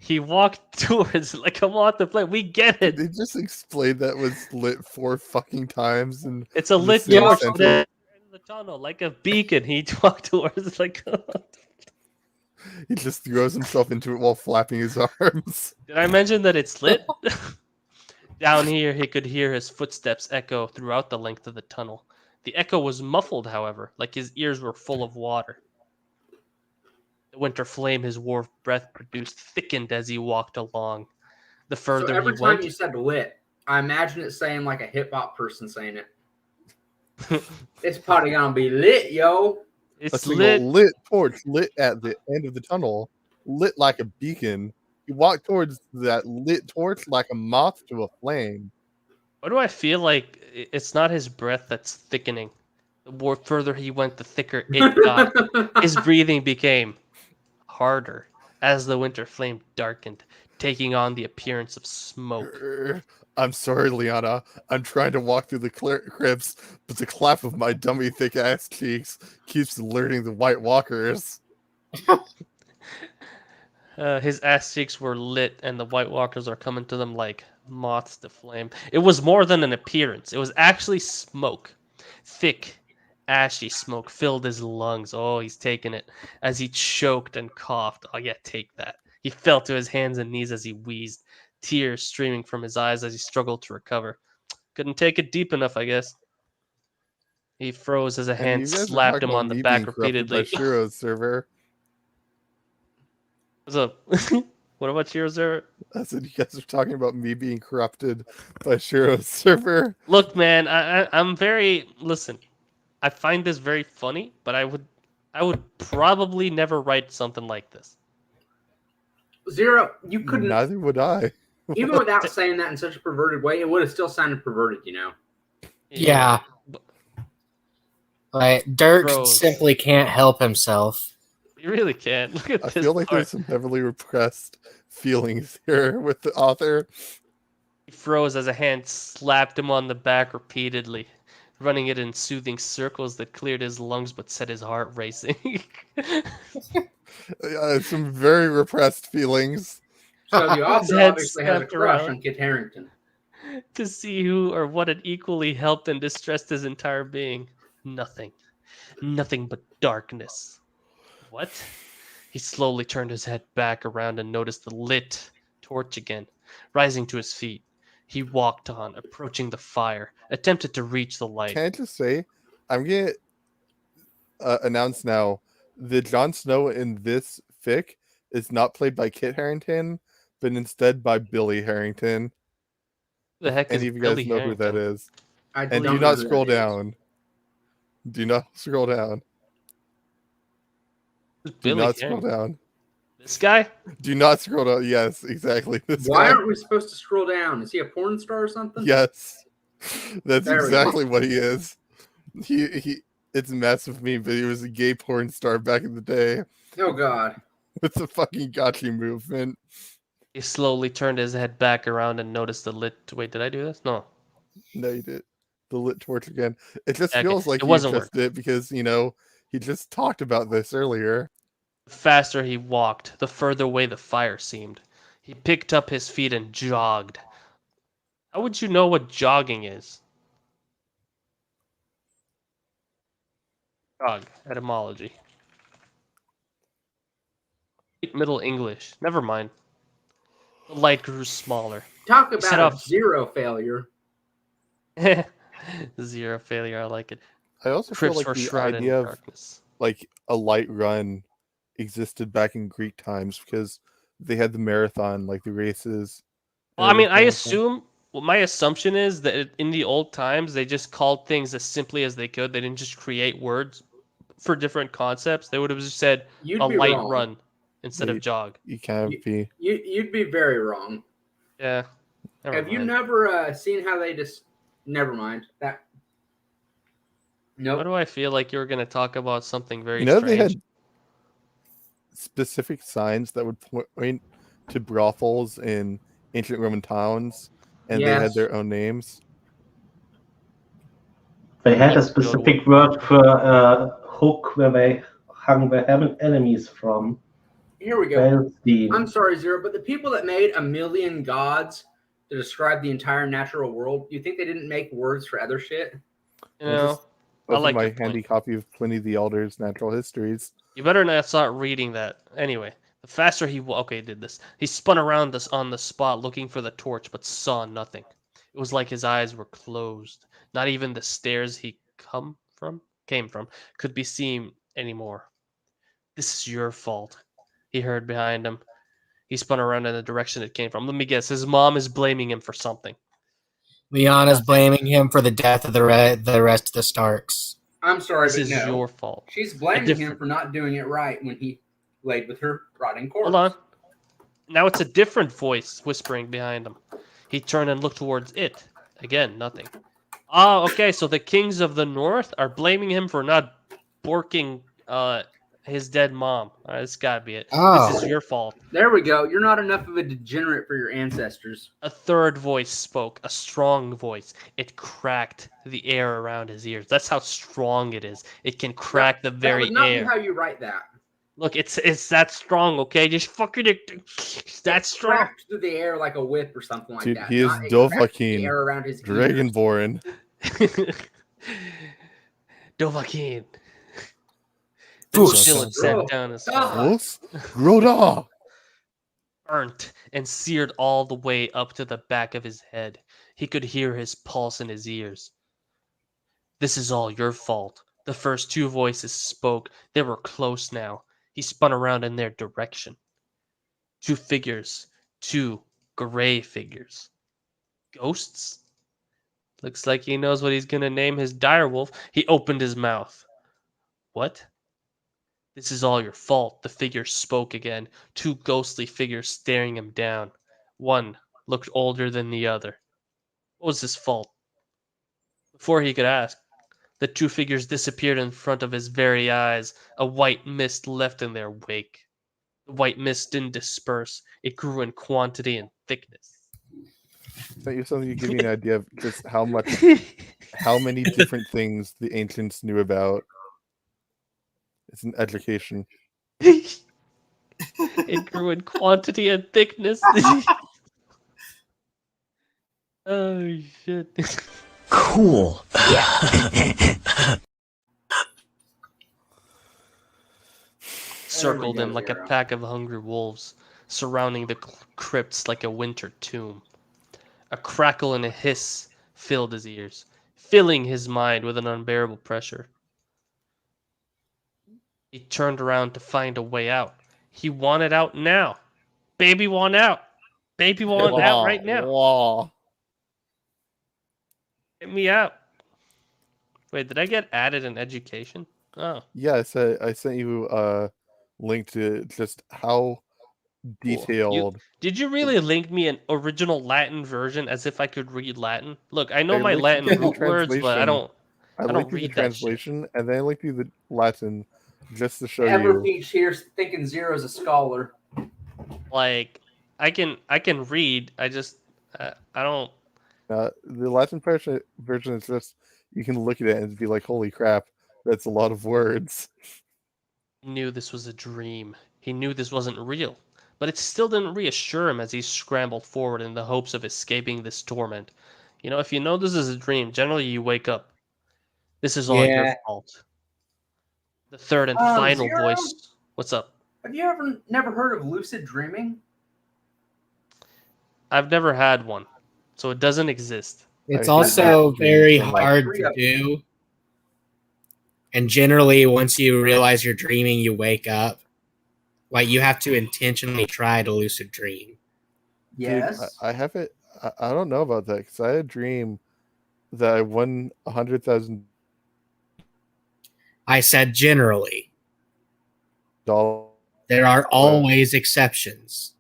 He walked towards it like a moth to flame. We get it. They just explained that was lit 4 fucking times, and It's a the lit same torch sentence. lit at the end of the tunnel, like a beacon. He walked towards it like. he just throws himself into it while flapping his arms. Did I mention that it's lit? Down here, he could hear his footsteps echo throughout the length of the tunnel. The echo was muffled, however, like his ears were full of water. The winter flame his warm breath produced thickened as he walked along. The So further every he time went, you said lit, I imagine it saying like a hip hop person saying it. It's probably gonna be lit, yo. A it's single lit. lit torch lit at the end of the tunnel, lit like a beacon. He walked towards that lit torch like a moth to a flame. Why do I feel like it's not his breath that's thickening? The more further he went, the thicker it got. His breathing became harder as the winter flame darkened, taking on the appearance of smoke. I'm sorry, Liana. I'm trying to walk through the crypts, but the clap of my dummy thick ass cheeks keeps alerting the White Walkers. His ass cheeks were lit, and the White Walkers are coming to them like moths to flame. It was more than an appearance. It was actually smoke. Thick, ashy smoke filled his lungs. Oh, he's taking it. As he choked and coughed. Oh, yeah, take that. He fell to his hands and knees as he wheezed, tears streaming from his eyes as he struggled to recover. Couldn't take it deep enough, I guess. He froze as a And hand you guys are slapped talking him about on the me back being corrupted by repeatedly. Shiro's server. What's up? What about your server? I said you guys are talking about me being corrupted by Shiro's server. Look, man, I'm very listen. I find this very funny, but I would probably never write something like this. Zero, you couldn't Neither would I. even without saying that in such a perverted way, it would have still sounded perverted, you know. Yeah. but Like, Dirk Gross. simply can't help himself. you really can't. Look at I this feel like part. there's some heavily repressed feelings here with the author. He froze as a hand slapped him on the back repeatedly, running it in soothing circles that cleared his lungs but set his heart racing. Some very repressed feelings. So the His author head obviously has a snapped crush around. on Kit Harington. To see who or what had equally helped and distressed his entire being. Nothing. Nothing but darkness. What? He slowly turned his head back around and noticed the lit torch again. Rising to his feet, he walked on, approaching the fire, attempted to reach the light. Can I just say, I'm going to announce now that Jon Snow in this fic is not played by Kit Harington, but instead by Billy Harrington. Who the heck is Any of you guys Billy know who that Harrington? is? I And don't do know not who scroll that is. down. Do not scroll down. Who's Do Billy not scroll Harrington? down. This guy? Do not scroll down. Yes, exactly. This Why guy. aren't we supposed to scroll down? Is he a porn star or something? Yes. That's There we exactly what he is. He it's mess with me, but he was a gay porn star back in the day Oh god. with the fucking gotcha movement. He slowly turned his head back around and noticed the lit. Wait, did I do this? No. No, you did. The lit torch again. It just Okay, feels like it he wasn't just did because, he just talked about this earlier. The faster he walked, the further away the fire seemed. He picked up his feet and jogged. How would you know what jogging is? Jog, etymology. Middle English. Never mind. The light grew smaller. Talk He set about a off zero failure. 0 failure. I like it. I also feel Crypts like were the shrouded in idea of darkness. like a light run existed back in Greek times because they had the marathon, like the races. Well, I mean, I everything like that. assume. Well, my assumption is that in the old times they just called things as simply as they could. They didn't just create words for different concepts. They would have just said You'd a be light wrong. run instead of jog. You can't be. You'd be very wrong. Yeah. Never Have you mind. never seen how they just? Never mind that. Why Nope. do I feel like you were going to talk about something very You know, strange? they had specific signs that would point to brothels in ancient Roman towns, and they had Yes. their own names. They had a Let's go to specific word for a hook where they hung their enemies from. Here we go. Wellstein. I'm sorry, Zero, but the people that made a million gods to describe the entire natural world, you think they didn't make words for other shit? You know, I Open like my your point. handy copy of Pliny the Elder's Natural Histories. You better not start reading that. Anyway, the faster he did this. He spun around on the spot looking for the torch, but saw nothing. It was like his eyes were closed. Not even the stairs he came from could be seen anymore. This is your fault, he heard behind him. He spun around in the direction it came from. Let me guess, his mom is blaming him for something. Liana's blaming him for the death of the rest of the Starks. I'm sorry, This but is no. your fault. She's blaming him for not doing it right when he laid with her rotting corpse. Hold on. Now it's a different voice whispering behind him. He turned and looked towards it. Again, nothing. Oh, okay, so the kings of the north are blaming him for not borking his dead mom. This gotta be it. Oh. This is your fault. There we go. You're not enough of a degenerate for your ancestors. A third voice spoke, a strong voice. It cracked the air around his ears. That's how strong it is. It can crack the That very would not air. be how you write that. Look, it's that strong, okay? Just fucking that strong. Cracked through the air like a whip or something like Dude, that. he is not it cracked the Dovahkiin, air around his ears. Dragonborn. Dovahkiin. The Fus. chillin sat down and Us? Groda! burnt and seared all the way up to the back of his head. He could hear his pulse in his ears. This is all your fault. The first two voices spoke. They were close now. He spun around in their direction. Two figures. Two gray figures. Ghosts? Looks like he knows what he's going to name his direwolf. He opened his mouth. What? This is all your fault, the figure spoke again. Two ghostly figures staring him down. One looked older than the other. What was his fault? Before he could ask, the two figures disappeared in front of his very eyes. A white mist left in their wake. The white mist didn't disperse. It grew in quantity and thickness. Is that something you give me an idea of just how many different things the ancients knew about? It's an education. It grew in quantity and thickness. Oh shit. Cool. Circled him like a pack of hungry wolves, surrounding the crypts like a winter tomb. A crackle and a hiss filled his ears, filling his mind with an unbearable pressure. He turned around to find a way out. He wanted out now. Baby want out. Baby want out right now. Wow. Get me out. Wait, did I get added in education? Oh. Yeah, I sent you a link to just how detailed. Did you really link me an original Latin version as if I could read Latin? Look, I know I my linked Latin you the root words, but I don't linked you the read that shit. translation, and then I linked you the Latin just to show you. Everpeach here thinking Zero's a scholar. Like, I can read. I just I don't. The Latin version is just you can look at it and be like, "Holy crap, that's a lot of words." He knew this was a dream. He knew this wasn't real. But it still didn't reassure him as he scrambled forward in the hopes of escaping this torment. You know, if you know this is a dream, generally you wake up. This is all your fault. The third and final Zero? voice. What's up? Have you ever never heard of lucid dreaming? I've never had one, so it doesn't exist. It's I hate also lucid dreams very so much. hard to do. And generally, once you realize you're dreaming, you wake up. Like, you have to intentionally try to lucid dream. Yes. Dude, I have it. I don't know about that because I had a dream that I won 100,000 I said generally. dollars. There are always exceptions.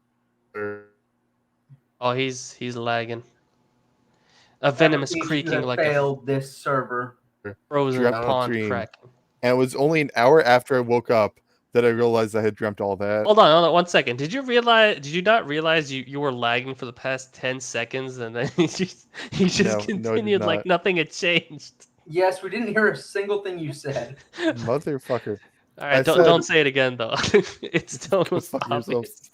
Oh, he's lagging. A venomous Applications creaking have like a failed this server. frozen dreamt pond dream. cracking. And it was only an hour after I woke up that I realized I had dreamt all that. Hold on 1 second. Did you not realize you were lagging for the past 10 seconds and then you just No, I did continued like not. nothing had changed? Yes, we didn't hear a single thing you said. Motherfucker. All right, I don't said- say it again though. It's still Go most fuck yourself. obvious.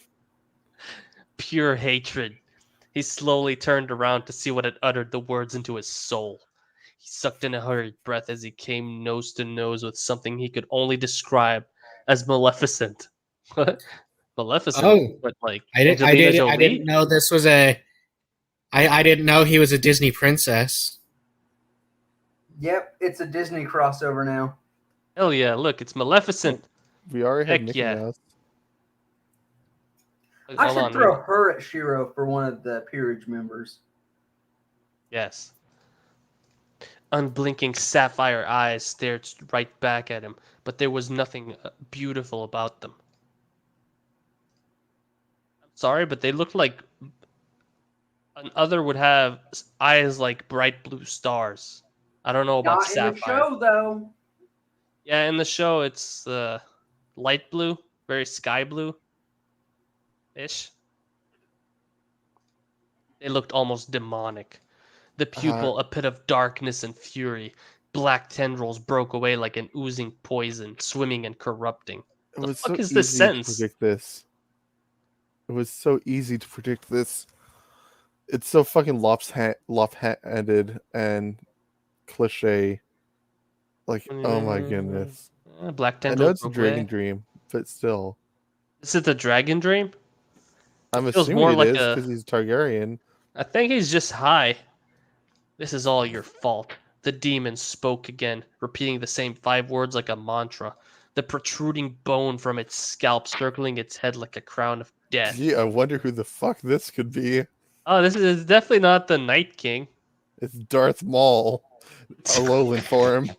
Pure hatred. He slowly turned around to see what had uttered the words into his soul. He sucked in a hurried breath as he came nose to nose with something he could only describe as Maleficent. What? Maleficent? Oh. What, like I Angelina Jolie? didn't know this was a. I didn't know he was a Disney princess. Yep, it's a Disney crossover now. Hell yeah! Look, it's Maleficent. We already had Heck Mickey yeah. Mouse. Look, I hold should on, throw her at Shiro for one of the peerage members. Yes. Unblinking sapphire eyes stared right back at him, but there was nothing beautiful about them. I'm sorry, but they looked like an other would have eyes like bright blue stars. I don't know about Not in the sapphire. show, though. Yeah, in the show it's light blue, very sky blue ish. They looked almost demonic. The pupil a pit of darkness and fury. Black tendrils broke away like an oozing poison, swimming and corrupting. It The was fuck so is this easy sentence? to predict this. It was so easy to predict this. It's so fucking lopsided and cliche. Like, oh my goodness. Black I know tendrils it's a broke dragon away. dream, but still. Is it the dragon dream? I'm feels assuming more it like is a- because he's Targaryen. I think he's just high. This is all your fault. The demon spoke again, repeating the same 5 words like a mantra. The protruding bone from its scalp circling its head like a crown of death. Gee, I wonder who the fuck this could be. Oh, this is definitely not the Night King. It's Darth Maul, a Lowland form.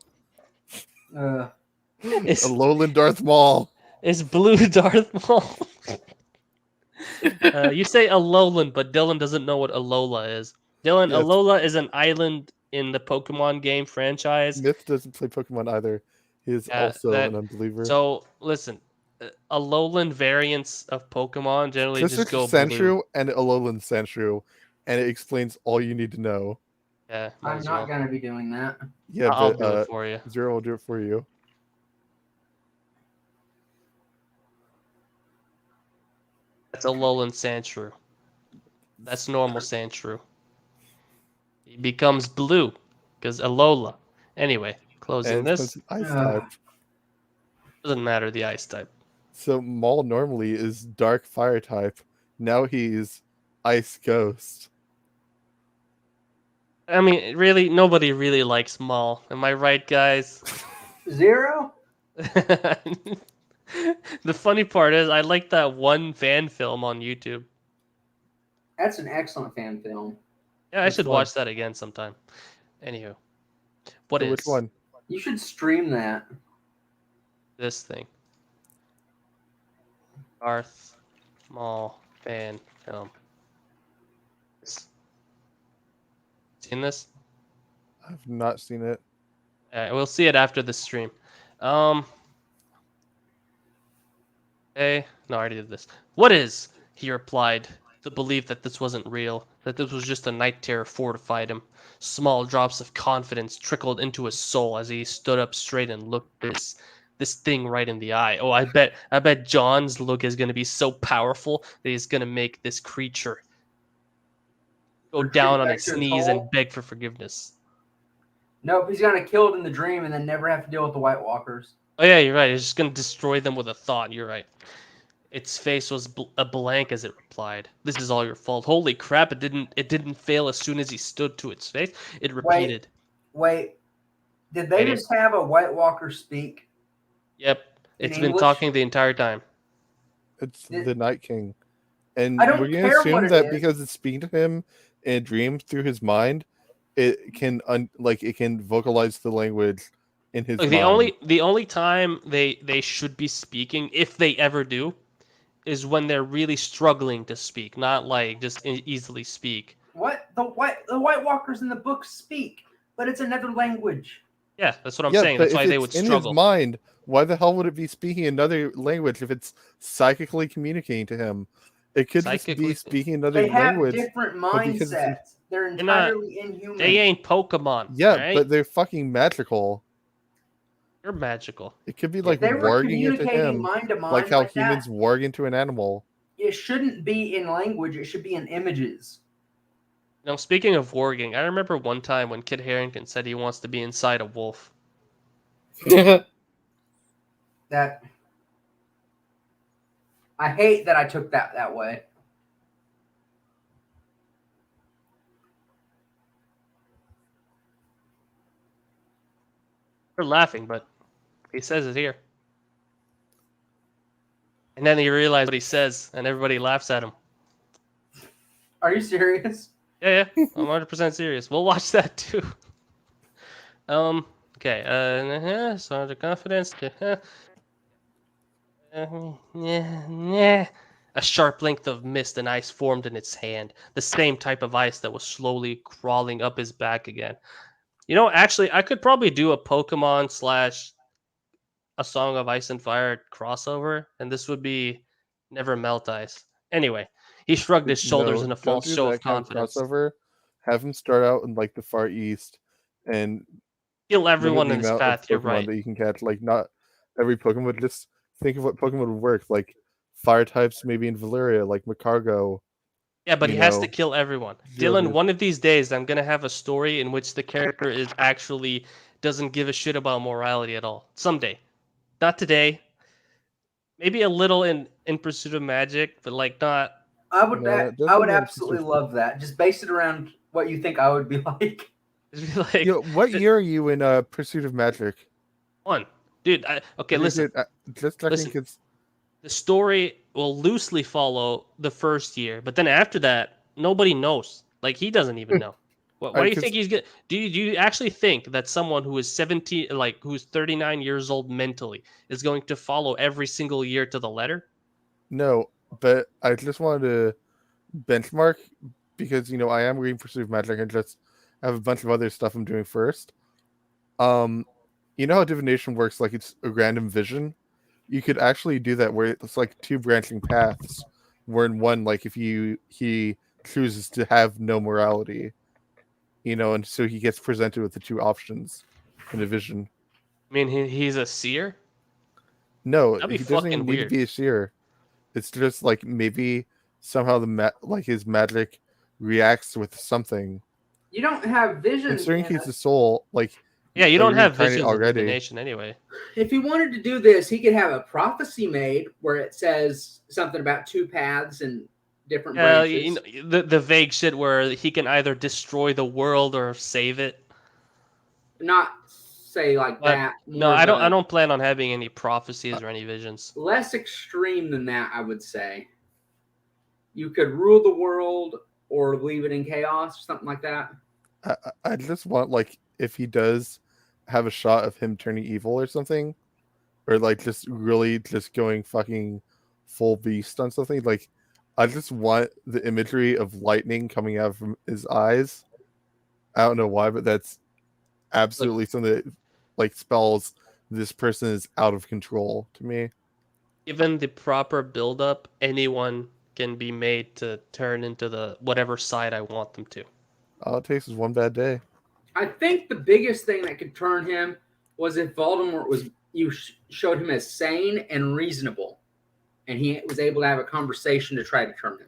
It's, A Lowland Darth Maul. it's blue Darth Maul. You say Alolan, but Dylan doesn't know what Alola is. Dylan, Yes. Alola is an island in the Pokemon game franchise. Myth doesn't play Pokemon either. He is Yeah, also that- an unbeliever. So, listen, Alolan variants of Pokemon generally Just just go Sandshrew blue. and Alolan Sandshrew, and it explains all you need to know. Yeah, might I'm as not well. going to be doing that. Yeah, I'll but do it for you. Zero will do it for you. That's Alolan Sandshrew. That's normal Sandshrew. He becomes blue because Alola. Anyway, closing And this. it's ice Ugh. type. Doesn't matter the ice type. So Maul normally is dark fire type. Now he's ice ghost. I mean, really, nobody really likes Maul. Am I right, guys? Zero? The funny part is, I like that one fan film on YouTube. That's an excellent fan film. Yeah, I Which should one? watch that again sometime. Anywho, what So is which one? You should stream that. this thing? Darth Maul fan film. Seen this? I've not seen it. We'll see it after the stream. Hey, no, I already did this. What is? He replied. The belief that this wasn't real, that this was just a night terror fortified him. Small drops of confidence trickled into his soul as he stood up straight and looked this thing right in the eye. Oh, I bet John's look is going to be so powerful that he's going to make this creature go Retreat down on back its to its knees hole? and beg for forgiveness. Nope, he's going to kill it in the dream and then never have to deal with the White Walkers. Oh yeah, you're right. It's just going to destroy them with a thought. You're right. Its face was a blank as it replied, "This is all your fault." Holy crap! It didn't fail as soon as he stood to its face. It repeated. Wait. Did they Right here. just have a White Walker speak? Yep, In it's been English? talking the entire time. It's the Night King. And I don't we're gonna care what assume it that is. because it's speaking to him in a dream through his mind, it can it can vocalize the language in his Like mind. the only time they should be speaking, if they ever do, is when they're really struggling to speak, not like just easily speak. What? The White Walkers in the book speak, but it's another language. Yeah, that's what I'm Yeah, saying. but That's if why they it's would in struggle. his mind, why the hell would it be speaking another language if it's psychically communicating to him? It could just Psychically- be speaking another They have language. different but because it's- mindsets. They're They're not- entirely inhuman. They ain't Pokemon. Yeah, right? but they're fucking magical. You're magical. It could be Yeah, like They were warging into communicating him, mind to mind, like how that. humans warg into an animal. It shouldn't be in language. It should be in images. Now, speaking of warging, I remember one time when Kid Harington said he wants to be inside a wolf. That I hate that I took that way. We're laughing, but he says it here. And then he realized what he says, and everybody laughs at him. Are you serious? Yeah, I'm 100% serious. We'll watch that too. Okay. So the confidence. A sharp length of mist and ice formed in its hand, the same type of ice that was slowly crawling up his back again. You know, actually, I could probably do a Pokemon / a Song of Ice and Fire crossover, and this would be Never Melt Ice. Anyway, he shrugged his shoulders in a don't false do show that of kind confidence. crossover. Have him start out in like the Far East and Kill everyone in limit the his amount path. of You're Pokemon right. that you can catch. Like not every Pokemon. Just think of what Pokemon would work. Like fire types, maybe in Valyria, like Macargo. Yeah, but he you has know, to kill everyone. Geodude. Dylan, one of these days, I'm gonna have a story in which the character is actually doesn't give a shit about morality at all. Someday, not today. Maybe a little in Pursuit of Magic, but like not. I would. No, that I would doesn't absolutely exist. love that. Just base it around what you think I would be like. It'd be like What year are you in Pursuit of Magic? one, dude. Okay, listen. Dude, just checking Listen. because The story will loosely follow the first year, but then after that, nobody knows. Like he doesn't even know. What do you 'cause- think he's gonna? Do you actually think that someone who is 17, like who's 39 years old mentally, is going to follow every single year to the letter? no, but I just wanted to benchmark because I am reading Pursuit of Magic and just have a bunch of other stuff I'm doing first. You know how divination works? Like it's a random vision. You could actually do that where it's like two branching paths. Where in one, like if he chooses to have no morality, and so he gets presented with the two options in a vision. I mean, he's a seer. No, That'd be he doesn't fucking even need weird. to be a seer. It's just like maybe somehow his magic reacts with something. You don't have visions. Considering in he's it. a soul, like Yeah, you don't have reincarnate visions already. of divination anyway. If he wanted to do this, he could have a prophecy made where it says something about two paths and different branches. The vague shit where he can either destroy the world or save it. Not say like But that. No, more I of a- don't plan on having any prophecies or any visions. Less extreme than that, I would say. You could rule the world or leave it in chaos, something like that. I just want like if he does have a shot of him turning evil or something, or like just really just going fucking full beast on something. Like I just want the imagery of lightning coming out from his eyes. I don't know why, but that's absolutely something that like spells this person is out of control to me. Given the proper build-up, anyone can be made to turn into the whatever side I want them to. All it takes is one bad day. I think the biggest thing that could turn him was if Voldemort was showed him as sane and reasonable, and he was able to have a conversation to try to turn him.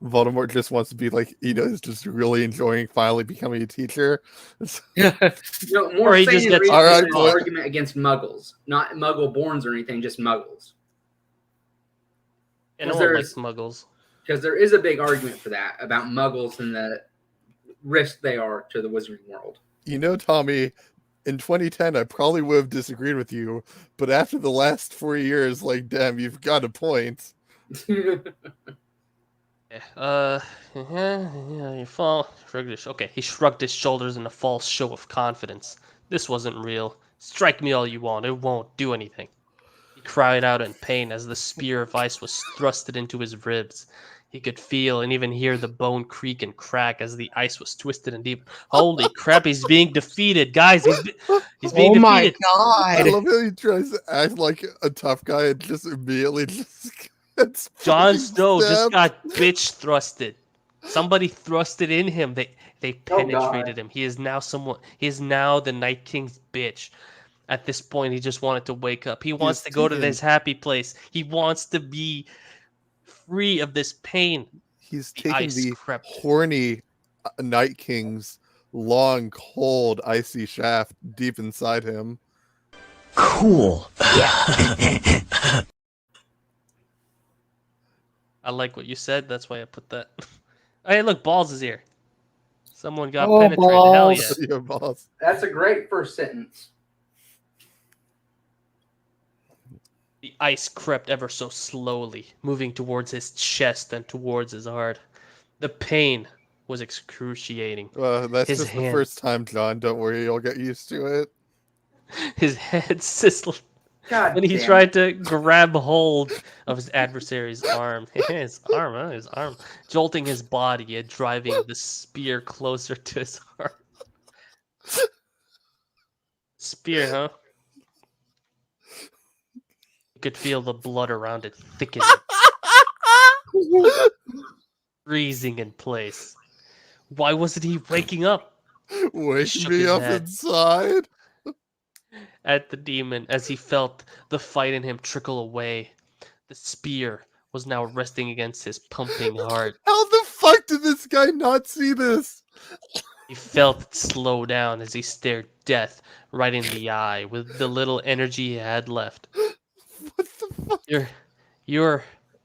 Voldemort just wants to be like, is just really enjoying finally becoming a teacher. More Or he sane just and gets- reasonable All right, in an well- argument against Muggles, not Muggle-borns or anything, just Muggles. And no Because one likes muggles. there is a big argument for that about muggles and the risk they are to the wizarding world. You know, Tommy, in 2010, I probably would have disagreed with you, but after the last 4 years, like, damn, you've got a point. You fall. Okay, he shrugged his shoulders in a false show of confidence. This wasn't real. Strike me all you want, it won't do anything. He cried out in pain as the spear of ice was thrusted into his ribs. He could feel and even hear the bone creak and crack as the ice was twisted and deep. Holy crap, he's being defeated, guys! He's being Oh my defeated. I god! love how he tries to act like a tough guy and just immediately just gets Jon fucking Snow just stabbed. got bitch thrusted. Somebody thrusted in him. They Oh, penetrated God. him. He is now someone. He is now the Night King's bitch. At this point, he just wanted to wake up. He wants is to go to taken- this happy place. He wants to be free of this pain. He's The taken ice the crept. horny Night King's long, cold, icy shaft deep inside him. Cool. I like what you said. That's why I put that. Hey, look, Balls is here. Someone got Oh, penetrated. Hell yeah. Balls. Yeah, boss. That's a great first sentence. The ice crept ever so slowly, moving towards his chest and towards his heart. The pain was excruciating. That's His just the hand- first time, John. Don't worry, you'll get used to it. His head sizzled God when he damn tried it. to grab hold of his adversary's arm. His arm, huh? His arm. Jolting his body and driving the spear closer to his heart. Spear, huh? You could feel the blood around it thickening, freezing in place. Why wasn't he waking up? Wake shook me his up head. inside. At the demon as he felt the fight in him trickle away. The spear was now resting against his pumping heart. How the fuck did this guy not see this? He felt it slow down as he stared death right in the eye with the little energy he had left. What the fuck? You're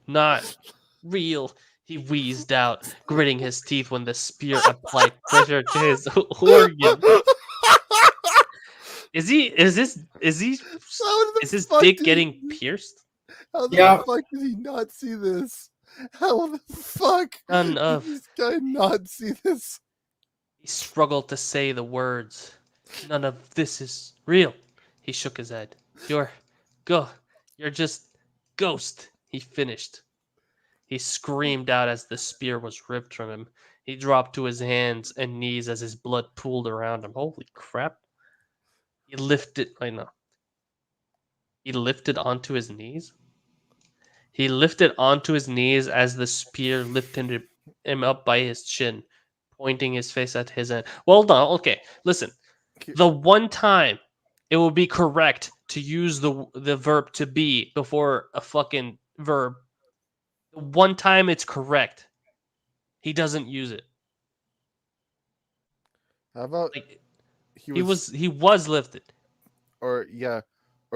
not real, he wheezed out, gritting his teeth when the spear applied pressure to his organ. Is his fuck dick did he- getting pierced? How the Yeah. fuck did he not see this? How the fuck None did of. this guy not see this? He struggled to say the words. None of this is real. He shook his head. You're just ghost, he finished. He screamed out as the spear was ripped from him. He dropped to his hands and knees as his blood pooled around him. Holy crap. He lifted He lifted onto his knees? He lifted onto his knees as the spear lifted him up by his chin, pointing his face at his end. Well done. Okay, listen. The one time it will be correct to use the verb to be before a fucking verb. The one time it's correct, he doesn't use it. How about Like he was, he was lifted. or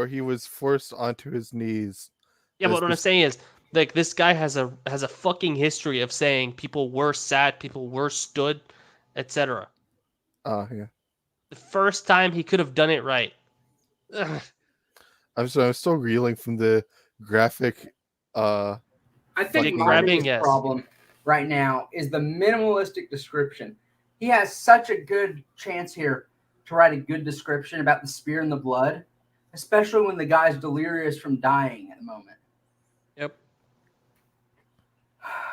he was forced onto his knees. Yeah, As but what I'm this- saying is, like, this guy has a fucking history of saying people were sat, people were stood, etc. Yeah. The first time he could have done it right. Ugh. I'm still reeling from the graphic. I think Dick my grabbing, biggest yes. problem right now is the minimalistic description. He has such a good chance here to write a good description about the spear and the blood, especially when the guy's delirious from dying at the moment. Yep.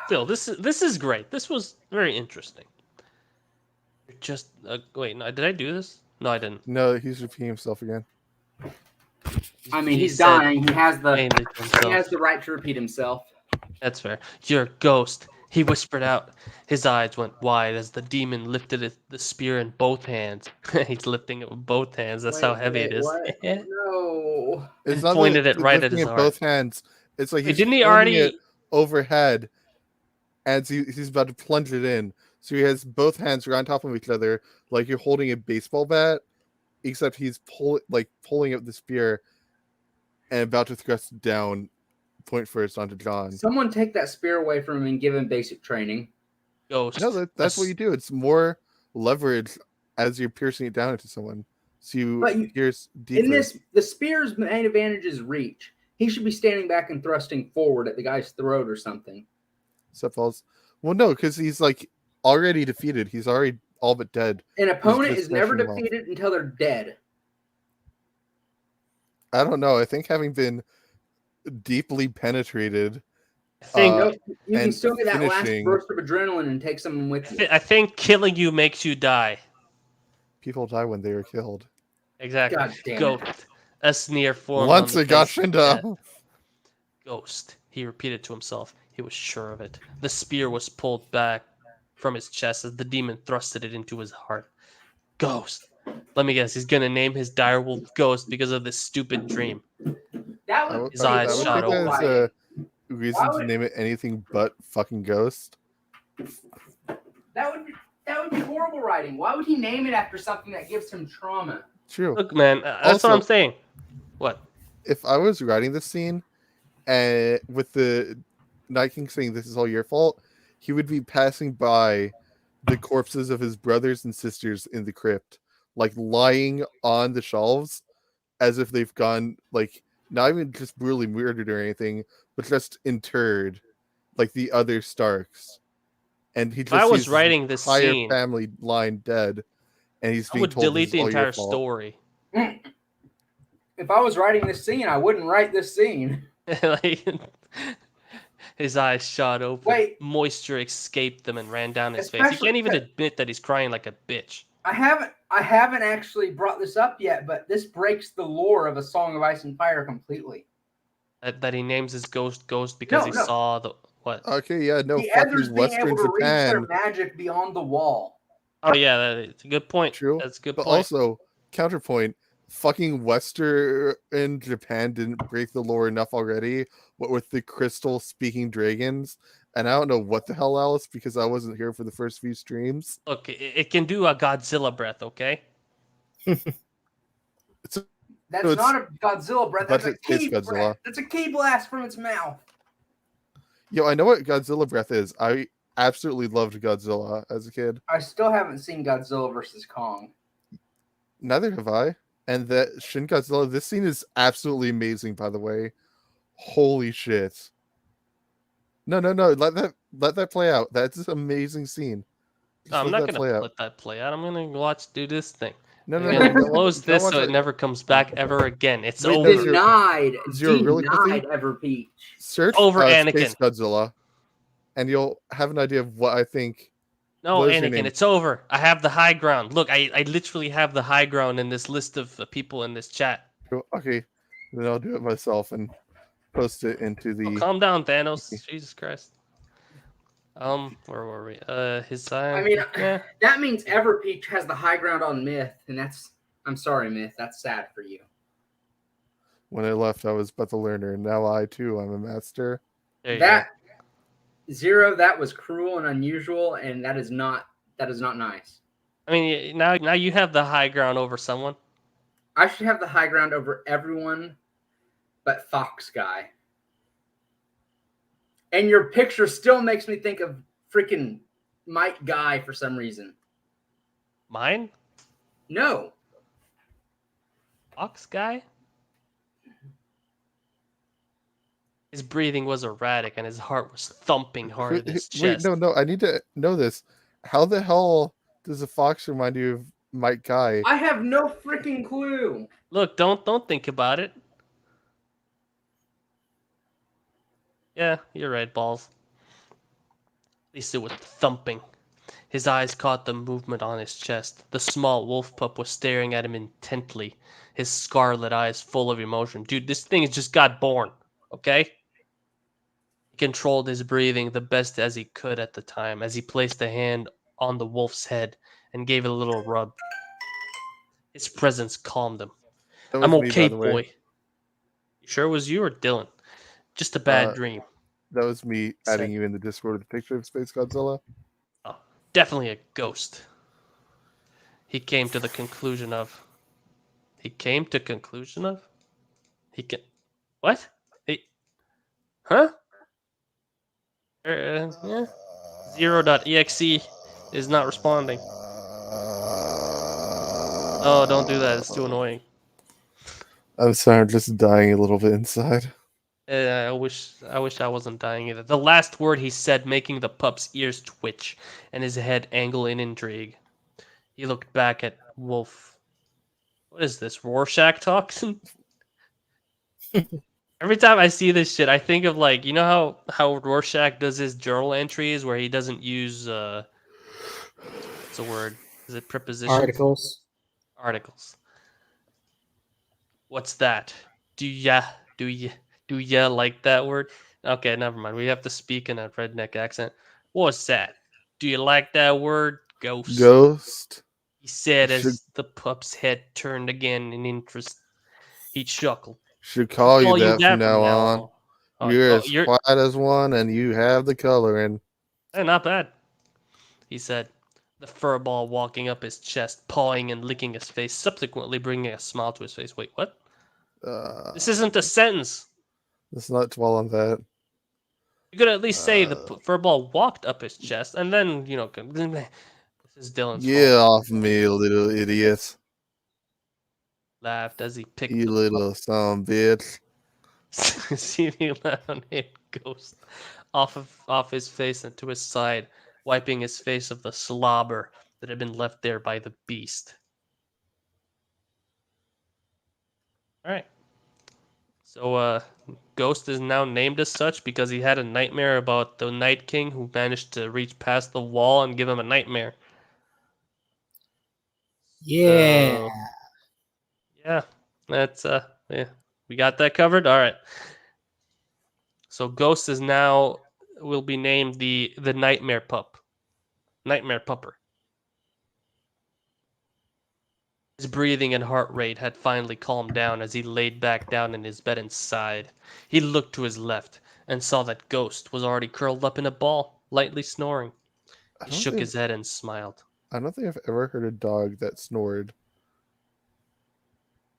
Still, this is great. This was very interesting. You're just wait. No, did I do this? No, I didn't. No, he's repeating himself again. I mean, He he's said dying. He has mainly to he himself. has the right to repeat himself. That's fair. You're a ghost, he whispered out. His eyes went wide as the demon lifted the spear in both hands. He's lifting it with both hands. That's how heavy it is. What? No. And not pointed that it right at lifting his it heart. both hands. It's like Wait, he's didn't he holding already? it overhead, and he's about to plunge it in. So he has both hands right on top of each other, like you're holding a baseball bat, except he's pulling up the spear and about to thrust it down point first onto John. Someone take that spear away from him and give him basic training. Ghost. No, that's what you do. It's more leverage as you're piercing it down into someone. So you pierce deeper. In this, the spear's main advantage is reach. He should be standing back and thrusting forward at the guy's throat or something. Except falls. Well, no, because he's like already defeated. He's already all but dead. An opponent just is never smashing him off. defeated until they're dead. I don't know. I think having been deeply penetrated, I think Nope, you can and still get that last finishing- burst of adrenaline and take someone with you. I think killing you makes you die. people die when they are killed. Exactly. God damn it. Ghost. A sneer formed Once on it the got face of Shinda. death. Ghost. He repeated to himself. He was sure of it. The spear was pulled back from his chest as the demon thrusted it into his heart. Ghost. Let me guess. He's gonna name his direwolf Ghost because of this stupid dream. That I would would, His eyes I would shot take open. that as a reason Why to would- name it anything but fucking Ghost. That would be horrible writing. Why would he name it after something that gives him trauma? True. Look, man. That's what Also- I'm saying. What? If I was writing this scene, and with the Night King saying this is all your fault, he would be passing by the corpses of his brothers and sisters in the crypt, like lying on the shelves, as if they've gone like not even just brutally murdered or anything, but just interred, like the other Starks. And he just If I was sees his writing this entire scene, family lying dead, and he's I being would told delete this the is all your entire fault. story. If I was writing this scene, I wouldn't write this scene. Like, his eyes shot open. Wait. Moisture escaped them and ran down his face. He Especially can't even because- admit that he's crying like a bitch. I haven't actually brought this up yet, but this breaks the lore of A Song of Ice and Fire completely. That he names his ghost because he No. saw the what? Okay, yeah, no, The others fucking being Western able to reach their Japan. magic beyond the wall. Oh yeah, it's a good point. True, That's a good But point. also, counterpoint, fucking Western Japan didn't break the lore enough already, what with the crystal speaking dragons. And I don't know what the hell else because I wasn't here for the first few streams. Look, it can do a Godzilla breath, okay? That's No, it's- not a Godzilla breath. That's but a it's key Godzilla. breath. That's a key blast from its mouth. Yo, I know what Godzilla breath is. I absolutely loved Godzilla as a kid. I still haven't seen Godzilla versus Kong. Neither have I. And that Shin Godzilla, this scene is absolutely amazing, by the way. Holy shit. No. Let that play out. That's an amazing scene. Just No, I'm let not that gonna play out. let that play out. I'm gonna watch do this thing. No, I'm no, gonna no. close Don't this watch so it never comes back ever again. It's Wait, over. no, Zero- Denied. Zero, really quickly? Denied ever peach. Search Over Space Anakin. Godzilla, and you'll have an idea of what I think. No, What is your Anakin, name? it's over. I have the high ground. Look, I literally have the high ground in this list of people in this chat. Okay, then I'll do it myself and post it into the. Oh, calm down, Thanos. Jesus Christ. Where were we? His I mean, yeah. that means Ever Peach has the high ground on Myth, and that's. I'm sorry, Myth. That's sad for you. When I left, I was but the learner, and now I too am a master. There you That Zero, that was cruel and unusual, and that is not nice. go. I mean, now you have the high ground over someone. I should have the high ground over everyone but Fox Guy. And your picture still makes me think of freaking Mike Guy for some reason. Mine? No. Fox guy? His breathing was erratic and his heart was thumping hard in his Wait, chest. no, I need to know this. How the hell does a fox remind you of Mike Guy? I have no freaking clue. Look, don't think about it. Yeah, you're right, balls. At least it was thumping. His eyes caught the movement on his chest. The small wolf pup was staring at him intently, his scarlet eyes full of emotion. Dude, this thing just got born, okay? He controlled his breathing the best as he could at the time as he placed a hand on the wolf's head and gave it a little rub. His presence calmed him. That I'm was me, okay, by the way. boy. You sure it was you or Dylan? Just a bad Uh, dream. That was me adding Said- you in the Discord with the picture of Space Godzilla. Oh, definitely a ghost. He came to the conclusion of. He came to conclusion of. He can. What? Huh? Yeah. Zero.exe is not responding. Oh, don't do that. It's too annoying. I'm sorry, I'm just dying a little bit inside. I wish I wasn't dying either. The last word he said, making the pup's ears twitch and his head angle in intrigue. He looked back at Wolf. What is this, Rorschach toxin? Every time I see this shit, I think of like, you know how Rorschach does his journal entries where he doesn't use what's the word? Is it prepositions? Articles. Articles. What's that? Do ya do ya do ya like that word? Okay, never mind. We have to speak in a redneck accent. What's that? Do you like that word, ghost? Ghost He said should as the pup's head turned again in interest. He chuckled. should I'll call you call you that from that from now now on. on. Oh, You're oh, as white as one, and you have the coloring. not bad, he said, the fur ball walking up his chest, pawing and licking his face, subsequently bringing a smile to his face. Wait, what? This isn't a sentence. Let's not dwell on that. You could at least say the Uh, fur ball walked up his chest, and then, this is Dylan's Get fault. off me, little idiot. Laughed as he picked You the little son of a bitch. seeming lemonade ghost off his face and to his side, wiping his face of the slobber that had been left there by the beast. All right. So, Ghost is now named as such because he had a nightmare about the Night King who managed to reach past the wall and give him a nightmare. Yeah. So, yeah, that's yeah, we got that covered. All right. So Ghost is now will be named the Nightmare Pup, Nightmare Pupper. His breathing and heart rate had finally calmed down as he laid back down in his bed and sighed. He looked to his left and saw that Ghost was already curled up in a ball, lightly snoring. I He don't shook think his head and smiled. I don't think I've ever heard a dog that snored.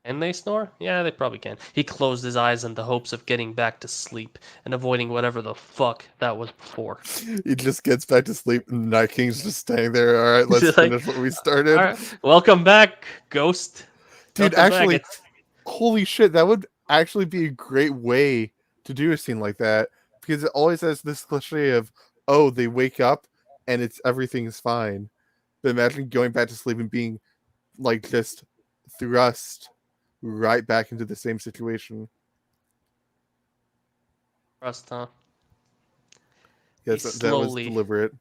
Can they snore? Yeah, they probably can. He closed his eyes in the hopes of getting back to sleep and avoiding whatever the fuck that was before. He just gets back to sleep, and Night King's just staying there. All right, let's He's like, finish what we all started. right, welcome back, Ghost. Dude, Welcome back. actually, holy shit, that would actually be a great way to do a scene like that, because it always has this cliche of, oh, they wake up and it's everything's fine. But imagine going back to sleep and being like just thrust right back into the same situation. Rust, huh? Yes, that was slowly- deliberate.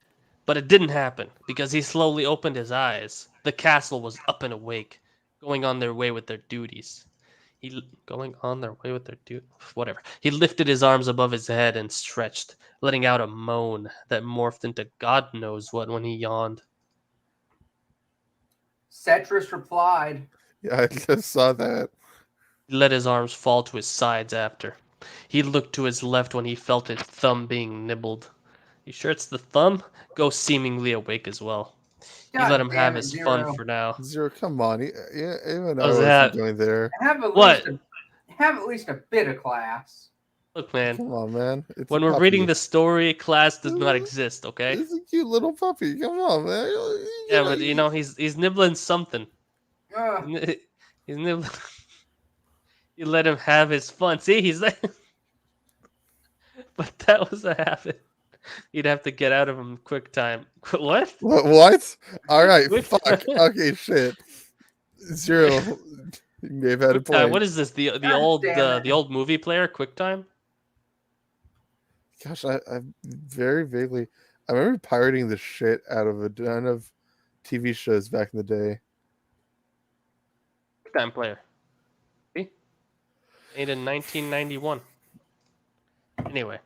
But it didn't happen because he slowly opened his eyes. The castle was up and awake, going on their way with their duties. Whatever. He lifted his arms above his head and stretched, letting out a moan that morphed into God knows what when he yawned. Cetrus replied, Yeah, I just saw that. He let his arms fall to his sides after. He looked to his left when he felt his thumb being nibbled. You sure it's the thumb? Ghost seemingly awake as well. He God let him have damn it, his Zero. fun for now. Zero, come on. Yeah, even I How's wasn't that? going there. Have at What? least a bit of class. Look, man, Come on, man. It's when a we're puppy. reading the story, class does not exist, okay? It's a cute little puppy. Come on, man. Yeah, but he's nibbling something. Ugh. He's nibbling. You let him have his fun. See, he's like, but that was a habit. You'd have to get out of him quick time. What? What? All right, Quick fuck. time. Okay, shit. Zero. You may have had a Quick time. point. What is this? The God damn it. the old movie player? QuickTime? Gosh, I very vaguely. I remember pirating the shit out of a ton of TV shows back in the day. QuickTime player. See? Made in 1991. Anyway,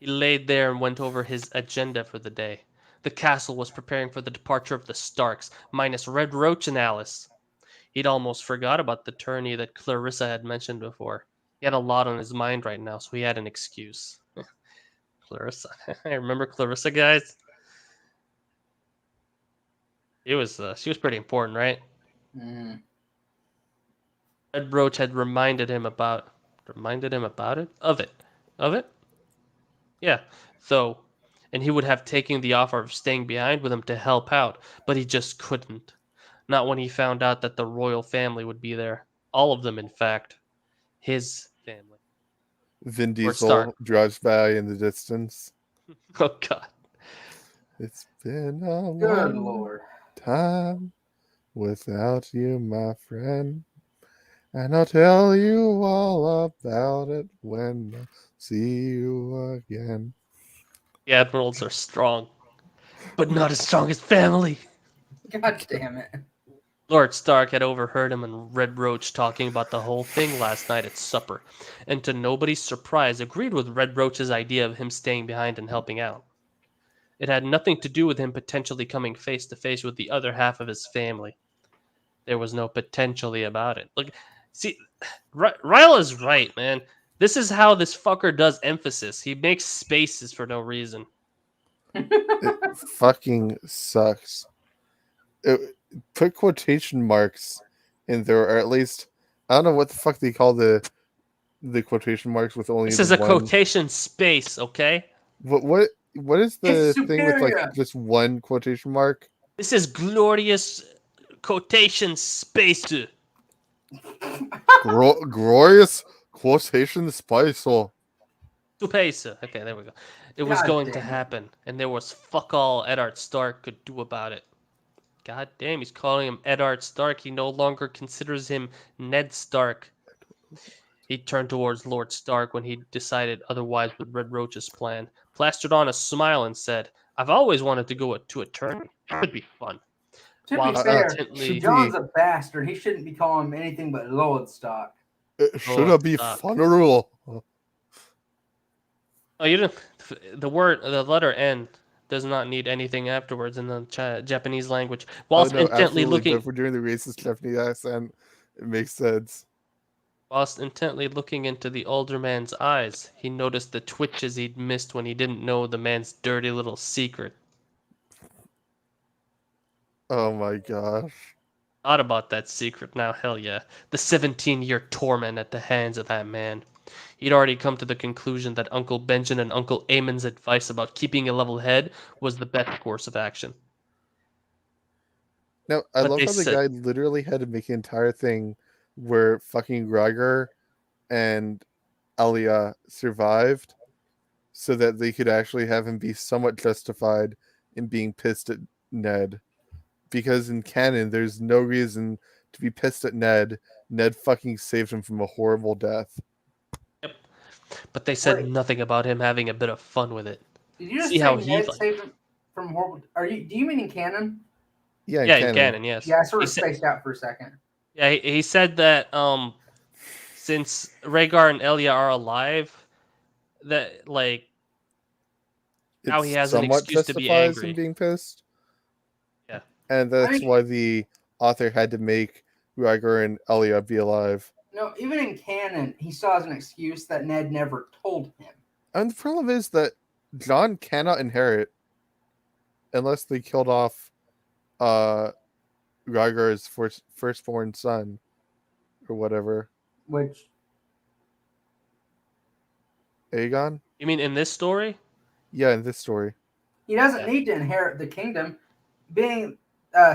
he laid there and went over his agenda for the day. The castle was preparing for the departure of the Starks, minus Red Roach and Alice. He'd almost forgot about the tourney that Clarissa had mentioned before. He had a lot on his mind right now, so he had an excuse. Clarissa. I remember Clarissa, guys. She was pretty important, right? Mm. Red Roach had reminded him about it? Of it. of it. Yeah. So, and he would have taken the offer of staying behind with him to help out, but he just couldn't. Not when he found out that the royal family would be there. All of them, in fact. His family. Vin Or Stark. Diesel drives by in the distance. Oh, God. It's been a Good long lord. time without you, my friend. And I'll tell you all about it when I see you again. The admirals are strong, but not as strong as family. God damn it. Lord Stark had overheard him and Red Roach talking about the whole thing last night at supper, and to nobody's surprise agreed with Red Roach's idea of him staying behind and helping out. It had nothing to do with him potentially coming face to face with the other half of his family. There was no potentially about it. Look, see, Ryla's right, man. This is how this fucker does emphasis. He makes spaces for no reason. It fucking sucks. Put quotation marks in there, or at least I don't know what the fuck they call the quotation marks with only This the is a one. quotation space, okay? What is the It's thing with like superior. just one quotation mark? This is glorious quotation space. Glorious quotation spice. Space. Okay, there we go. It was God going to damn it. happen, and there was fuck all Eddard Stark could do about it. God damn, he's calling him Eddard Stark. He no longer considers him Ned Stark. He turned towards Lord Stark when he decided otherwise with Red Roach's plan, plastered on a smile, and said, "I've always wanted to go to a tourney. It would be fun." To While be fair, intently, John's a bastard. He shouldn't be calling him anything but Lord Stock. Should it be Stark. funeral? Oh, you didn't. The letter N does not need anything afterwards in the Japanese language. Whilst no, intently absolutely, looking, but if we're doing the racist Japanese accent, it makes sense. whilst intently looking into the older man's eyes, he noticed the twitches he'd missed when he didn't know the man's dirty little secret. Oh my gosh. Thought about that secret now, hell yeah. The 17-year torment at the hands of that man. He'd already come to the conclusion that Uncle Benjamin and Uncle Amon's advice about keeping a level head was the best course of action. Now, I But love they how the said- guy literally had to make an entire thing where fucking Rhaegar and Elia survived so that they could actually have him be somewhat justified in being pissed at Ned. Because in canon, there's no reason to be pissed at Ned. Ned fucking saved him from a horrible death. Yep. But they said Wait. nothing about him having a bit of fun with it. Did you just See say how he Ned like- saved him from horrible? Do you mean in canon? Yeah, Yeah, in canon, yes. Yeah, I sort He of said- spaced out for a second. Yeah, he said that since Rhaegar and Elia are alive, that like now he has an somewhat excuse to be justifies angry. him being pissed. Yeah. And that's mean- why the author had to make Rhaegar and Elia be alive. No, even in canon, he still has an excuse that Ned never told him. And the problem is that Jon cannot inherit unless they killed off Rhaegar's firstborn son or whatever. Which Aegon? You mean in this story? Yeah, in this story. he doesn't Yeah. need to inherit the kingdom. Being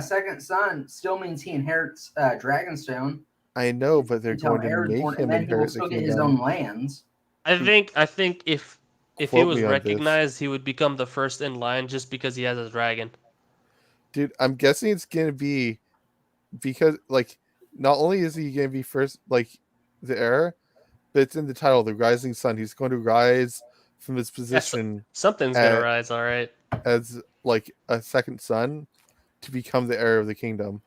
second son still means he inherits Dragonstone I know, but they're until going to heir is make born, him and then he will inherit the still get his kingdom. own lands. I think if he Quote was me on this. recognized, he would become the first in line just because he has a dragon. Dude, I'm guessing it's going to be because, like, not only is he going to be first, like, the heir, but it's in the title, the Rising Sun. He's going to rise from his position Something's gonna rise, all right. as, like, a second son to become the heir of the kingdom.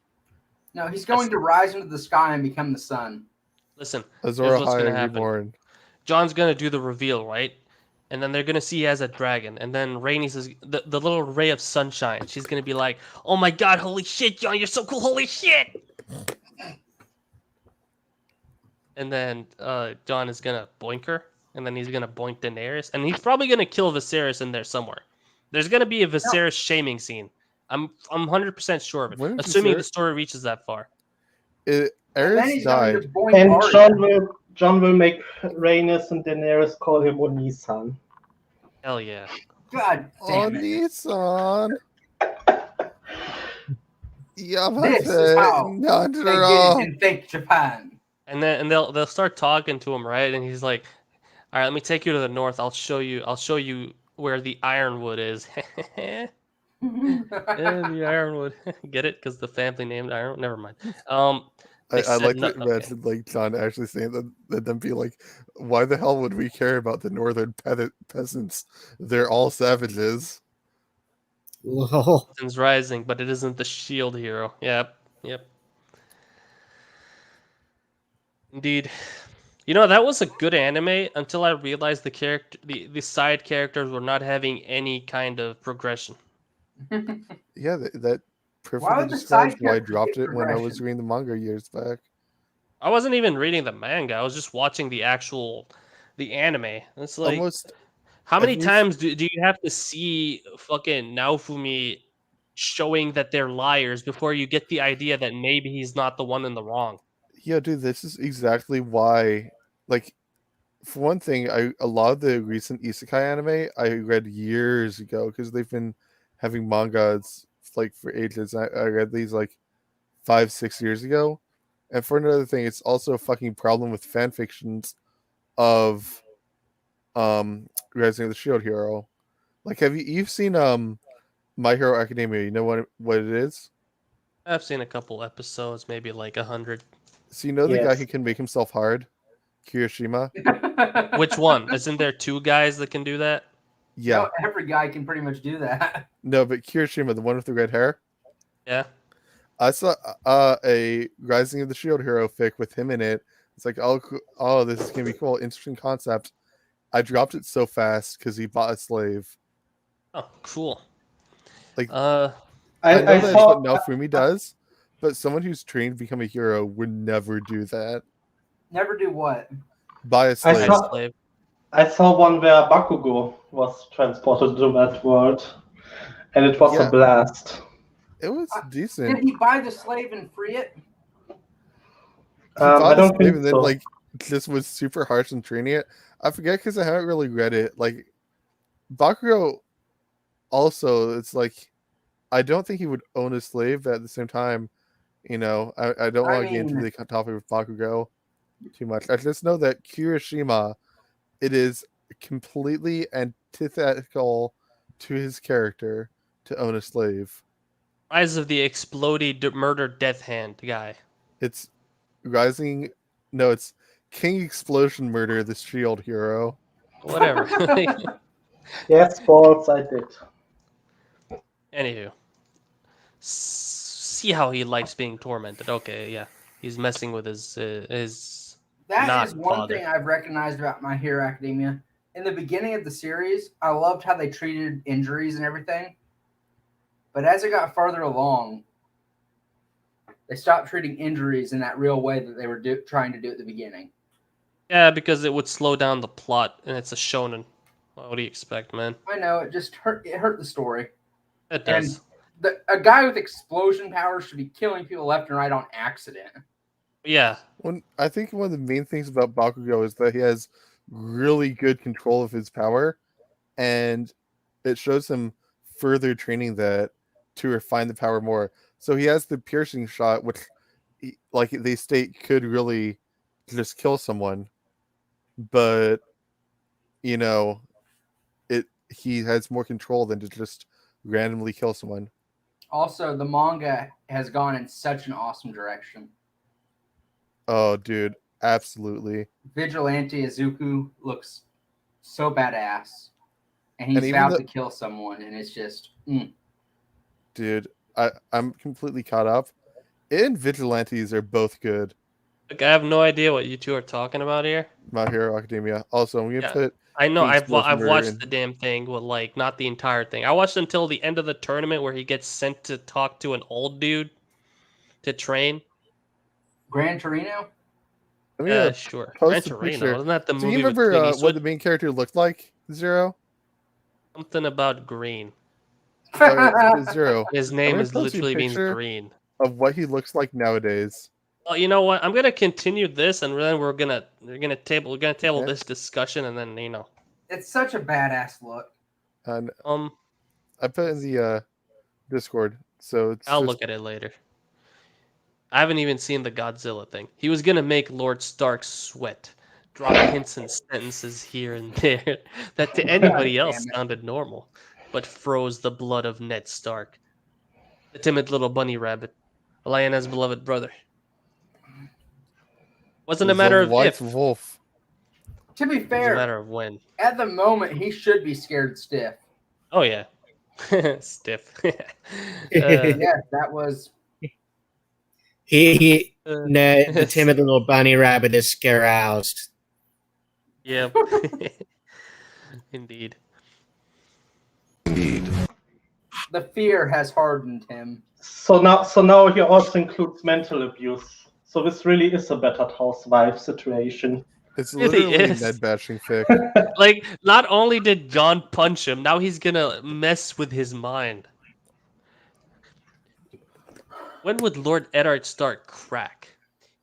No, he's going to rise into the sky and become the sun. Listen, Azor Here's what's gonna Ahai happen. reborn. John's gonna do the reveal, right? And then they're gonna see he has a dragon. And then Rainey says the little ray of sunshine. She's gonna be like, "Oh my god, holy shit, John, you're so cool, holy shit!" And then John is gonna boink her, and then he's gonna boink Daenerys, and he's probably gonna kill Viserys in there somewhere. There's gonna be a Viserys shaming scene. I'm 100% sure of it, When is assuming the Viserys- story reaches that far. And then Aerys he's going died. to boink And Arya. John will John will make Rhaenys and Daenerys call him Onisan. Hell yeah. God Oh, damn it. Nissan. This is how they get it Yamate in fake Japan. And then they'll start talking to him, right? And he's like, "All right, let me take you to the north. I'll show you where the ironwood is." Yeah, the ironwood. Get it? Because the family named Iron. Never mind. They I said like no. to Okay. imagine like John actually saying that them be like, why the hell would we care about the northern peasants? They're all savages. Lol. Sun's rising, but it isn't the shield hero. Yep. Yep. Indeed. You know, that was a good anime until I realized the side characters were not having any kind of progression. Yeah, that Why perfectly would the describes side why I characters dropped get it when I was progression? reading the manga years back. I wasn't even reading the manga. I was just watching the anime. It's like, Almost how many every s- times do you have to see fucking Naofumi showing that they're liars before you get the idea that maybe he's not the one in the wrong? yeah, dude, this is exactly why. Like, for one thing, a lot of the recent isekai anime I read years ago because they've been having mangas like for ages. I read these like 5-6 years ago. And for another thing, it's also a fucking problem with fan fictions of Rising of the Shield Hero. Like, you've seen My Hero Academia? You know what it is? I've seen a couple episodes, maybe like 100. So you know the guy who Yes. can make himself hard, Kirishima. Which one? Isn't there two guys that can do that? Yeah, No, every guy can pretty much do that. no, but Kirishima, the one with the red hair. Yeah. I saw a Rising of the Shield Hero fic with him in it. It's like, oh, this is gonna be cool, interesting concept. I dropped it so fast because he bought a slave. Oh, cool. Like, Uh, I know I that's what saw Naofumi does, but someone who's trained to become a hero would never do that. Never do what? Buy a I slave. Ice saw Slave. I saw one where Bakugo was transported to that world, and it was a Yeah, blast. it was Did decent. he buy the slave and free it? He I bought a don't slave think and then so. like just was super harsh in training it. I forget because I haven't really read it. Like Bakugo, also, it's like I don't think he would own a slave, but at the same time, I don't I want to get into mean, the topic of Bakugo too much. I just know that Kirishima, it is completely antithetical to his character to own a slave. Rise of the Exploded Murder Death Hand guy. It's rising. No, it's King Explosion Murder, the Shield Hero. Whatever. Yes, balls, I did. Anywho, see how he likes being tormented. Okay, yeah, he's messing with his that is not one father. thing I've recognized about My Hero Academia. In the beginning of the series, I loved how they treated injuries and everything. But as it got further along, they stopped treating injuries in that real way that they were trying to do at the beginning. Yeah, because it would slow down the plot, and it's a shonen. What do you expect, man? I know it just hurt. It hurt the story. It And does. a guy with explosion powers should be killing people left and right on accident. Yeah, I think one of the main things about Bakugo is that he has really good control of his power, and it shows him further training that to refine the power more. So he has the piercing shot, which, like they state, could really just kill someone, but you know, he has more control than to just randomly kill someone. Also, the manga has gone in such an awesome direction. Oh, dude, absolutely. Vigilante Izuku looks so badass, and And he's even vowed the to kill someone, and it's just dude, I'm completely caught up. It and Vigilantes are both good. like I have no idea what you two are talking about here. My Hero Academia. Also, I'm gonna Yeah, put I know. King Explosion I've Murder watched the in. damn thing, but like not the entire thing. I watched until the end of the tournament where he gets sent to talk to an old dude to train. Gran Torino. I'm gonna Sure. Gran post a Torino. picture. Isn't that the Do you movie with remember Clint what Eastwood? the main character looked like? Zero. Something about green. Zero. His I'm name gonna is post you a literally means picture green. of what he looks like nowadays. Oh, you know what? I'm gonna continue this, and then we're gonna table Okay. this discussion, and then It's such a badass look. And um, I put in the Discord, so it's I'll just look at it later. I haven't even seen the Godzilla thing. He was gonna make Lord Stark sweat, drop hints and sentences here and there that to God anybody else damn it. sounded normal, but froze the blood of Ned Stark, the timid little bunny rabbit, Lyanna's beloved brother. Wasn't a the matter of White if, Wolf. To be it was a fair, matter of when. at the moment he should be scared stiff. Oh yeah, stiff. Yes, that was. The timid little bunny rabbit is scaroused. Yeah, indeed. The fear has hardened him. So now he also includes mental abuse. So this really is a battered housewife situation. It's Really literally is. Ned bashing fic. Like, not only did John punch him, now he's gonna mess with his mind. When would Lord Eddard Stark crack?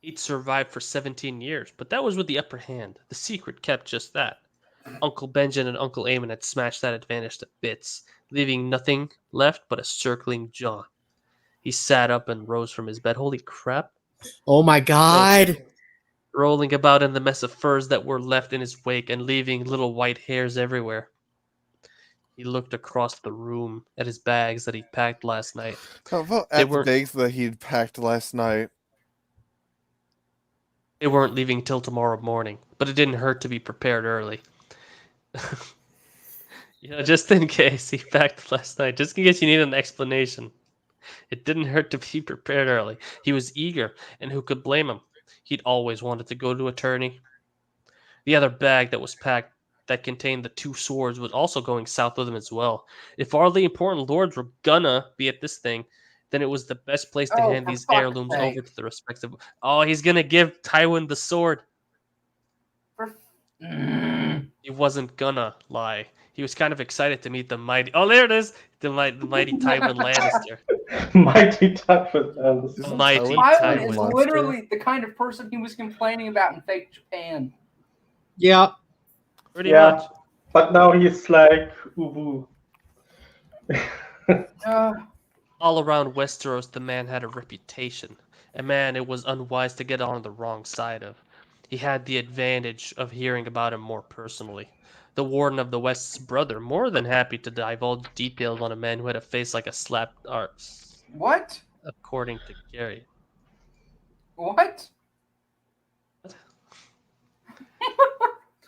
He'd survived for 17 years, but that was with the upper hand. The secret kept just that. Uncle Benjen and Uncle Aemon had smashed that advantage to bits, leaving nothing left but a circling jaw. He sat up and rose from his bed. Holy crap. Oh my god! Rolling about in the mess of furs that were left in his wake and leaving little white hairs everywhere. He looked across the room at his bags that he packed last night. How about They at the weren't bags that he'd packed last night? they weren't leaving till tomorrow morning, but it didn't hurt to be prepared early. Just in case he packed last night, just in case you need an explanation. It didn't hurt to be prepared early. He was eager, and who could blame him? He'd always wanted to go to a tourney. The other bag that was packed that contained the two swords was also going south with him as well. If all the important lords were gonna be at this thing, then it was the best place to Oh, hand for these fuck's heirlooms sake. over to the respective. Oh, he's gonna give Tywin the sword. He wasn't gonna lie. He was kind of excited to meet the mighty. Oh, there it is, the mighty Tywin Lannister. Mighty Tywin The Isn't mighty Tywin Tywin kind of is Tywin. monster? literally the kind of person he was complaining about in fake Japan. Yeah. Pretty Yeah. much. But now he's like, ooh. Uh, All around Westeros, the man had a reputation. A man it was unwise to get on the wrong side of. He had the advantage of hearing about him more personally. The Warden of the West's brother, more than happy to divulge details on a man who had a face like a slapped arse, what? according to Gary. What?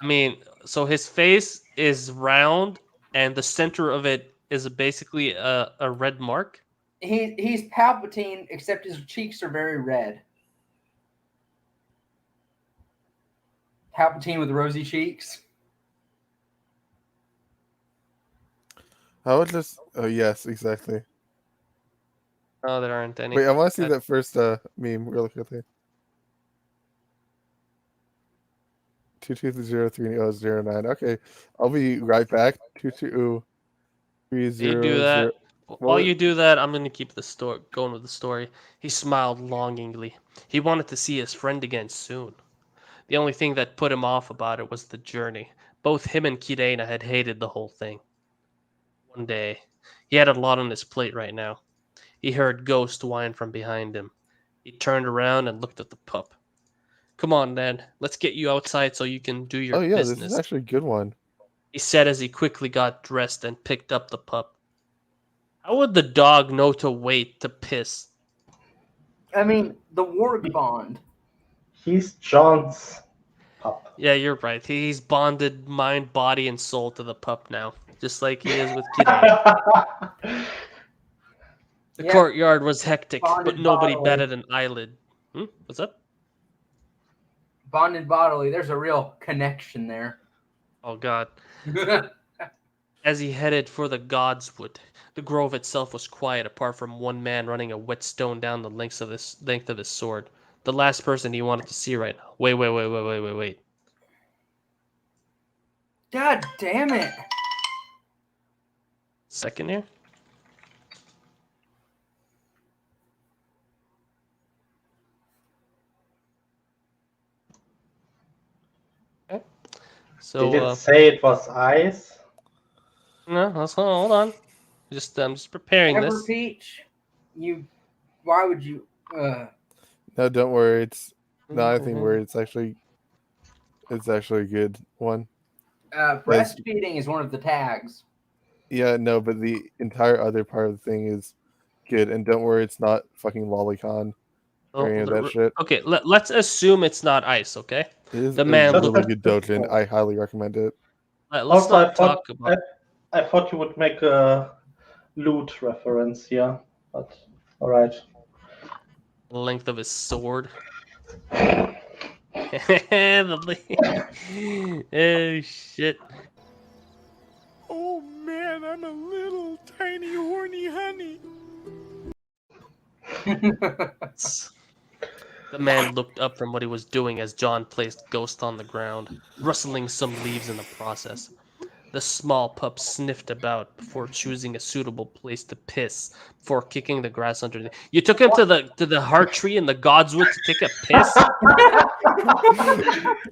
I mean, so his face is round, and the center of it is basically a red mark. He's Palpatine, except his cheeks are very red. Palpatine with rosy cheeks. I would just. Oh yes, exactly. Oh, there aren't any. Wait, I want to see that first meme really quickly. 220309. Okay, I'll be right back. 22300. You do that. While What? you do that, I'm gonna keep the story going with the story. He smiled longingly. He wanted to see his friend again soon. The only thing that put him off about it was the journey. Both him and Kirena had hated the whole thing. One day, he had a lot on his plate right now. He heard Ghost whine from behind him. He turned around and looked at the pup. Come on, Ned. Let's get you outside so you can do your Oh yeah, this is business, actually a good one. he said as he quickly got dressed and picked up the pup. How would the dog know to wait to piss? I mean, the Warg bond. He's John's pup. Yeah, you're right. He's bonded mind, body, and soul to the pup now, just like he is with Kirena. The Yep. courtyard was hectic, but Bonded nobody bodily. batted an eyelid. What's up? Bonded bodily. There's a real connection there. Oh, God. As he headed for the Godswood, the grove itself was quiet apart from one man running a whetstone down the length of his sword. The last person he wanted to see right now. Wait. God damn it. Second here? So Did it say it was ice? no, hold on. I'm just preparing Ever this. Peach, why would you? No, don't worry. It's not anything where it's actually a good one. Breastfeeding is one of the tags. Yeah, no, but the entire other part of the thing is good. And don't worry, it's not fucking lolicon or any of that shit. Okay, let's assume it's not ice. Okay, It is the a man really looked. good dojin. I highly recommend it. Let's Also, not talk about I thought you would make a loot reference here, but all right. the length of his sword. Oh shit! Oh man, I'm a little tiny horny honey. The man looked up from what he was doing as John placed Ghost on the ground, rustling some leaves in the process. The small pup sniffed about before choosing a suitable place to piss before kicking the grass underneath. You took him to the heart tree in the Godswood to take a piss?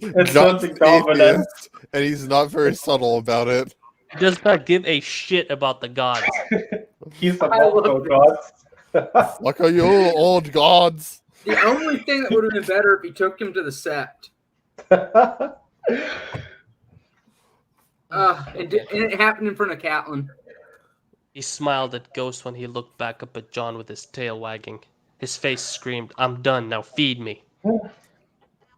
It's John's something dominant. atheist, and he's not very subtle about it. He does not give a shit about the gods. He's a I love Moko it. god. Like are you old gods? The only thing that would have been better if he took him to the Sept. And it happened in front of Catelyn. He smiled at Ghost when he looked back up at John with his tail wagging. His face screamed, "I'm done, now feed me."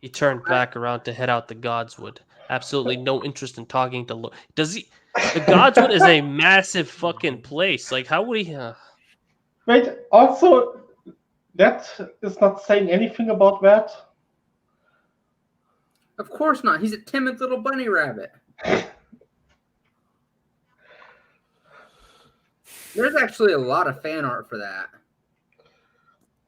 He turned back around to head out the Godswood. Absolutely no interest in talking to Does he? The Godswood is a massive fucking place. Like, how would he? Wait, also, that is not saying anything about that. Of course not. He's a timid little bunny rabbit. There's actually a lot of fan art for that.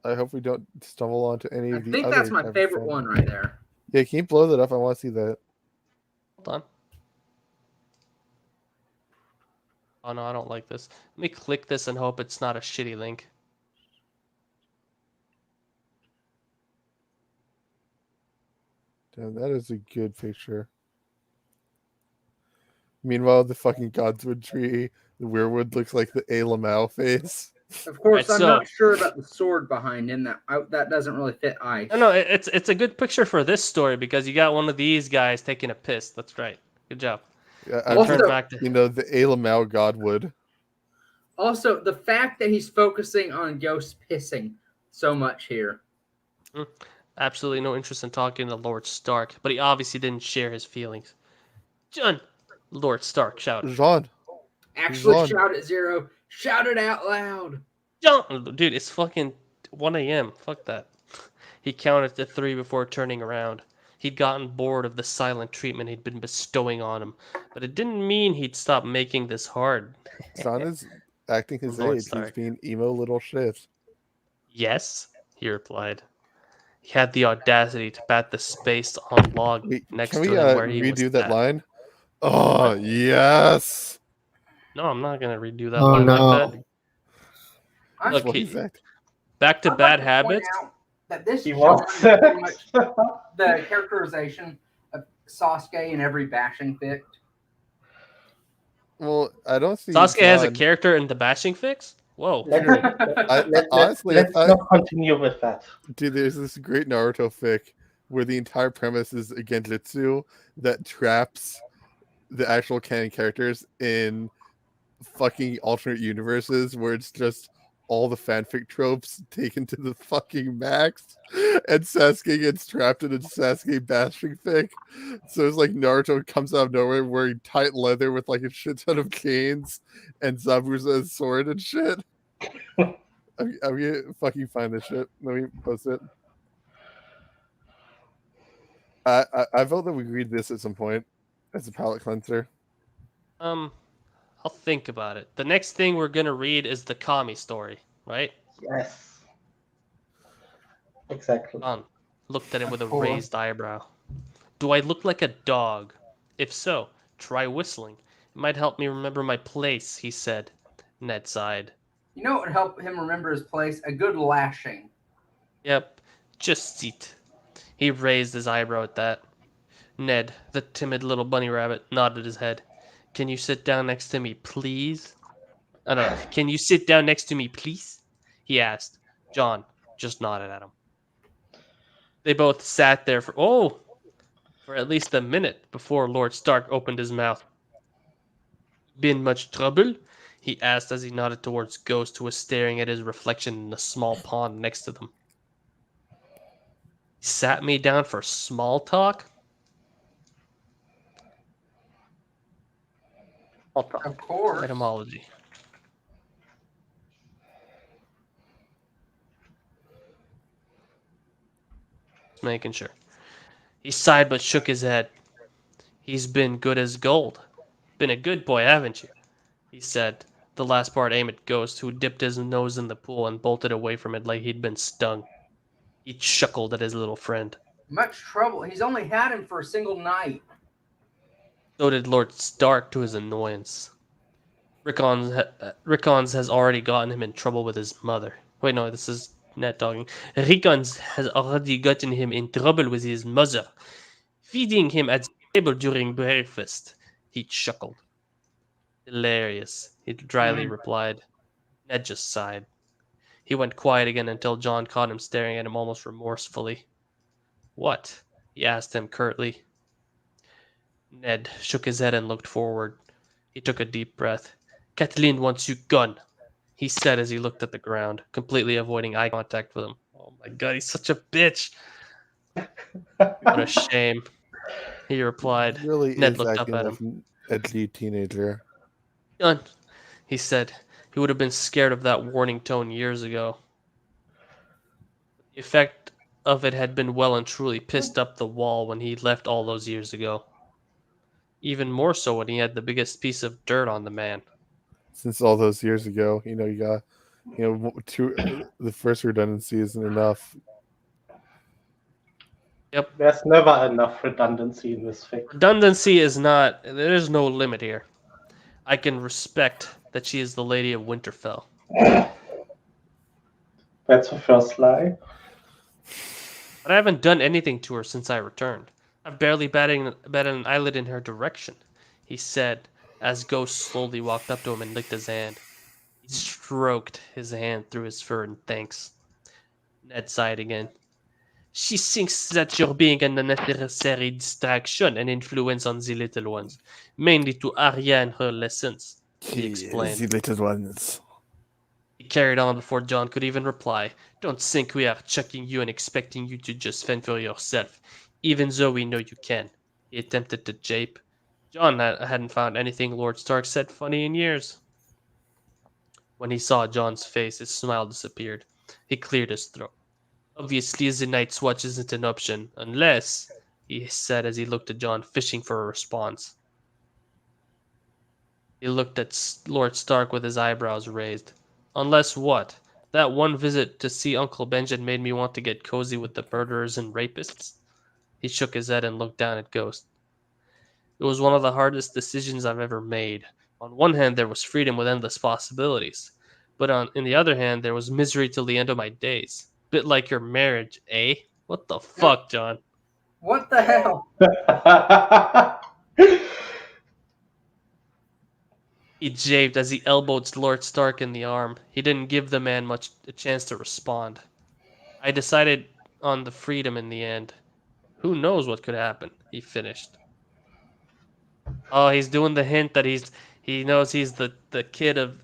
I hope we don't stumble onto any I of the think other that's my type of favorite fan. one right there. Yeah, can you blow that up? I want to see that. Hold on. Oh no, I don't like this. Let me click this and hope it's not a shitty link. Damn, that is a good picture. Meanwhile, the fucking Godswood tree, the weirwood looks like the A. Lamau face. Of course, Right, I'm so- not sure about the sword behind him. That doesn't really fit ice. No, it's a good picture for this story because you got one of these guys taking a piss. That's right. Good job. Yeah, I'll I turn Also- back to the A. Lamau Godwood. Also, the fact that he's focusing on Ghost pissing so much here. absolutely no interest in talking to Lord Stark, but he obviously didn't share his feelings. John, Lord Stark shouted. Jean. Actually, Ron. shout it, Zero. Shout it out loud. John, dude, it's fucking 1 a.m. Fuck that. He counted to 3 before turning around. He'd gotten bored of the silent treatment he'd been bestowing on him, but it didn't mean he'd stop making this hard. Jean is acting his Lord age. He's Stark. being emo little shit. Yes, he replied. He had the audacity to pat the space on log Wait, next can to we him where he was redo that sat. line? Oh, yes. No, I'm not gonna redo that Oh, line no. like that. I'm Look, What he- is that? Back to I'd bad like to point habits. out that this He show wants is pretty it. much the characterization of Sasuke in every bashing fic. Well, I don't see Sasuke has a Jean- character in the bashing fix. Whoa. honestly, let's I- not continue with that. Dude, there's this great Naruto fic where the entire premise is a genjutsu that traps the actual canon characters in fucking alternate universes where it's just all the fanfic tropes taken to the fucking max, and Sasuke gets trapped in a Sasuke bashing fic. So it's like Naruto comes out of nowhere wearing tight leather with like a shit ton of chains and Zabuza's sword and shit. I'm gonna fucking find this shit. Let me post it. I vote that we read this at some point as a palate cleanser. I'll think about it. The next thing we're gonna read is the Kami story, right? Yes. Exactly. Looked at him with a Cool. raised eyebrow. Do I look like a dog? If so, try whistling. It might help me remember my place, he said. Ned sighed. You know what would help him remember his place? A good lashing. Yep, just sit. He raised his eyebrow at that. Ned, the timid little bunny rabbit, nodded his head. Can you sit down next to me, please? No. Can you sit down next to me, please? He asked. John just nodded at him. They both sat there for at least a minute before Lord Stark opened his mouth. Been much trouble? He asked as he nodded towards Ghost, who was staring at his reflection in the small pond next to them. He sat me down for small talk? Small talk. Of course. Etymology. Just making sure. He sighed but shook his head. He's been good as gold. Been a good boy, haven't you? He said, the last part aimed at Ghost, who dipped his nose in the pool and bolted away from it like he'd been stung. He chuckled at his little friend. Much trouble. He's only had him for a single night. So did Lord Stark, to his annoyance. Rickons has already gotten him in trouble with his mother. Wait, no, this is Ned talking. Rickons has already gotten him in trouble with his mother, feeding him at the table during breakfast. He chuckled. Hilarious, he dryly replied. Ned just sighed. He went quiet again until John caught him staring at him almost remorsefully. What? He asked him curtly. Ned shook his head and looked forward. He took a deep breath. Kathleen wants you gone, he said as he looked at the ground, completely avoiding eye contact with him. Oh my god, he's such a bitch. What a shame, he replied. Really Ned is looked up acting at like him. an edgy teenager. Done, he said. He would have been scared of that warning tone years ago. The effect of it had been well and truly pissed up the wall when he left all those years ago. Even more so when he had the biggest piece of dirt on the man. Since all those years ago, you got, the first redundancy isn't enough. Yep. There's never enough redundancy in this fic. Redundancy is not. There's no limit here. I can respect that she is the Lady of Winterfell. That's the first lie. But I haven't done anything to her since I returned. I've barely batted an eyelid in her direction, he said, as Ghost slowly walked up to him and licked his hand. He stroked his hand through his fur in thanks. Ned sighed again. She thinks that you're being an unnecessary distraction and influence on the little ones, mainly to Arya and her lessons, he explained. The little ones. He carried on before John could even reply. Don't think we are chucking you and expecting you to just fend for yourself, even though we know you can, he attempted to jape. John hadn't found anything Lord Stark said funny in years. When he saw John's face, his smile disappeared. He cleared his throat. Obviously, the Night's Watch isn't an option, unless, he said as he looked at John, fishing for a response. He looked at Lord Stark with his eyebrows raised. Unless what? That one visit to see Uncle Benjen made me want to get cozy with the murderers and rapists? He shook his head and looked down at Ghost. It was one of the hardest decisions I've ever made. On one hand, there was freedom with endless possibilities. But in the other hand, there was misery till the end of my days. Bit like your marriage, eh? What the fuck, John? What the hell? He japed as he elbowed Lord Stark in the arm. He didn't give the man much a chance to respond. I decided on the freedom in the end. Who knows what could happen, he finished. Oh, he's doing the hint that he knows he's the kid of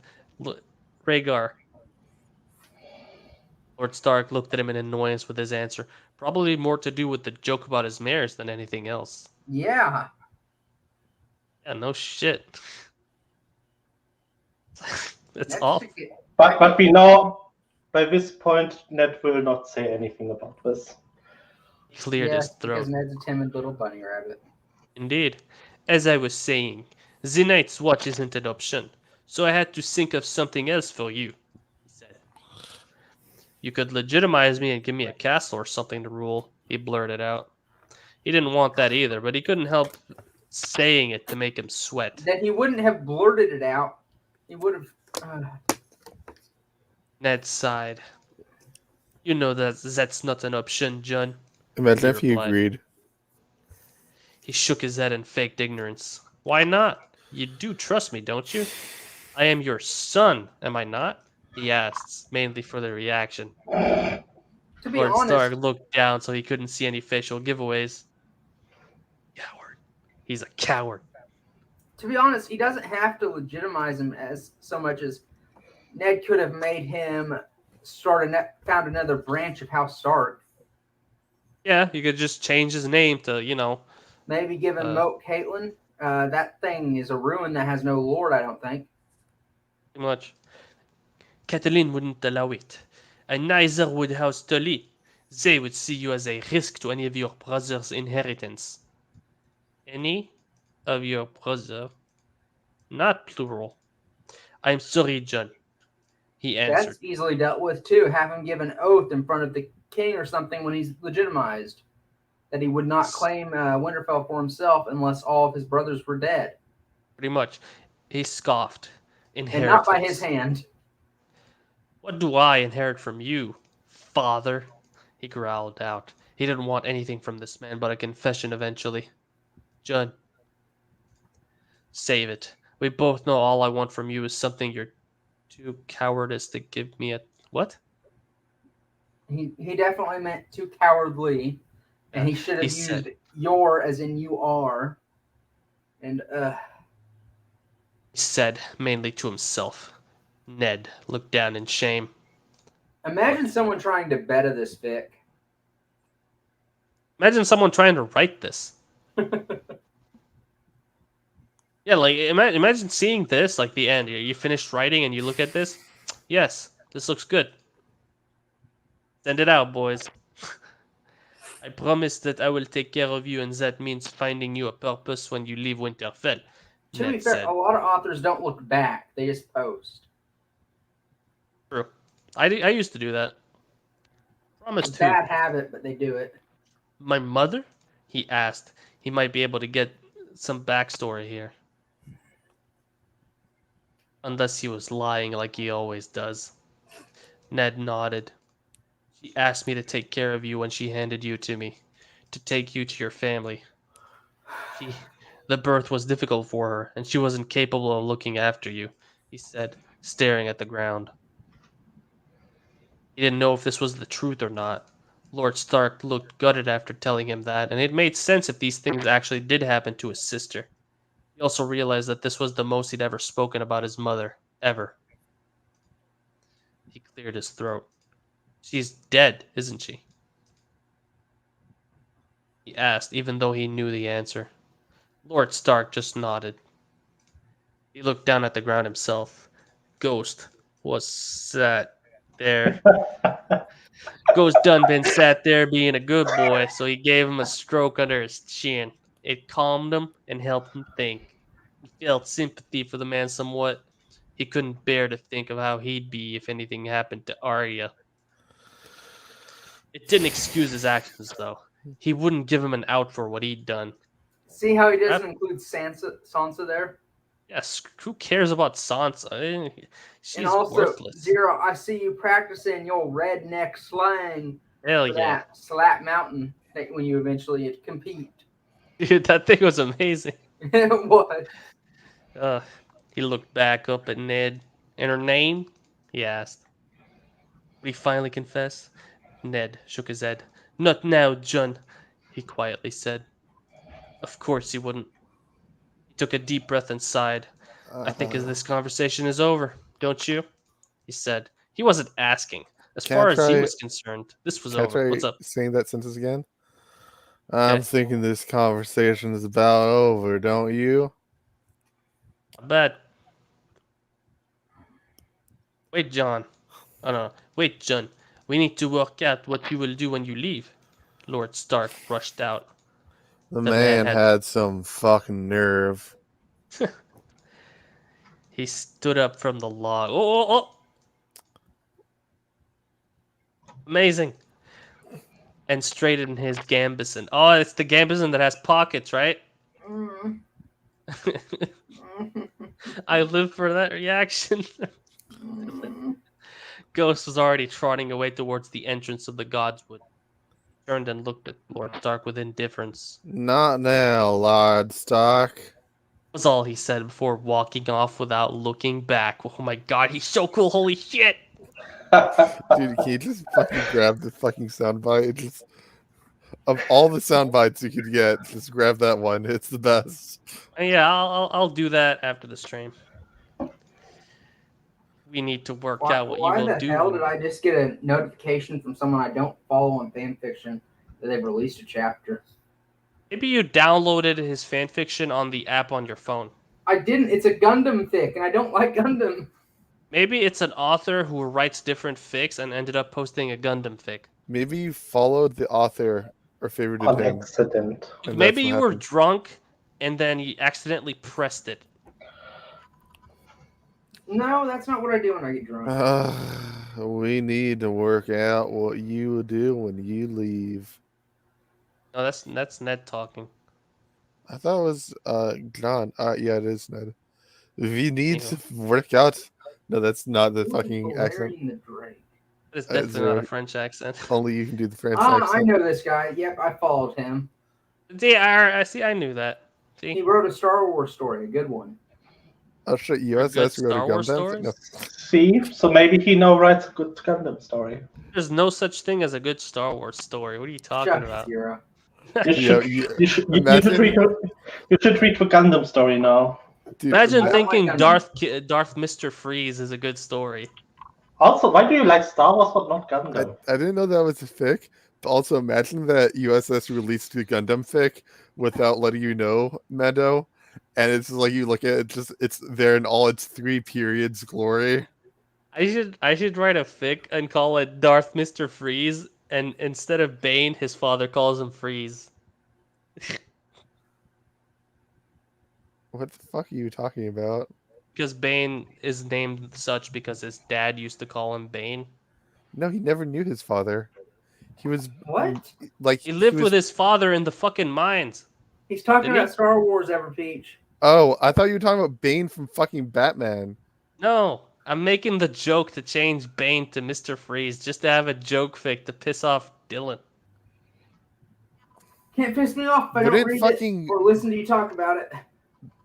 Rhaegar. Lord Stark looked at him in annoyance with his answer. Probably more to do with the joke about his marriage than anything else. Yeah. Yeah, no shit. That's That's awful. But we know by this point Ned will not say anything about this. He cleared his throat. Because Ned's a timid little bunny rabbit. Indeed. As I was saying, the Night's Watch isn't an option, so I had to think of something else for you, he said. You could legitimize me and give me a castle or something to rule, he blurted out. He didn't want that either, but he couldn't help saying it to make him sweat. Then he wouldn't have blurted it out. He would have... Ned sighed. You know that's not an option, John. Imagine He if he replied. agreed. He shook his head in faked ignorance. Why not? You do trust me, don't you? I am your son, am I not? He asks, mainly for the reaction. To be Lord honest, Stark looked down so he couldn't see any facial giveaways. Coward. He's a coward. he doesn't have to legitimize him as so much as Ned could have made him found another branch of House Stark. Yeah, you could just change his name to, Maybe give him Moat Caitlin. That thing is a ruin that has no lord, I don't think. pretty much. Catelyn wouldn't allow it, and neither would House Tully. They would see you as a risk to any of your brother's inheritance. Any of your brother? Not plural. I'm sorry, John, he answered. That's easily dealt with too. Have him give an oath in front of the king or something when he's legitimized that he would not claim Winterfell for himself unless all of his brothers were dead, Pretty much. He scoffed. and not by his Inheritance. hand. What do I inherit from you, father? He growled out. He didn't want anything from this man but a confession eventually. John, save it. We both know all I want from you is something you're too cowardice to give me a... What? He definitely meant too cowardly, and he should have used said, your as in you are. And he said, mainly to himself. Ned looked down in shame. imagine someone trying to beta this fic. Imagine someone trying to write this. Yeah, like imagine seeing this, like the end. You finished writing and you look at this. Yes, this looks good. Send it out, boys. I promise that I will take care of you, and that means finding you a purpose when you leave Winterfell. To Ned be fair, said. a lot of authors don't look back; they just post. True. I used to do that. Promised It's a who? bad habit, but they do it. My mother? He asked. He might be able to get some backstory here. Unless he was lying like he always does. Ned nodded. She asked me to take care of you when she handed you to me. To take you to your family. The birth was difficult for her, and she wasn't capable of looking after you, he said, staring at the ground. He didn't know if this was the truth or not. Lord Stark looked gutted after telling him that, and it made sense if these things actually did happen to his sister. He also realized that this was the most he'd ever spoken about his mother, ever. He cleared his throat. She's dead, isn't she? He asked, even though he knew the answer. Lord Stark just nodded. He looked down at the ground himself. Ghost was sat there. Ghost Dunban sat there being a good boy, so he gave him a stroke under his chin. It calmed him and helped him think. He felt sympathy for the man somewhat. He couldn't bear to think of how he'd be if anything happened to Arya. It didn't excuse his actions, though. He wouldn't give him an out for what he'd done. See how he doesn't include Sansa there? Yes, who cares about Sansa? She's and also, worthless. Zero, I see you practicing your redneck slang Hell for yeah. that Slap Mountain when you eventually compete. Dude, that thing was amazing. What? He looked back up at Ned. And her name? He asked. Would he finally confess? Ned shook his head. Not now, John, he quietly said. Of course he wouldn't. He took a deep breath and sighed. I think as this conversation is over, don't you? He said. He wasn't asking. As far as he was concerned, this was over. What's up? Saying that sentence again. Okay. I'm thinking this conversation is about over, don't you? I bet. Wait, John. Oh no. Wait, John. We need to work out what you will do when you leave. Lord Stark rushed out. The man had some fucking nerve. He stood up from the log. Oh! Amazing. And straightened his gambeson. Oh, it's the gambeson that has pockets, right? I live for that reaction. Ghost was already trotting away towards the entrance of the Godswood. Turned and looked at Lord Stark with indifference. Not now, Lord Stark. Was all he said before walking off without looking back. Oh my god, he's so cool! Holy shit! Dude, can you just fucking grab the fucking soundbite? It just of all the sound bites you could get, just grab that one. It's the best. Yeah, I'll do that after the stream. We need to work out what you Why will the do. hell did I just get a notification from someone I don't follow on FanFiction that they've released a chapter? Maybe you downloaded his fanfiction on the app on your phone. I didn't. It's a Gundam fic, and I don't like Gundam. Maybe it's an author who writes different fics and ended up posting a Gundam fic. Maybe you followed the author or favorited On him. accident. And Maybe that's you what were happened. drunk and then you accidentally pressed it. No, that's not what I do when I get drunk. We need to work out what you will do when you leave. No, that's Ned talking. I thought it was John. Yeah, it is Ned. We need Anyway. to work out. No, that's not the Who is fucking accent. Valerian the Drake? It's Is definitely not there- a French accent. Only you can do the French I accent. know this guy. Yep, I followed him. See, I see. I knew that. He See, wrote a Star Wars story, a good one. Oh shit, good USS wrote a Star Wars Gundam? stories? No. See, so maybe he now writes a good Gundam story. There's no such thing as a good Star Wars story. What are you talking Shut about? Zero. You Yo, should, you- you should imagine- read the Gundam story now. Dude, Imagine I don't thinking like Darth Mr. Freeze is a good story. Also, why do you like Star Wars but not Gundam? I didn't know that was a fic. But also, imagine that USS released the Gundam fic without letting you know, Mendo. And it's like you look at it, it's there in all its 3 periods glory. I should write a fic and call it Darth Mr. Freeze, and instead of Bane, his father calls him Freeze. What the fuck are you talking about? Because Bane is named such because his dad used to call him Bane. No, he never knew his father. He was What? like He lived was, with his father in the fucking mines. He's talking Didn't he? about Star Wars, Everpeach. Oh, I thought you were talking about Bane from fucking Batman. No, I'm making the joke to change Bane to Mr. Freeze just to have a joke fic to piss off Dylan. Can't piss me off if I don't Wouldn't read fucking- it or listen to you talk about it.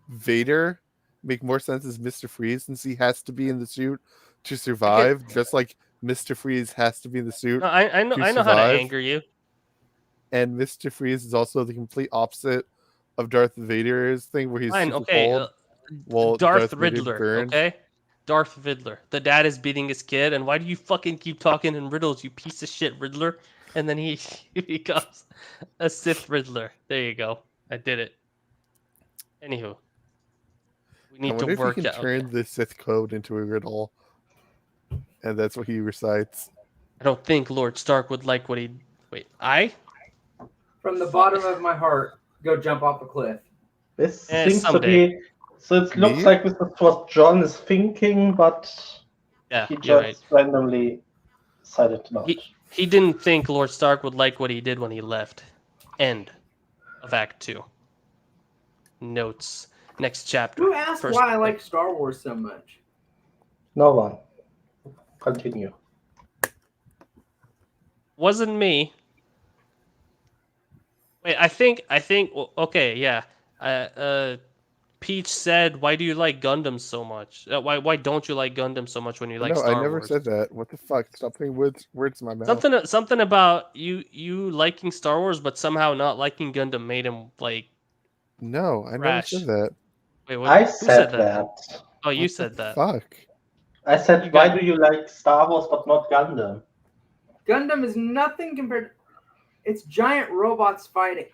Vader make more sense as Mr. Freeze since he has to be in the suit to survive, just like Mr. Freeze has to be in the suit. No, I know To how to survive? anger you. And Mr. Freeze is also the complete opposite of Darth Vader's thing, where he's Fine, super okay. cold. Well, Darth Vader Riddler, burned. okay? Darth Riddler. The dad is beating his kid, and why do you fucking keep talking in riddles, you piece of shit Riddler? And then he becomes a Sith Riddler. There you go. I did it. Anywho. We I need wonder to if work he can out. turn the Sith code into a riddle, and that's what he recites. I don't think Lord Stark would like what he... Wait, From the bottom of my heart, go jump off a cliff. This Eh, seems someday. to be. So it looks Me? like this is what John is thinking, but Yeah, he you're just right. randomly decided not. He didn't think Lord Stark would like what he did when he left. End of Act 2. Notes. Next chapter. Who asked First- why I like Star Wars so much? No one. Continue. Wasn't me. Wait, I think. Okay, yeah. Peach said, "Why do you like Gundam so much? Why don't you like Gundam so much when you like no, Star I never Wars?" said that. What the fuck? Stop putting words in my mouth. Something about you liking Star Wars, but somehow not liking Gundam made him like. No, I never Trash. said that. Wait, what? I Who said then? that. Oh, you What said the that. Fuck. I said, You why got- do you like Star Wars but not Gundam? Gundam is nothing compared. It's giant robots fighting.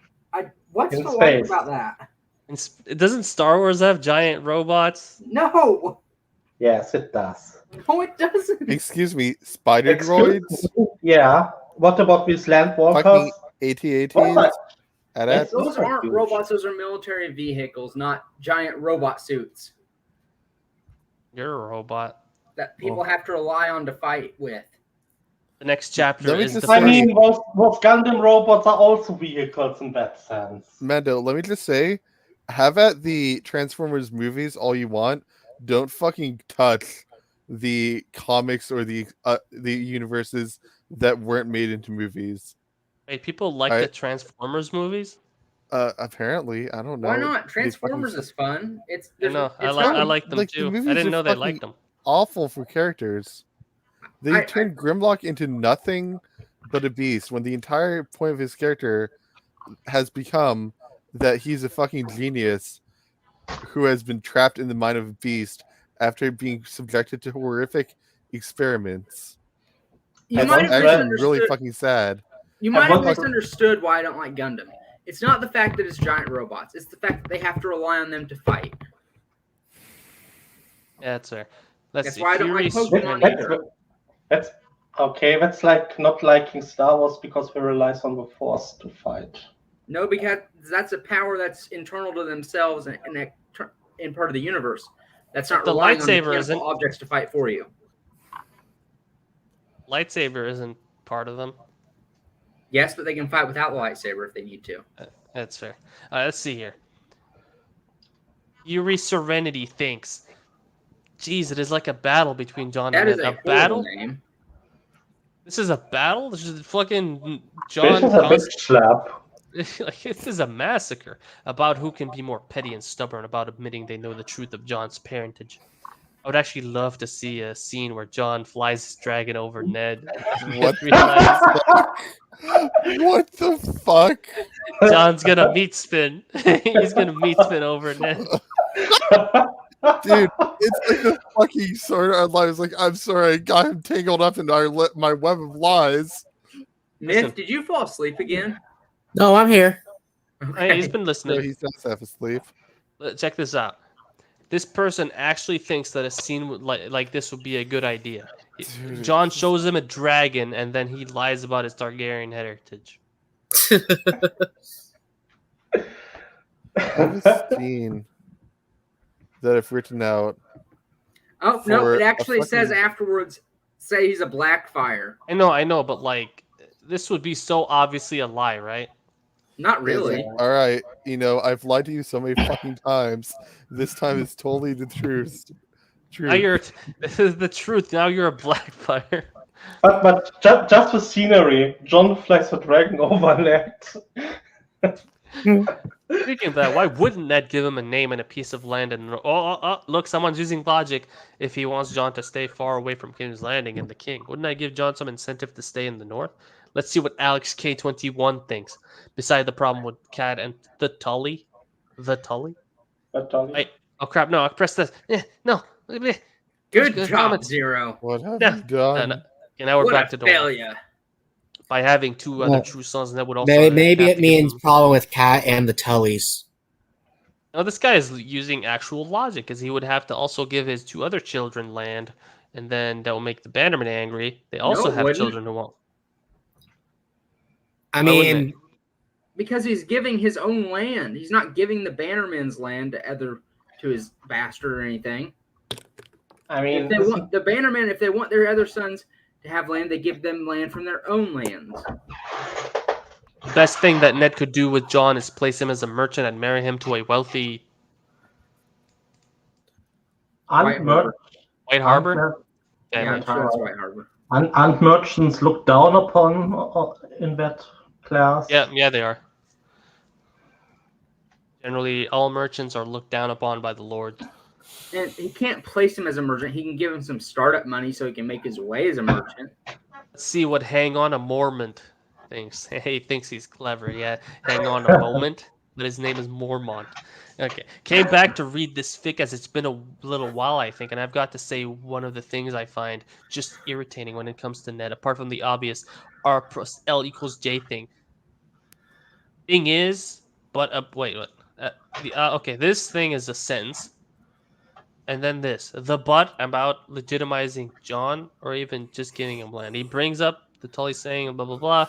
What's In to like space. about that? Doesn't Star Wars have giant robots? No, Yes, it does. no, it doesn't. Excuse me, spider Excuse droids? me? Yeah. What about these land walkers? Fucking AT-ATs? What? AT-ATs? Those are aren't huge. robots. Those are military vehicles, not giant robot suits You're a robot. that people have to rely on to fight with. The next chapter Let me is just the I say- first. mean, those Gundam robots are also vehicles in that sense. Mando, let me just say, have at the Transformers movies all you want. Don't fucking touch the comics or the universes that weren't made into movies. Hey, people like the Transformers movies. Apparently, I don't know. Why not? They fucking Transformers is fun. I know. I it's like. not I a- like them like, the too. I movies didn't are know they fucking liked them. awful for characters. They I- turned Grimlock into nothing but a beast when the entire point of his character has become that he's a fucking genius who has been trapped in the mind of a beast after being subjected to horrific experiments. You I might once have read- Actually, really misunderstood. fucking sad. You I might have once- misunderstood why I don't like Gundam. It's not the fact that it's giant robots. It's the fact that they have to rely on them to fight. Yeah, that's fair. Let's That's see. why I don't like Fury Pokemon Serenity. either. That's okay. That's like not liking Star Wars because we relies on the Force to fight. No, because that's a power that's internal to themselves and in part of the universe. That's not But the relying on lightsaber mechanical isn't. objects to fight for you. Lightsaber isn't part of them. Yes, but they can fight without the lightsaber if they need to. That's fair. Let's see here. Fury Serenity thinks. Jeez, it is like a battle between John That and is Ned. a A horrible battle? name. This is a battle? This is fucking This John. is a big slap. Like, this is a massacre about who can be more petty and stubborn about admitting they know the truth of John's parentage. I would actually love to see a scene where John flies his dragon over Ned. What the Realizes What the fuck? John's gonna meat spin. He's gonna meat spin over Ned. Dude, it's like the fucking Sword Art Online. It's like, I'm sorry, I got him tangled up in my web of lies. Myth, did you fall asleep again? No, I'm here. Hey, he's been No, listening. he's not half asleep. Check this out. This person actually thinks that a scene like this would be a good idea. Dude. John shows him a dragon, and then he lies about his Targaryen heritage. I have a scene that I've written out. Oh no! For It a actually says fucking- afterwards. Say he's a Blackfire. I know, but like this would be so obviously a lie, right? Not really. All right, I've lied to you so many fucking times. This time it's totally the truth. Now you're this is the truth. Now you're a Blackfire. But just the scenery. John flies the dragon over Ned. Speaking of that, why wouldn't Ned give him a name and a piece of land? And look, someone's using logic. If he wants John to stay far away from King's Landing and the king, wouldn't I give John some incentive to stay in the north? Let's see what Alex K21 thinks. Beside the problem with Cat and the Tully. But, Oh crap! No, I pressed this. No. Good Good job, comments. Zero. What have Yeah. you done? No. Okay, now we're What back a to Dolan. failure. By having two other Well, true sons, that would also Maybe have it to give means him- problem with Cat and the Tullys. No, this guy is using actual logic, because he would have to also give his two other children land, and then that will make the Bannermen angry. They also it have wouldn't. children who won't. I Why wouldn't mean, Because he's giving his own land. He's not giving the Bannerman's land to his bastard or anything. I mean, If they want the Bannermen, if they want their other sons to have land, they give them land from their own lands. The best thing that Ned could do with John is place him as a merchant and marry him to a wealthy White Harbor. White Harbor. Yeah, family. I'm sure it's White Harbor. aren't merchants looked down upon in that class? Yeah, they are. Generally, all merchants are looked down upon by the Lord. And he can't place him as a merchant. He can give him some startup money so he can make his way as a merchant. Let's see what Hang On a Mormont thinks. He thinks he's clever. Yeah, Hang On a Moment, but his name is Mormont. Okay, came back to read this fic as it's been a little while, I think, and I've got to say one of the things I find just irritating when it comes to Ned, apart from the obvious R plus L equals J thing. Thing is, but wait, what? Okay, this thing is a sentence. And then this, the but about legitimizing John or even just giving him land. He brings up the Tully saying blah, blah, blah.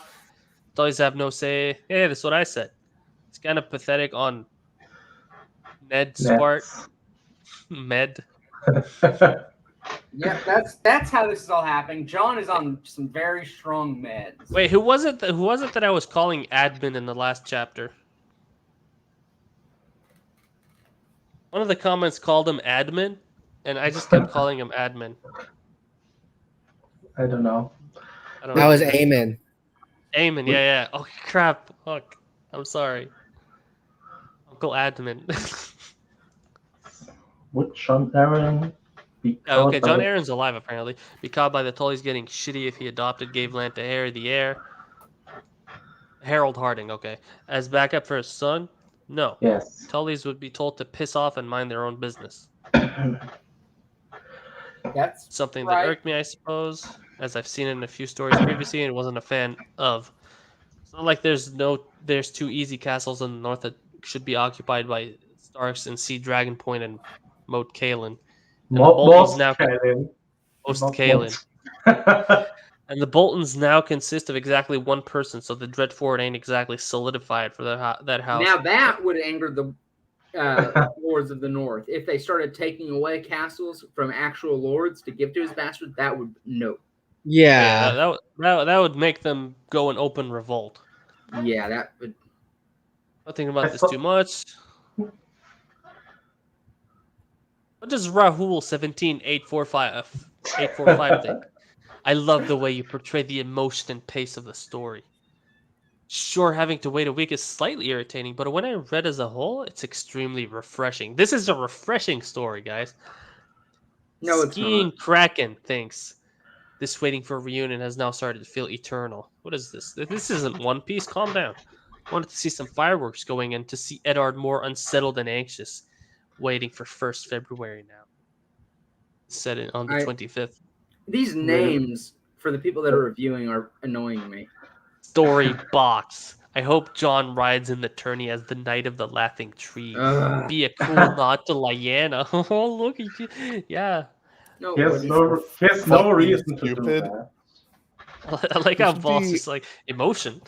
Tullys have no say. Hey, that's what I said. It's kind of pathetic on Ned's part. Med. Yeah, that's how this is all happening. John is on some very strong meds. Wait, who was it that I was calling admin in the last chapter? One of the comments called him admin, and I just kept calling him admin. I don't know. I don't that know. was Amen. Aemon, yeah. Oh crap! Fuck. I'm sorry, Uncle Admin. Would John Aaron be Yeah, caught okay, by John the... Aaron's alive apparently. Be caught by the Tullys getting shitty if he adopted, gave land to Harry the heir. Harold Harding, okay. As backup for his son? No. Yes. Tullys would be told to piss off and mind their own business. That's Something that right. irked me, I suppose, as I've seen it in a few stories previously and wasn't a fan of. It's not like there's two easy castles in the north that should be occupied by Starks and Sea Dragon Point and Moat Cailin. And the Boltons now Most Cailin. And the Boltons now consist of exactly one person, so the Dreadfort ain't exactly solidified for that house. Now that would anger the lords of the north. If they started taking away castles from actual lords to give to his bastards, that would no. Yeah. That would make them go in open revolt. Yeah, that would. Not thinking about this too much. What does Rahul 17845 think? I love the way you portray the emotion and pace of the story. Sure, having to wait a week is slightly irritating, but when I read as a whole, it's extremely refreshing. This is a refreshing story, guys. No, it's Skiing not. Kraken thinks this waiting for a reunion has now started to feel eternal. What is this? This isn't One Piece. Calm down. Wanted to see some fireworks going in to see Eddard more unsettled and anxious, waiting for 1st February now. Set it on the 25th. These names for the people that are reviewing are annoying me. Story box. I hope John rides in the tourney as the Knight of the Laughing Tree. Be a cool nod to Lyanna. Oh, look at you. Yeah. No, He has no reason to do that. I like how Boss is like, emotion.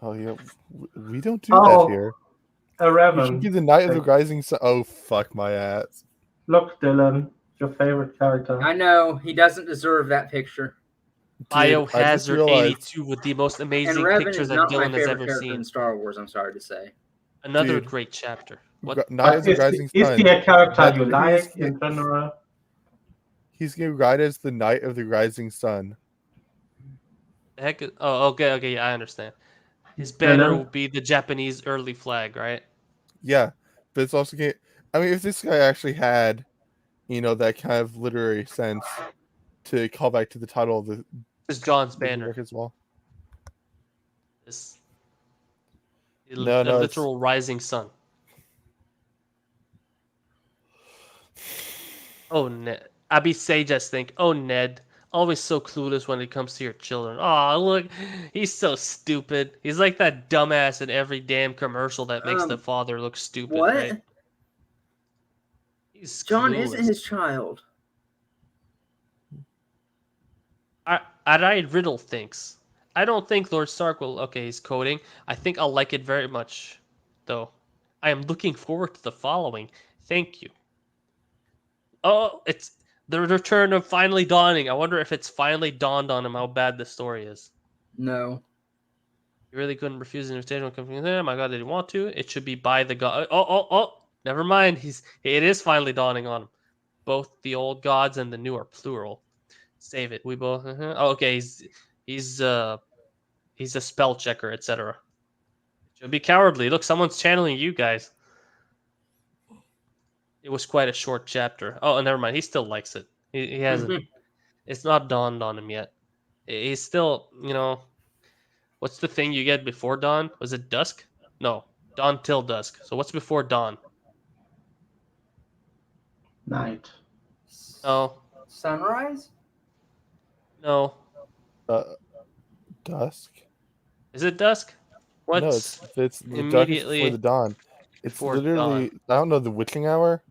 Oh, yeah. We don't do that here. You should Revan. be the Knight of the Rising Sun. Oh, fuck my ass. Look, Dylan, your favorite character. I know he doesn't deserve that picture. Biohazard 82 with the most amazing pictures that Dylan has ever seen in Star Wars. I'm sorry to say. Another great chapter. What? Knight of the Rising Sun. Is he a character you like in general? He's going to ride as the Knight of the Rising Sun. Heck, oh, okay, yeah, I understand. His banner will be the Japanese early flag, right? Yeah, but it's also I mean, if this guy actually had, that kind of literary sense to call back to the title of the. This is John's banner as well. The literal rising sun. Oh, Ned. Abby Sages think, oh, Ned, always so clueless when it comes to your children. Oh, look, he's so stupid. He's like that dumbass in every damn commercial that makes the father look stupid. What? Right? He's John clueless. isn't his child. Adai Riddle thinks, I don't think Lord Stark will. Okay, he's coding. I think I'll like it very much, though. I am looking forward to the following. Thank you. Oh, it's the return of finally dawning. I wonder if it's finally dawned on him how bad the story is. No. You really couldn't refuse an invitation when coming there. My God, did he want to? It should be by the god. Oh. Never mind. It is finally dawning on him. Both the old gods and the new are plural. Save it. We both. Oh, okay. He's a spell checker, etc. Should be cowardly. Look, someone's channeling you guys. It was quite a short chapter. Oh, never mind. He still likes it. He hasn't. It's not dawned on him yet. He's still, what's the thing you get before dawn? Was it dusk? No, dawn till dusk. So what's before dawn? Night. Oh. Sunrise? No. Dusk? Is it dusk? No, it's the immediately before the dawn. It's literally dawn. I don't know, the witching hour.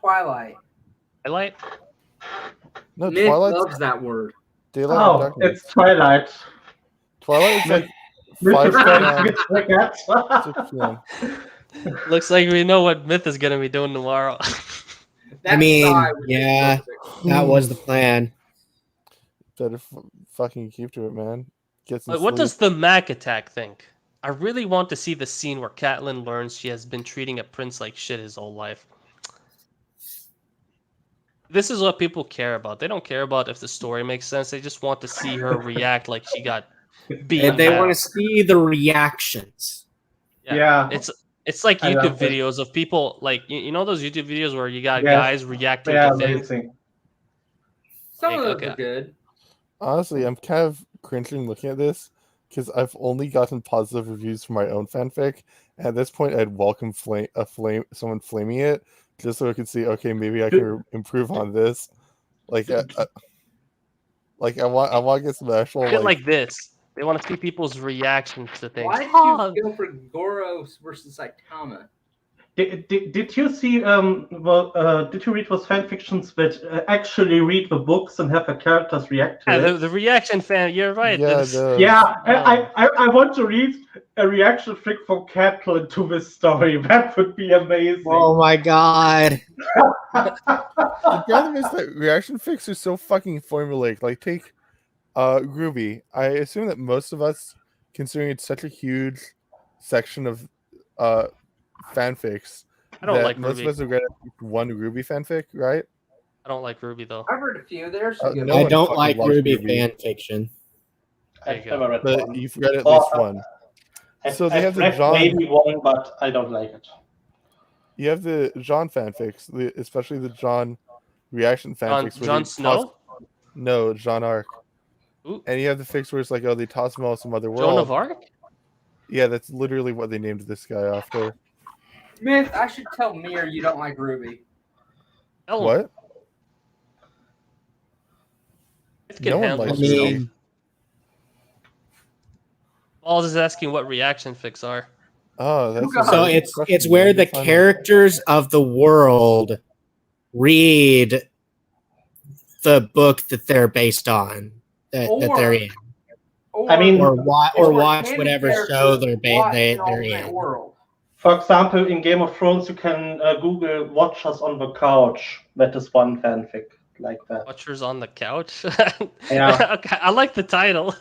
Twilight. Twilight? No, Myth Twilight loves that word. Daylight Oh, darkness. it's Twilight. Twilight is like 5 p.m. Looks like we know what Myth is gonna be doing tomorrow. I mean, yeah, that was the plan. Better fucking keep to it, man. Get some What sleep. does the Mac attack think? I really want to see the scene where Catelyn learns she has been treating a prince like shit his whole life. This is what people care about. They don't care about if the story makes sense. They just want to see her react like she got beaten They want down. to see the reactions. Yeah. It's like I YouTube love it. videos of people like you know those YouTube videos where you got Yes, guys reacting they are to things. amazing. Some Like, of those okay. are good. Honestly, I'm kind of cringing looking at this because I've only gotten positive reviews for my own fanfic. And at this point, I'd welcome someone flaming it just so I could see. Okay, maybe I can improve on this. Like, I want to get some actual Shit like. like this. They want to see people's reactions to things. Why did Oh, you go for Goros versus Saitama? Did you see did you read those fan fictions that actually read the books and have the characters react to yeah, it? the reaction fan. You're right. Yeah, this- those. Yeah, Oh. I want to read a reaction fic from Kaplan to this story. That would be amazing. Oh my god. The problem is that reaction fics are so fucking formulaic. Like, take Ruby. I assume that most of us, considering it's such a huge section of fanfics, I don't that like most Ruby. of us have read at least one Ruby fanfic, right? I don't like Ruby though. I've read a few. There's some good No I one don't fucking like loves Ruby Ruby. fan fiction. There you I've go. never read But one. you've read at Oh, least one. So they I've have the read John. maybe one, but I don't like it. You have the John fanfics, especially the John reaction fanfics. where Jon they Snow? No, John Arc. Ooh. And you have the fics where it's like, oh, they toss him off some other Joan world. of Arc? Yeah, that's literally what they named this guy after. Myth, I should tell Mir you don't like Ruby. Tell him. What? It can No one handle likes I itself. mean, Paul's is asking what reaction fics are. Oh, that's So so a good it's question. where Maybe the find characters of the world read the book that they're based on, that they're in, I mean, or it's or where watch candy whatever characters show they're watch an they're alternate in. world. for example, in Game of Thrones, you can Google "Watchers on the Couch." That is one fanfic like that. Watchers on the couch. Yeah. Okay, I like the title.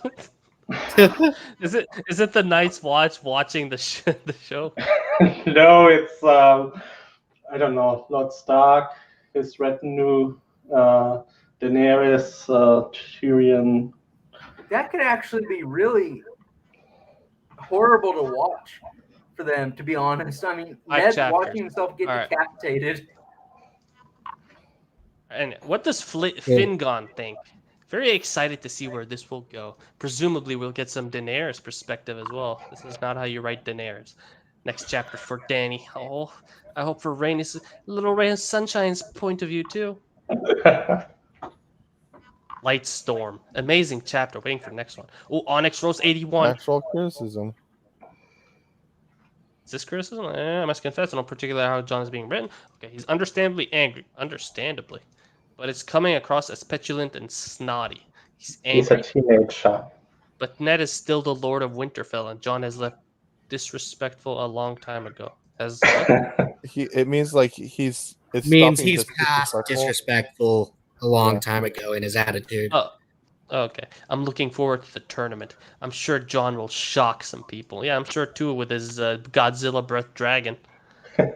Is it the Night's Watch watching the the show? No, it's I don't know, Lord Stark, his retinue, Daenerys, Tyrion. That could actually be really horrible to watch for them, to be honest. I mean, Five Ned chapters. watching himself get All right. decapitated. And what does Fingon think? Very excited to see where this will go. Presumably, we'll get some Daenerys perspective as well. This is not how you write Daenerys. Next chapter for Dany. Oh, I hope for Rhaenys, little Ray of Sunshine's point of view too. Lightstorm, amazing chapter. Waiting for the next one. Oh, Onyx Rose 81. actual criticism. Is this criticism? I must confess, I don't particularly how John is being written. Okay, he's understandably angry. Understandably. But it's coming across as petulant and snotty. He's He's a angry. teenager. But Ned is still the Lord of Winterfell, and John has left disrespectful a long time ago. Has what? It means like he's. It Means stopping he's just past disrespectful a long time ago in his attitude. Oh, okay. I'm looking forward to the tournament. I'm sure John will shock some people. Yeah, I'm sure too with his Godzilla Breath Dragon. The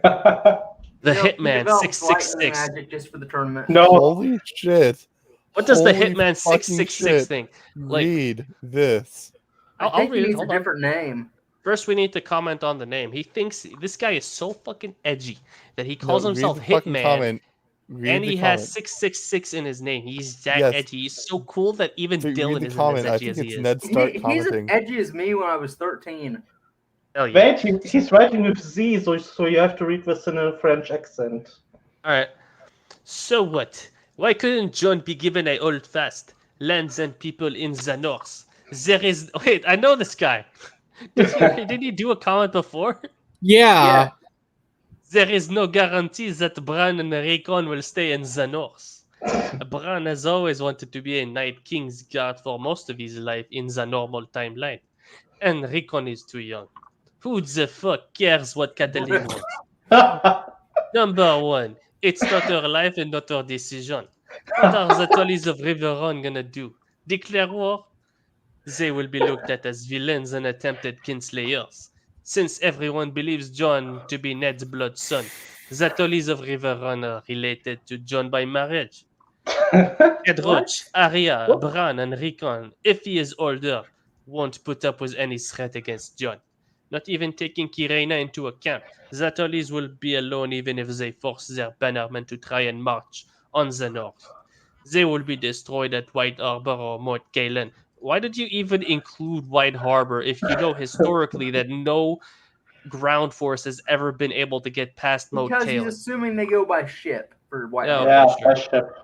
You know, he Hitman developed lightning 666. magic just for the tournament. No, Holy shit! What does the Holy Hitman fucking 666 shit. think? Like, Read this. I I'll think he read it. needs a Hold on. different name. First, we need to comment on the name. He thinks this guy is so fucking edgy that he calls No, himself read the fucking Hitman, comment. Read and the he comment. has 666 in his name. He's that Yes. edgy. He's so cool that even Read Dylan the isn't comment. as I edgy think as he it's is. Ned Stark He's as commenting. edgy as me when I was 13. Hell yeah. wait, he's writing with Z, so you have to read this in a French accent. All right. So what? Why couldn't John be given a hold fast? Lands and people in the north. There is. Wait, I know this guy. Did he do a comment before? Yeah. There is no guarantee that Bran and Rickon will stay in the north. Bran has always wanted to be a Night King's guard for most of his life in the normal timeline. And Rickon is too young. Who the fuck cares what Catelyn wants? Number one, it's not her life and not her decision. What are the Tullys of Riverrun gonna do? Declare war? They will be looked at as villains and attempted kinslayers. Since everyone believes John to be Ned's blood son, the Tullys of Riverrun are related to John by marriage. Edroch, Arya, Bran, and Rickon, if he is older, won't put up with any threat against Jon. Not even taking Kyrena into account, the Tullys will be alone even if they force their bannermen to try and march on the north. They will be destroyed at White Harbor or Mount Caelan. Why did you even include White Harbor if you know historically that no ground force has ever been able to get past Mount Because he's Caelan? assuming they go by ship for White Yeah, Harbor. Yeah, okay, sure. by ship.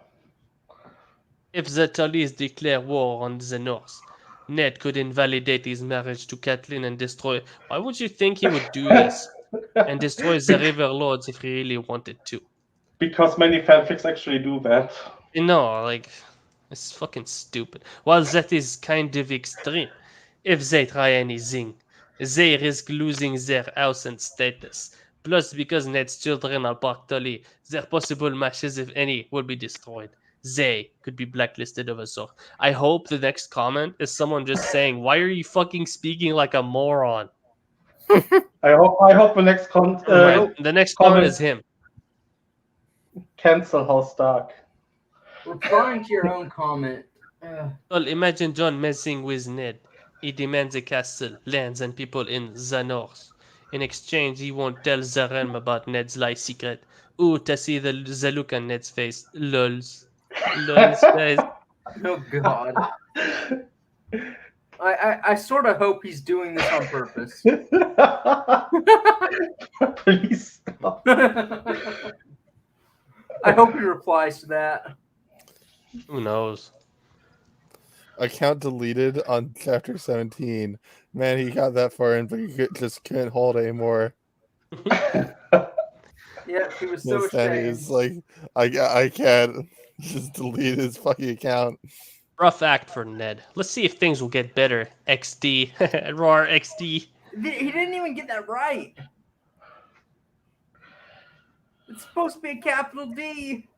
If the Tullys declare war on the North, Ned could invalidate his marriage to Catelyn and destroy. Why would you think he would do this and destroy the River Lords if he really wanted to? Because many fanfics actually do that. You know, like, it's fucking stupid. While that is kind of extreme. If they try anything, they risk losing their house and status. Plus, because Ned's children are part Tully, their possible matches, if any, will be destroyed. They could be blacklisted of a sort. I hope the next comment is someone just saying, "Why are you fucking speaking like a moron?" I hope the next Never mind. The next comment is him. cancel House Stark. Replying to your own comment. Well, imagine John messing with Ned. He demands a castle, lands, and people in the north. In exchange, he won't tell the realm about Ned's life secret. Ooh, to see the look on Ned's face. Lols. Lols, guys. Oh God. I sort of hope he's doing this on purpose. Please stop. I hope he replies to that. Who knows? Account deleted on chapter 17. Man, he got that far in, but he just couldn't hold anymore. Yeah, he was so Yes, and ashamed. he's like, I can't just delete his fucking account. Rough act for Ned. Let's see if things will get better. XD. Roar XD. He didn't even get that right. It's supposed to be a capital D.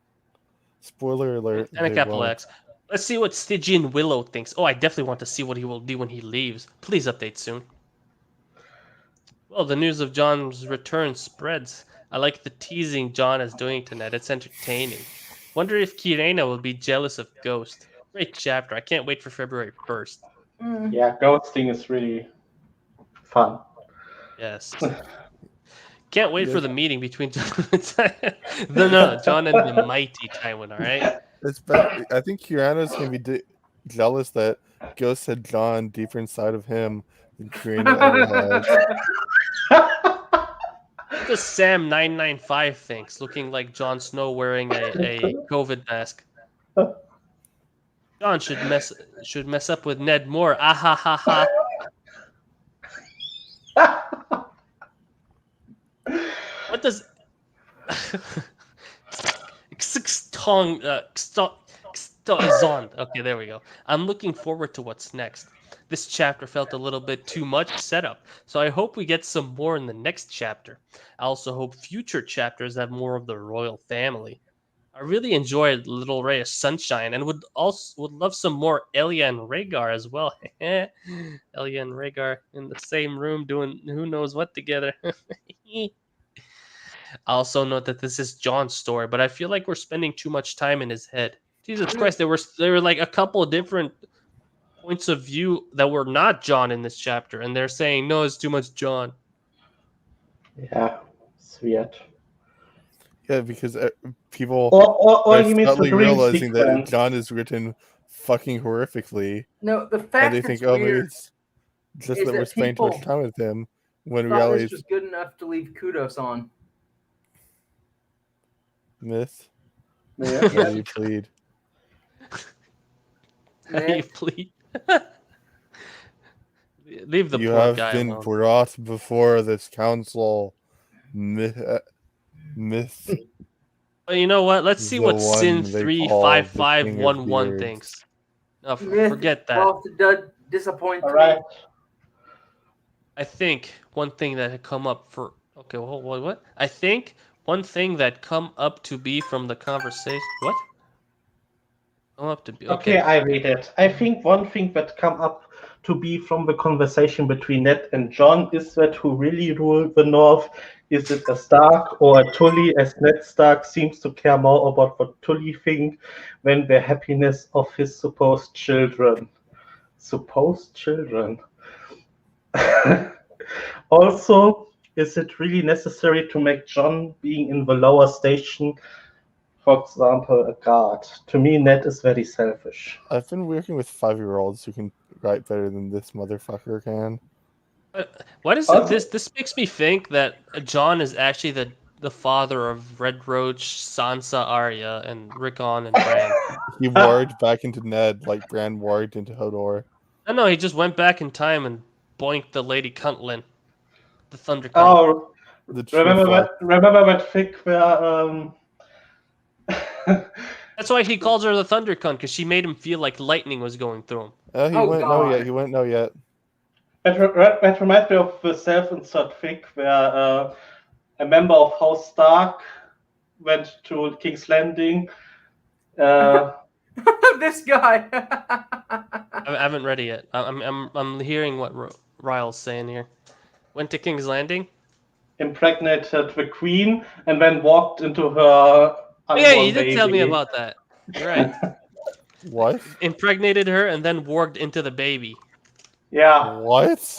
Spoiler alert. And a they capital won't. X. Let's see what Stygian Willow thinks. Oh, I definitely want to see what he will do when he leaves. Please update soon. Well, the news of John's return spreads. I like the teasing John is doing tonight. It's entertaining. Wonder if Kyrena will be jealous of Ghost. Great chapter. I can't wait for February 1st. Yeah, ghosting is really fun. Yes. Can't wait for Yes. the meeting between John and the mighty Tywin, alright? I think Kyrana's gonna be jealous that Ghost had John deeper inside of him than Kyrana ever had. What does Sam 995 thinks, looking like Jon Snow wearing a COVID mask? John should mess up with Ned more. Ah ha ha ha. What does Okay, there we go. I'm looking forward to what's next. This chapter felt a little bit too much setup, so I hope we get some more in the next chapter. I also hope future chapters have more of the royal family. I really enjoyed Little Ray of Sunshine and would love some more Elia and Rhaegar as well. Elia and Rhaegar in the same room doing who knows what together. I also note that this is John's story, but I feel like we're spending too much time in his head. Jesus Christ, there were like a couple of different points of view that were not John in this chapter, and they're saying no, it's too much John. Yeah, it's weird. Yeah, because people Or are he means the suddenly dream realizing that sequence. John is written fucking horrifically, No, the and fact they that's think, oh, maybe weird it's just is that we're that spending too much people time with him. When in thought reality, this was good enough to leave kudos on. myth. Yeah. Now you plead. You Next. please. Leave the You poor have guy been alone. brought before this council. Myth. Well, you know what? Let's see The what one Sin they call the King of 35511 Beards. thinks. No, Myth forget that. false to disappoint All me. right. I think one thing that had come up for okay, well, what? I think one thing that come up to be from the conversation. What? I'll have to be Okay, okay. I read it. I think one thing that come up to be from the conversation between Ned and John is that who really rule the North? Is it a Stark or a Tully, as Ned Stark seems to care more about what Tully think than the happiness of his supposed children. Supposed children. Also, is it really necessary to make John being in the lower station, for example, a guard? To me, Ned is very selfish. I've been working with 5-year-olds who can write better than this motherfucker can. Why does Also- this makes me think that John is actually the father of Red Roach, Sansa, Arya, and Rickon and Bran? He warged back into Ned like Bran warged into Hodor. No, he just went back in time and boinked the Lady Cuntlin, the Thunder Cunt. Oh, The true fuck. remember that fic where That's why he calls her the Thunder Cunt, because she made him feel like lightning was going through him. He Oh, wouldn't know God. yet. He wouldn't know yet. that reminds me of the self-insert fic where a member of House Stark went to King's Landing. This guy. I haven't read it yet. I'm hearing what Ryle's saying here. Went to King's Landing. Impregnated the queen and then walked into her Yeah, unborn you did tell me baby. about that. You're right. What? Impregnated her and then warged into the baby. Yeah. What?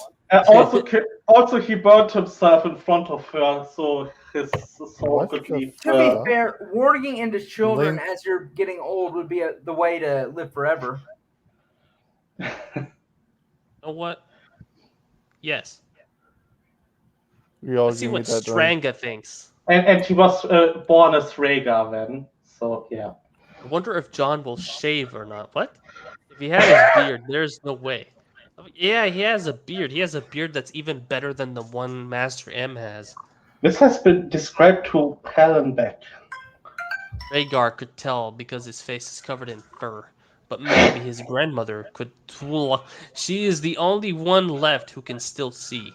Also, he burned himself in front of her, so his soul What could the leave. To be Yeah. fair, warging into children Link. as you're getting old would be the way to live forever. You know what? Yes. We all Let's see agree what that Stranga thinks. And he was born as Rhaegar then, so yeah. I wonder if John will shave or not. What? If he had his beard, there's no way. Yeah, he has a beard. He has a beard that's even better than the one Master M has. This has been described to Helen Beck. Rhaegar could tell because his face is covered in fur. But maybe his grandmother could. She is the only one left who can still see.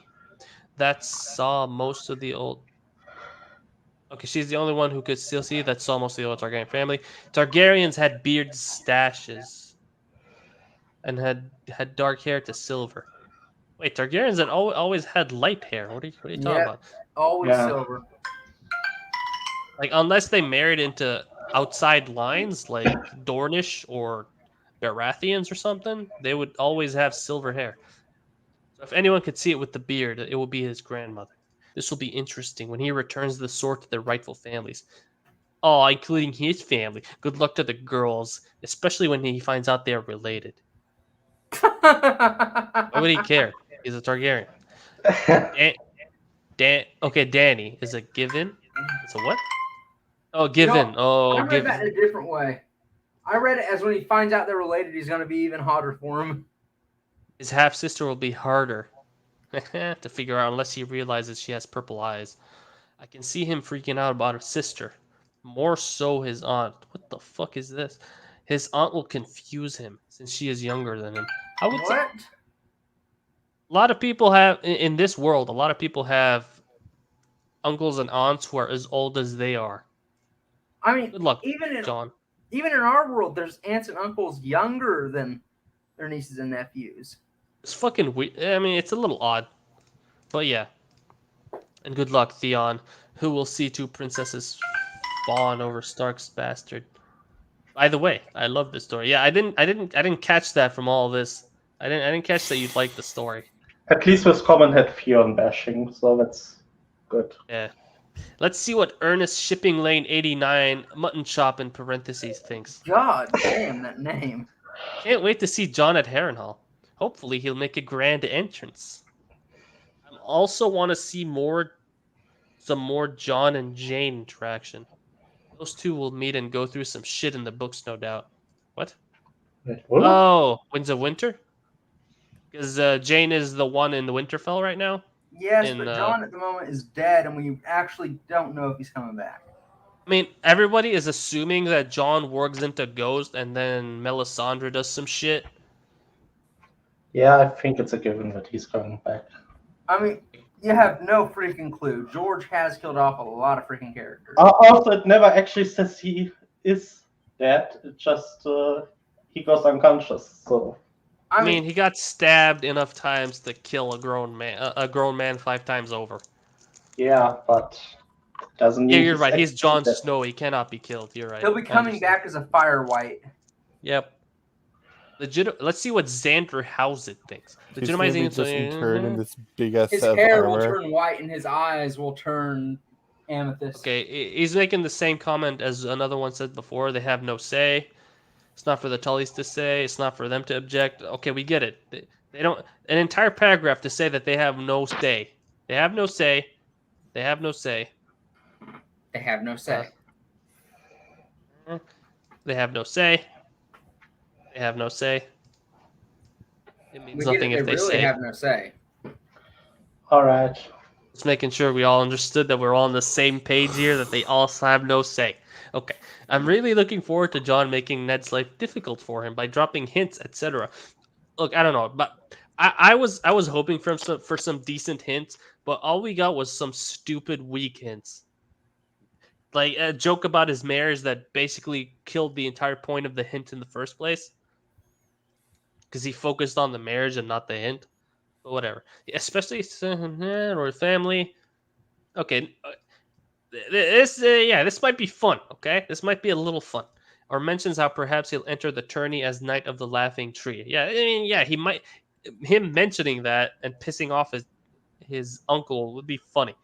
That saw most of the old. Okay, she's the only one who could still see that saw most of the old Targaryen family. Targaryens had beard stashes and had dark hair to silver. Wait, Targaryens had always had light hair. What are you talking Yeah. about? Always Yeah. silver. Like unless they married into outside lines like Dornish or Baratheons or something, they would always have silver hair. So if anyone could see it with the beard, it would be his grandmother. This will be interesting when he returns the sword to their rightful families. Oh, including his family. Good luck to the girls, especially when he finds out they're related. Why would he care? He's a Targaryen. Okay, Danny is a given. It's a what? Oh, given. Oh, I read that given. in a different way. I read it as when he finds out they're related, he's going to be even hotter for him. His half sister will be harder to figure out unless he realizes she has purple eyes. I can see him freaking out about his sister. More so his aunt. What the fuck is this? His aunt will confuse him since she is younger than him. How would What? a lot of people have in this world, a lot of people have uncles and aunts who are as old as they are. I mean, Good luck, even John. in our world, there's aunts and uncles younger than their nieces and nephews. It's fucking weird. I mean, it's a little odd. But yeah. And good luck, Theon, who will see two princesses fawn over Stark's bastard. By the way, I love this story. Yeah, I didn't catch that from all this. I didn't catch that you'd like the story. At least with common head Theon bashing, so that's good. Yeah. Let's see what Ernest Shipping Lane 89 Mutton Chop in parentheses thinks. God damn that name. Can't wait to see John at Harrenhal. Hopefully he'll make a grand entrance. I also want to see some more John and Jane interaction. Those two will meet and go through some shit in the books, no doubt. What? Wait, what? Oh, Winds of Winter? Because Jane is the one in the Winterfell right now. Yes, In, but John at the moment is dead, and we actually don't know if he's coming back. I mean, everybody is assuming that John works into Ghost and then Melisandre does some shit. Yeah, I think it's a given that he's coming back. I mean, you have no freaking clue. George has killed off a lot of freaking characters. Also, it never actually says he is dead. It just he goes unconscious. So I mean, he got stabbed enough times to kill a grown man 5 times over. yeah, but doesn't Yeah, mean you're he's right. He's actually Jon dead. Snow. He cannot be killed. You're right. He'll be I coming understand. back as a fire white. Yep. Let's see what Xander Housett thinks. He's gonna be Legitimizing just interred in this big ass His set of hair will armor. turn white and his eyes will turn amethyst. Okay, he's making the same comment as another one said before. They have no say. It's not for the Tullys to say. It's not for them to object. Okay, we get it. They don't. An entire paragraph to say that they have no say. They have no say. They have no say. They have no say. They have no say. They have no say. It means We get nothing it. if They they really say. have no say. All right. Just making sure we all understood that we're all on the same page here, that they also have no say. Okay. I'm really looking forward to John making Ned's life difficult for him by dropping hints, etc. Look, I don't know, but I was hoping for some decent hints, but all we got was some stupid weak hints. Like a joke about his marriage that basically killed the entire point of the hint in the first place. Because he focused on the marriage and not the hint. But whatever. Especially or family. Okay, this might be fun. Okay, this might be a little fun. Or mentions how perhaps he'll enter the tourney as Knight of the Laughing Tree. Yeah, I mean, yeah, he might. Him mentioning that and pissing off his uncle would be funny.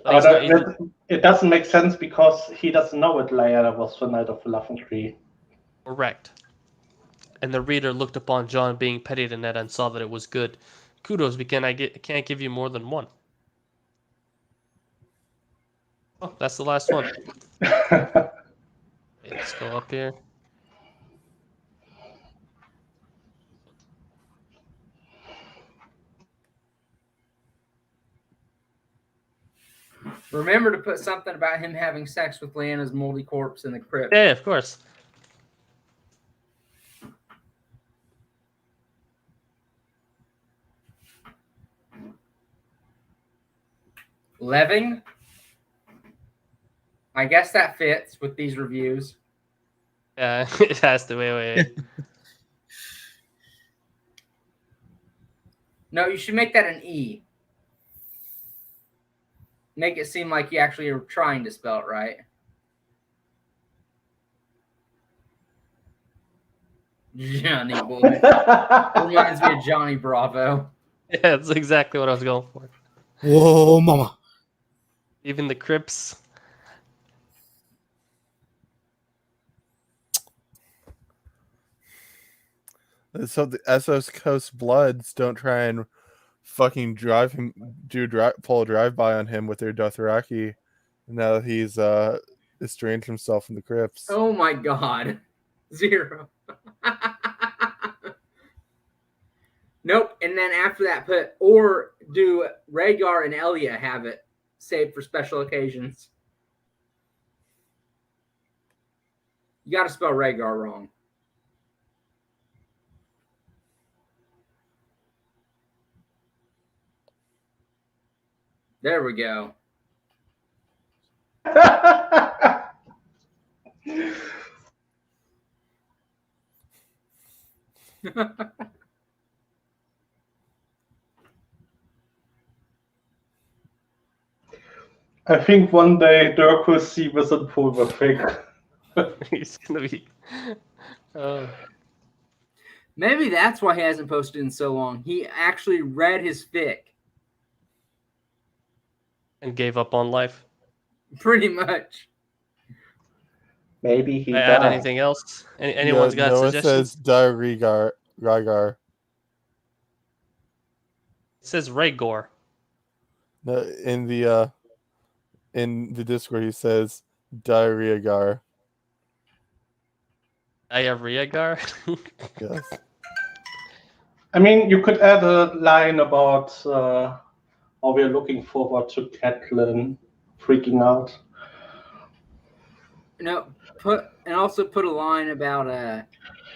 But he's not. It doesn't make sense because he doesn't know it. Leia was the Knight of the Laughing Tree. Correct. And the reader looked upon John being petty to Ned and saw that it was good. Kudos, can't give you more than one. Oh, that's the last one. Okay, let's go up here. Remember to put something about him having sex with Lyanna's moldy corpse in the crypt. Yeah, of course. Leving? I guess that fits with these reviews. Yeah, it has to. Wait. No, you should make that an E. Make it seem like you actually are trying to spell it right. Johnny boy. Reminds me of Johnny Bravo. Yeah, that's exactly what I was going for. Whoa, mama. Even the Crips. So the Essos Coast Bloods don't try and fucking pull a drive-by on him with their Dothraki now that he's estranged himself from the Crips. Oh my god. 0. Nope. And then after that, or do Rhaegar and Elia have it saved for special occasions? You got to spell Rhaegar wrong. There we go. I think one day Dirk will see Wizard Pool with fake. He's gonna be. Oh. Maybe that's why he hasn't posted in so long. He actually read his fic. And gave up on life. Pretty much. Maybe he Add died. anything else? Anyone's got Noah suggestions? says Rygar. It says Rhaegar. No, in the Discord he says Diarrheagar. Diarrheagar? Yes. I mean, you could add a line about how we're looking forward to Catelyn freaking out. No, also put a line about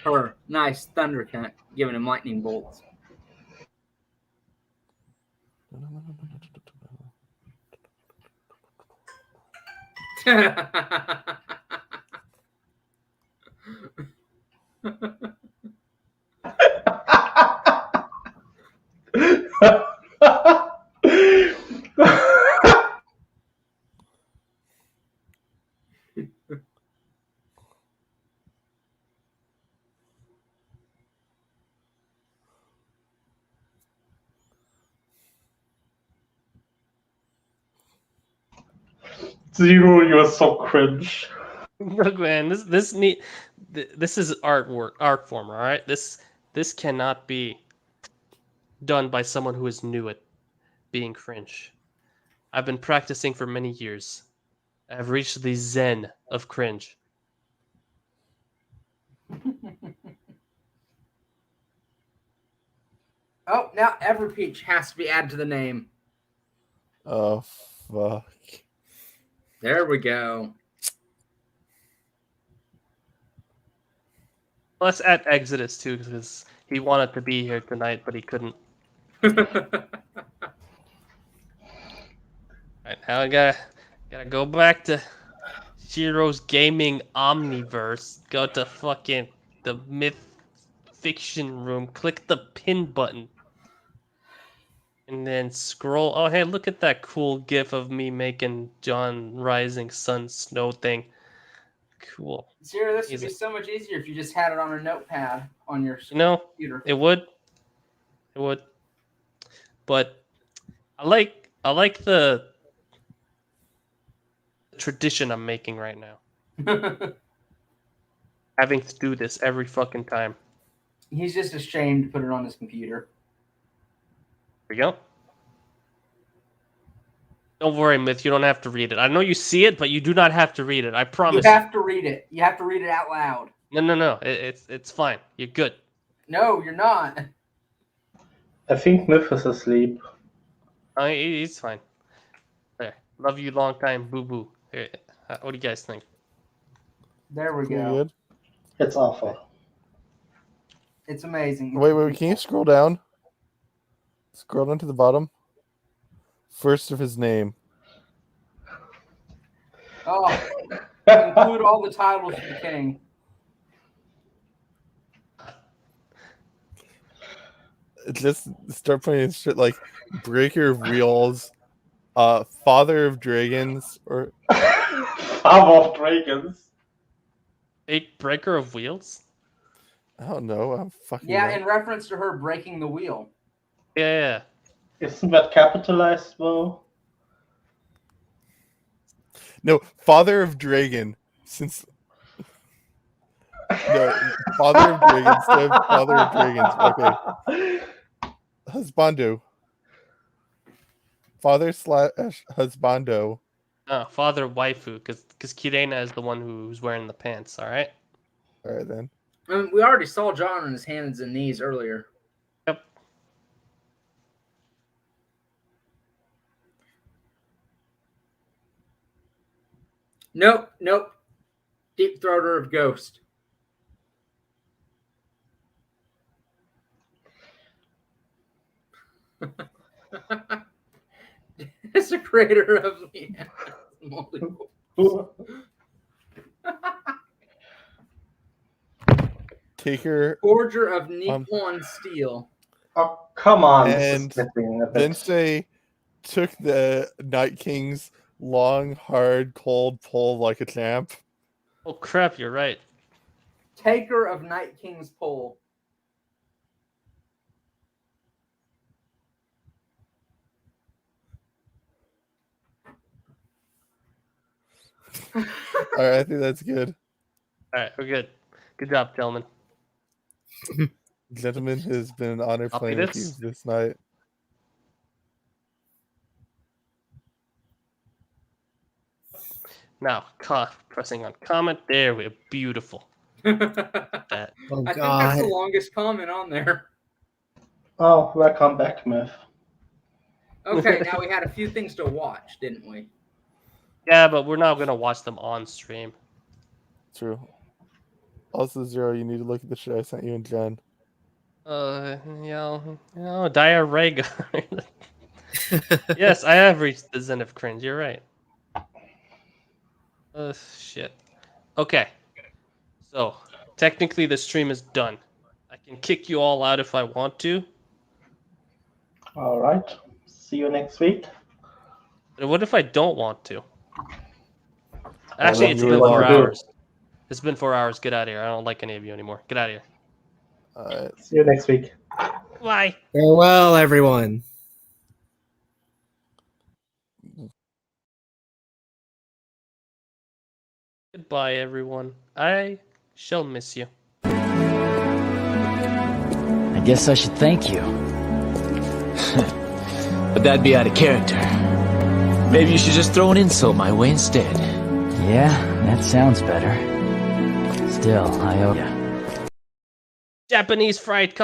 her nice thunder cunt giving him lightning bolts. Zero, you're so cringe. Look, man, this is art form, all right. This cannot be done by someone who is new at being cringe. I've been practicing for many years. I've reached the zen of cringe. Oh, now Everpeach has to be added to the name. Oh fuck. There we go. Let's add Exodus too, because he wanted to be here tonight, but he couldn't. Alright, now I gotta go back to Shiro's gaming omniverse. Go to fucking the myth fiction room. Click the pin button. And then scroll. Oh, hey, look at that cool gif of me making John Rising Sun Snow thing. Cool. Zero, this would Easy. be so much easier if you just had it on a notepad on your You know, computer. it would. It would. But I like the tradition I'm making right now. Having to do this every fucking time. He's just ashamed to put it on his computer. There we go. Don't worry, Myth. You don't have to read it. I know you see it, but you do not have to read it. I promise. You have to read it. You have to read it out loud. No. It's fine. You're good. No, you're not. I think Myth is asleep. He's fine. There. Love you long time, boo boo. Here, what do you guys think? There we Pretty go. good. It's awful. It's amazing. Wait, can you scroll down? Scroll down to the bottom. First of his name. Oh, include all the titles for the king. Just start putting shit like Breaker of Wheels, Father of Dragons, or Father of Dragons. Breaker of Wheels? I don't know. I'm fucking. Yeah, up. in reference to her breaking the wheel. Yeah. Isn't that capitalized though? No, Father of Dragon. Since no, Father of Dragons instead of Father of Dragons. Okay, Husbando. Father / husbando. Father waifu, because Kirena is the one who's wearing the pants, alright? All right then. We already saw John on his hands and knees earlier. Yep. Nope. Deep Throater of Ghost. It's the creator of Taker Forger of Nippon Steel. Oh, come on. And this is getting a bit... then say took the Night King's long, hard, cold pull like a champ. Oh crap, you're right. Taker of Night King's Pole. All right, I think that's good. Alright, we're good. Good job, gentlemen. Gentlemen, it has been an honor Copy playing with you this. this night. Now, pressing on comment. There we go. Beautiful. That. Oh I think that's god. the longest comment on there. Oh, welcome back, Myth. Okay, now we had a few things to watch, didn't we? Yeah, but we're not gonna watch them on stream. True. Also, Zero, you need to look at the shit I sent you and Jen. Diarrhea. Yes, I have reached the zen of cringe. You're right. Shit. Okay. So, technically the stream is done. I can kick you all out if I want to. All right. See you next week. But what if I don't want to? Actually, it's you been want 4 to do? hours. It's been 4 hours. Get out of here. I don't like any of you anymore. Get out of here. See you next week. Bye. Farewell, everyone. Goodbye, everyone. I shall miss you. I guess I should thank you. But that'd be out of character. Maybe you should just throw an insult my way instead. Yeah, that sounds better. Still, I owe ya. Japanese fried